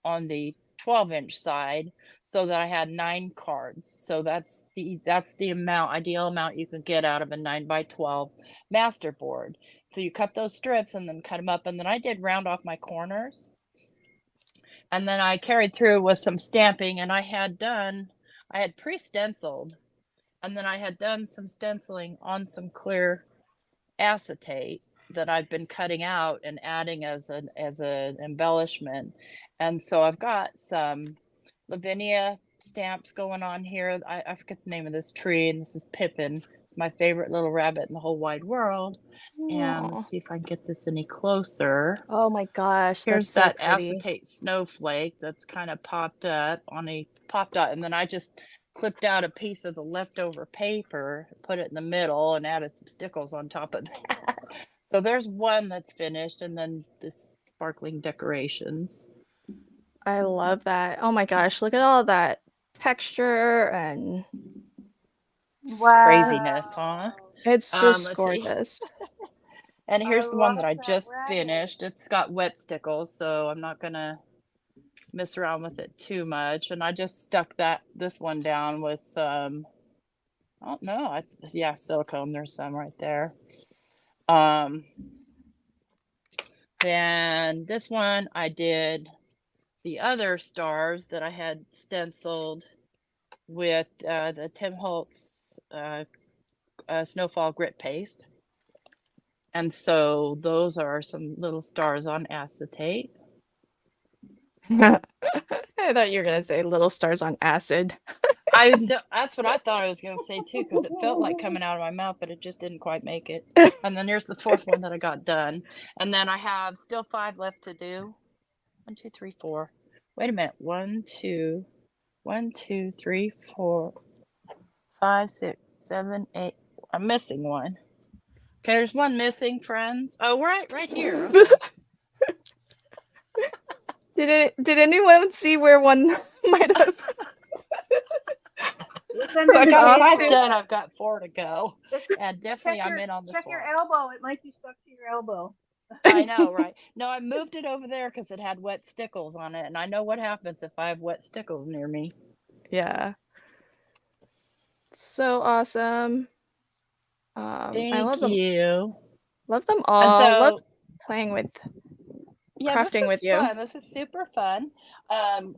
on the 12-inch side, so that I had 9 cards. So that's the ideal amount you can get out of a 9x12 master board. So you cut those strips and then cut them up, and then I did round off my corners, and then I carried through with some stamping, and I had pre-stenciled, and then I had done some stenciling on some clear acetate that I've been cutting out and adding as an embellishment. And so I've got some Lavinia stamps going on here. I forget the name of this tree, and this is Pippin. It's my favorite little rabbit in the whole wide world. And Aw. let's see if I can get this any closer. Oh my gosh, Here's that's so that pretty. acetate snowflake that's kind of popped up on a popped out, and then I just clipped out a piece of the leftover paper, put it in the middle, and added some stickles on top of that. So there's one that's finished, and then this sparkling decorations. I love that. Oh my gosh, look at all that texture and Wow. Craziness, huh? it's just Let's see. gorgeous. And here's the one that I love just rabbit. finished. It's got wet stickles, so I'm not gonna mess around with it too much. And I just stuck this one down with some, I don't know, yeah, silicone. There's some right there. Then this one I did the other stars that I had stenciled with the Tim Holtz Snowfall grit paste. And so those are some little stars on acetate. I thought you were gonna say little stars on acid. That's what I thought I was going to say too, because it felt like coming out of my mouth, but it just didn't quite make it. And then there's the fourth one that I got done. And then I have still 5 left to do. 1, 2, 3, 4. Wait a minute. 1, 2, 3, 4, 5, 6, 7, 8. I'm missing one. Okay, there's one missing, friends. Oh, right here. Did anyone see where one might have? So I got 5 done. I've got 4 to go, and definitely I'm in on this one. Check your elbow. It might be stuck to your elbow. I know, right? No, I moved it over there because it had wet stickles on it, and I know what happens if I have wet stickles near me. Yeah. So awesome. Thank I love you. them. Love them all. And so, love playing with crafting with you. Fun. This is super fun.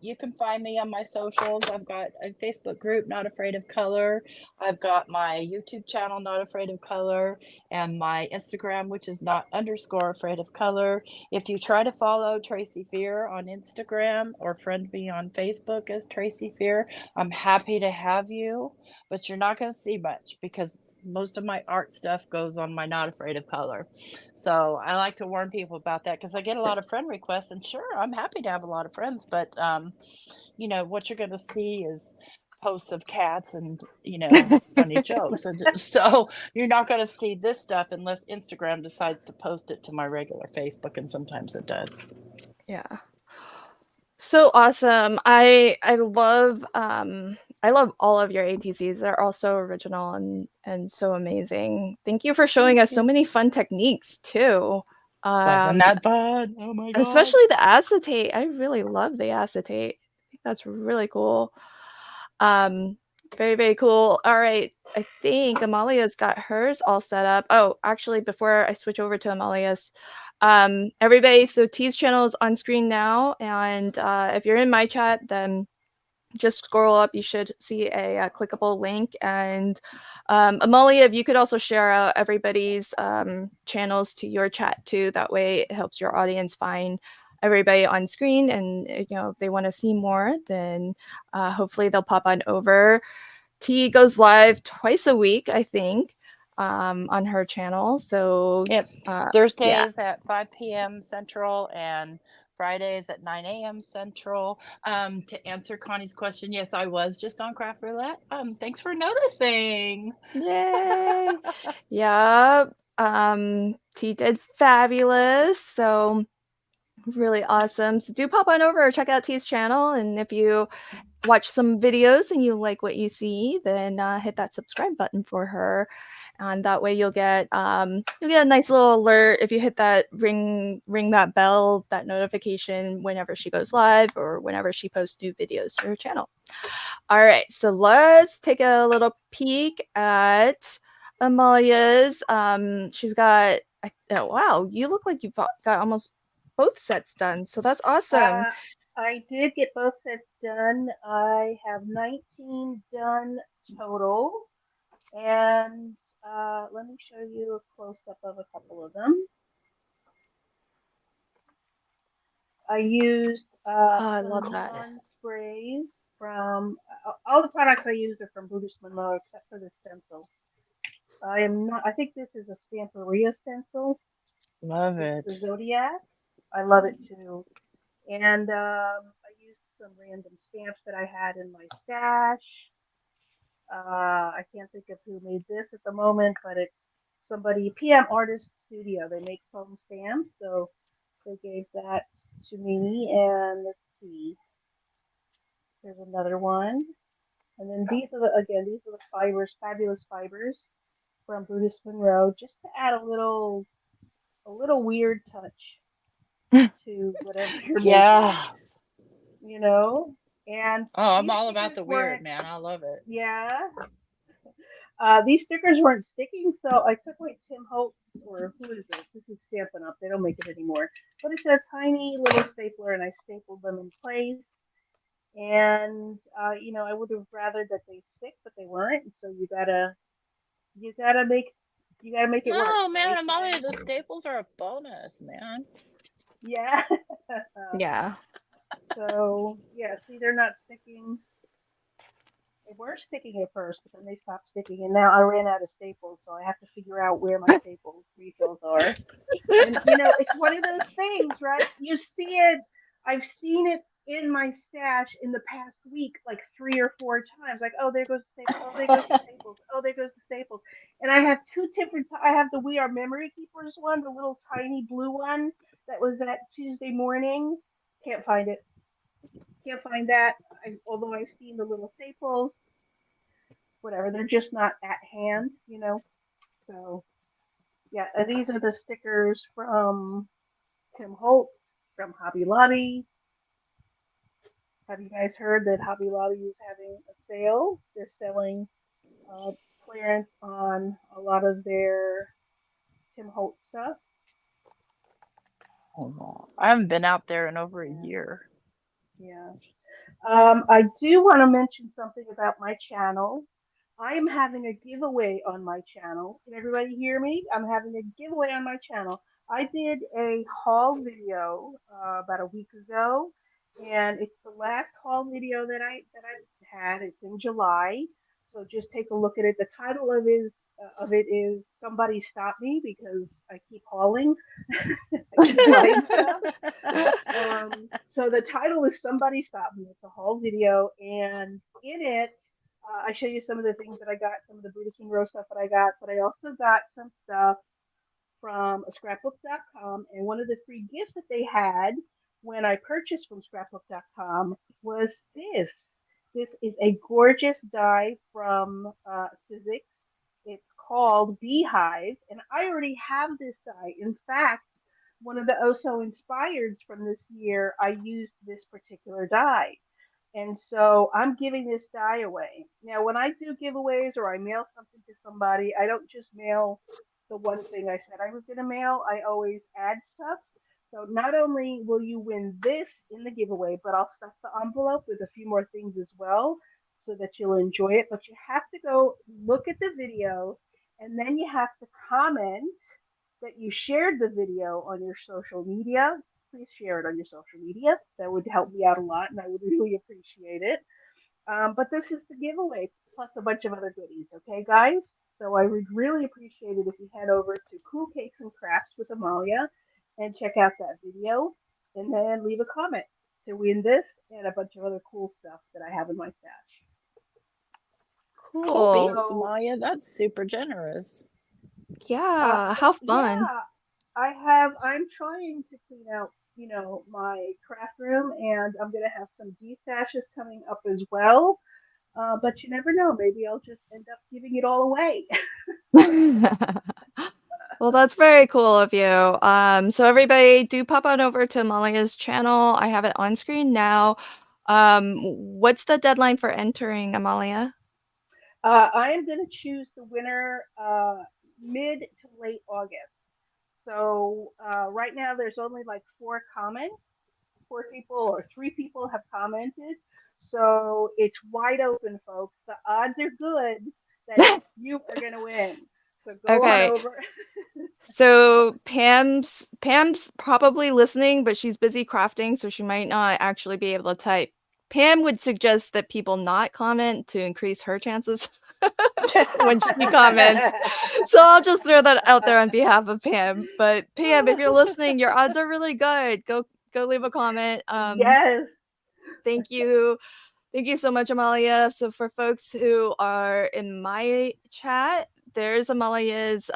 You can find me on my socials. I've got a Facebook group, Not Afraid of Color. I've got my YouTube channel, Not Afraid of Color, and my Instagram, which is not_afraid of color. If you try to follow Tracy Fear on Instagram or friend me on Facebook as Tracy Fear, I'm happy to have you, but you're not going to see much because most of my art stuff goes on my Not Afraid of Color. So I like to warn people about that because I get a lot of friend requests, and sure, I'm happy to have a lot of friends, but you know, what you're going to see is posts of cats and, you know, funny jokes. And so you're not going to see this stuff unless Instagram decides to post it to my regular Facebook, and sometimes it does. Yeah. So awesome. I love all of your ATCs. They're all so original and so amazing. Thank you for showing us so many fun techniques too. Wasn't that fun? Oh my god. Especially the acetate. I really love the acetate. I think that's really cool. Very, very cool. All right. I think Amalia's got hers all set up. Oh, actually, before I switch over to Amalia's, everybody, so T's channel is on screen now. And if you're in my chat, then just scroll up. You should see a clickable link. And Amalia, if you could also share out everybody's channels to your chat too. That way it helps your audience find everybody on screen. And if they want to see more, then hopefully they'll pop on over. T goes live twice a week, I think, on her channel. So Yep. yeah. Thursdays at 5 p.m. Central and Fridays at 9 a.m. Central. To answer Connie's question, yes, I was just on Craft Roulette. Thanks for noticing. Yay. Yeah. T did fabulous. So really awesome. So do pop on over or check out T's channel. And if you watch some videos and you like what you see, then hit that subscribe button for her. And that way you'll get a nice little alert if you hit that ring that bell, that notification whenever she goes live or whenever she posts new videos to her channel. All right, so let's take a little peek at Amalia's. She's got, oh, wow, you look like you've got almost both sets done. So that's awesome. I did get both sets done. I have 19 done total. And let me show you a close-up of a couple of them. I used I some love that. neon sprays from, all the products I use are from Buddhist Monroe except for the stencil. I am not, I think this is a Stamperia stencil. Love It's it. the Zodiac. I love it too. And I used some random stamps that I had in my stash. I can't think of who made this at the moment, but it's somebody, PM Artist Studio. They make foam stamps, so they gave that to me. And let's see, there's another one. And then these are these are the fibers, fabulous fibers from Buddhist Monroe, just to add a little weird touch to whatever you're making, Yeah. you know. And Oh, I'm these all about stickers the weird, weren't, man. I love it. yeah, these stickers weren't sticking, so I took my Tim Holtz, or who is this? This is Stampin' Up. They don't make it anymore. But it's a tiny little stapler, and I stapled them in place. And I would have rather that they stick, but they weren't. So you gotta make it work, Oh man, right? Amalia, the staples are a bonus, man. Yeah. Yeah. So yeah, see, they're not sticking. They were sticking at first, but then they stopped sticking, and now I ran out of staples, so I have to figure out where my staples refills are. And it's one of those things, right? You see it. I've seen it in my stash in the past week, like 3 or 4 times. Like, oh, there goes the staples. Oh, there goes the staples. Oh, there goes the staples. And I have two different. I have the We Are Memory Keepers one, the little tiny blue one that was that Tuesday morning. Can't find it. Can't find that. Although I've seen the little staples, whatever. They're just not at hand. So yeah, these are the stickers from Tim Holtz from Hobby Lobby. Have you guys heard that Hobby Lobby is having a sale? They're selling uh, clearance on a lot of their Tim Holtz stuff. Oh, wow. I haven't been out there in over a Yeah. year. Yeah. I do want to mention something about my channel. I am having a giveaway on my channel. Can everybody hear me? I'm having a giveaway on my channel. I did a haul video about a week ago, and it's the last haul video that I had. It's in July, so just take a look at it. The title of it is "Somebody Stop Me" because I keep hauling. I keep buying stuff. So the title is "Somebody Stop Me." It's a whole video, and in it, I show you some of the things that I got, some of the Buddhist Monroe stuff that I got, but I also got some stuff from scrapbook.com. And one of the free gifts that they had when I purchased from scrapbook.com was this. This is a gorgeous die from Sizzix. It's called Beehive, and I already have this die. In fact, one of the Oso Inspireds from this year, I used this particular die. And so I'm giving this die away. Now, when I do giveaways or I mail something to somebody, I don't just mail the one thing I said I was going to mail. I always add stuff. So not only will you win this in the giveaway, but I'll stuff the envelope with a few more things as well so that you'll enjoy it. But you have to go look at the video and then you have to comment that you shared the video on your social media. Please share it on your social media. That would help me out a lot and I would really appreciate it. But this is the giveaway plus a bunch of other goodies, okay, guys? So I would really appreciate it if you head over to Cool Cakes and Crafts with Amalia and check out that video and then leave a comment to win this and a bunch of other cool stuff that I have in my stash. Cool Cool. beans, So, Maya. That's super generous. Yeah, how fun. yeah, I'm trying to clean out, my craft room and I'm going to have some destashes coming up as well. But you never know. Maybe I'll just end up giving it all away. Well, that's very cool of you. So everybody do pop on over to Amalia's channel. I have it on screen now. What's the deadline for entering, Amalia? I am going to choose the winner mid to late August. So right now there's only like 4 comments. 4 people or 3 people have commented. So it's wide open, folks. The odds are good that you are going to win. So go on Okay. over. So Pam's probably listening, but she's busy crafting, so she might not actually be able to type. Pam would suggest that people not comment to increase her chances when she comments. So I'll just throw that out there on behalf of Pam. But Pam, if you're listening, your odds are really good. Go leave a comment. Yes. Thank you. Thank you so much, Amalia. So for folks who are in my chat, there's Amalia's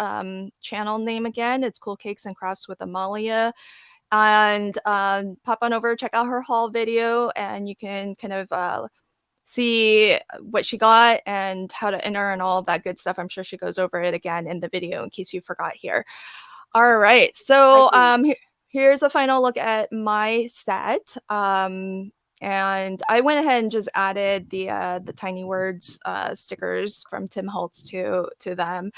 channel name again. It's Cool Cakes and Crafts with Amalia. And pop on over, check out her haul video, and you can kind of see what she got and how to enter and all of that good stuff. I'm sure she goes over it again in the video in case you forgot here. All right. So here's a final look at my set. And I went ahead and just added the tiny words stickers from Tim Holtz to them,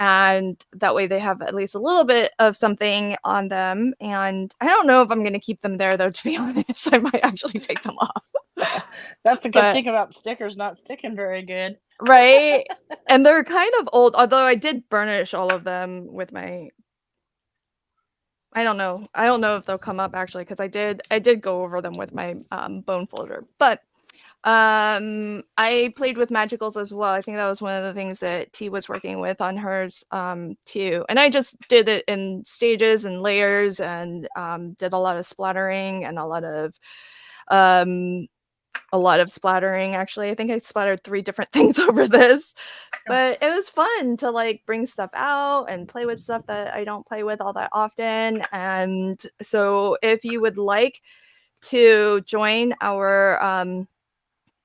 and that way they have at least a little bit of something on them. And I don't know if I'm going to keep them there though. To be honest, I might actually take them off. That's a good thing about stickers not sticking very good, right? And they're kind of old, although I did burnish all of them with my. I don't know if they'll come up actually, because I did go over them with my bone folder. But I played with magicals as well. I think that was one of the things that T was working with on hers too. And I just did it in stages and layers, and did a lot of splattering and a lot of splattering. Actually, I think I splattered 3 different things over this, but it was fun to like bring stuff out and play with stuff that I don't play with all that often. And so if you would like to join our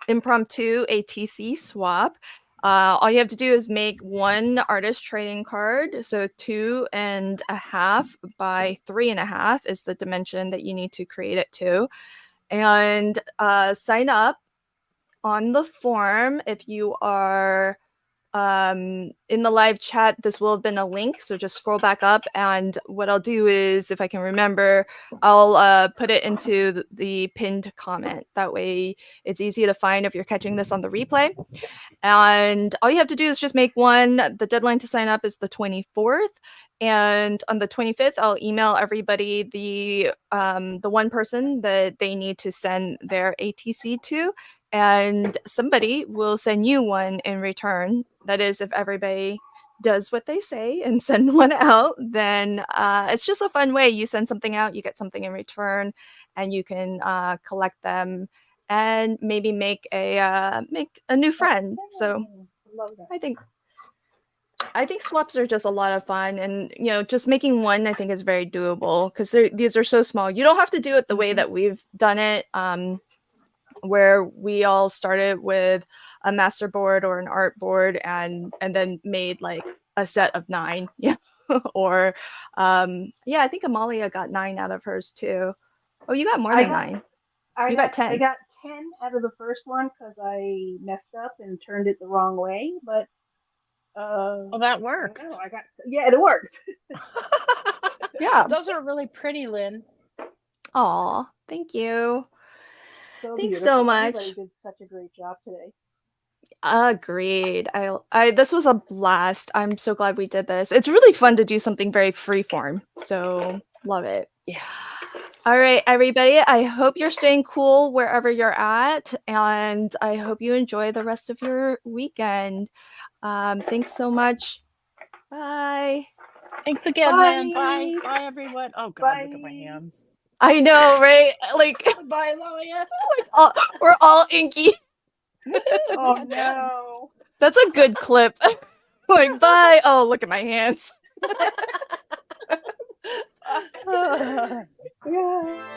impromptu ATC swap, all you have to do is make 1 artist trading card. So 2.5 by 3.5 is the dimension that you need to create it to. And sign up on the form. If you are in the live chat, this will have been a link, so just scroll back up, and what I'll do is, if I can remember, I'll put it into the pinned comment. That way it's easy to find if you're catching this on the replay. And all you have to do is just make 1. The deadline to sign up is the 24th. And on the 25th, I'll email everybody the 1 person that they need to send their ATC to, and somebody will send you one in return. That is, if everybody does what they say and send one out, then it's just a fun way. You send something out, you get something in return, and you can collect them and maybe make a new friend. So I think swaps are just a lot of fun, and just making 1 I think is very doable, because these are so small. You don't have to do it the way that we've done it, where we all started with a master board or an art board and then made like a set of 9. Yeah. Or I think Amalia got 9 out of hers too. Oh, you got more than 9. You got 10. I got 10 out of the first one because I messed up and turned it the wrong way. But well, that works. it worked. Yeah. Those are really pretty, Lynn. Aw, thank you. So Thanks beautiful. so much. Everybody did such a great job today. Agreed. This was a blast. I'm so glad we did this. It's really fun to do something very freeform. So love it. Yes. All right, everybody. I hope you're staying cool wherever you're at, and I hope you enjoy the rest of your weekend. Thanks so much. Bye. Thanks again, Lynn. Bye. Bye. Bye, everyone. Oh, God, look at my Bye. hands. I know, right? Like, Bye, Amalia. we're all inky. Oh Yeah, no. That's a good clip. Like, bye. Oh, look at my hands. done. Yeah.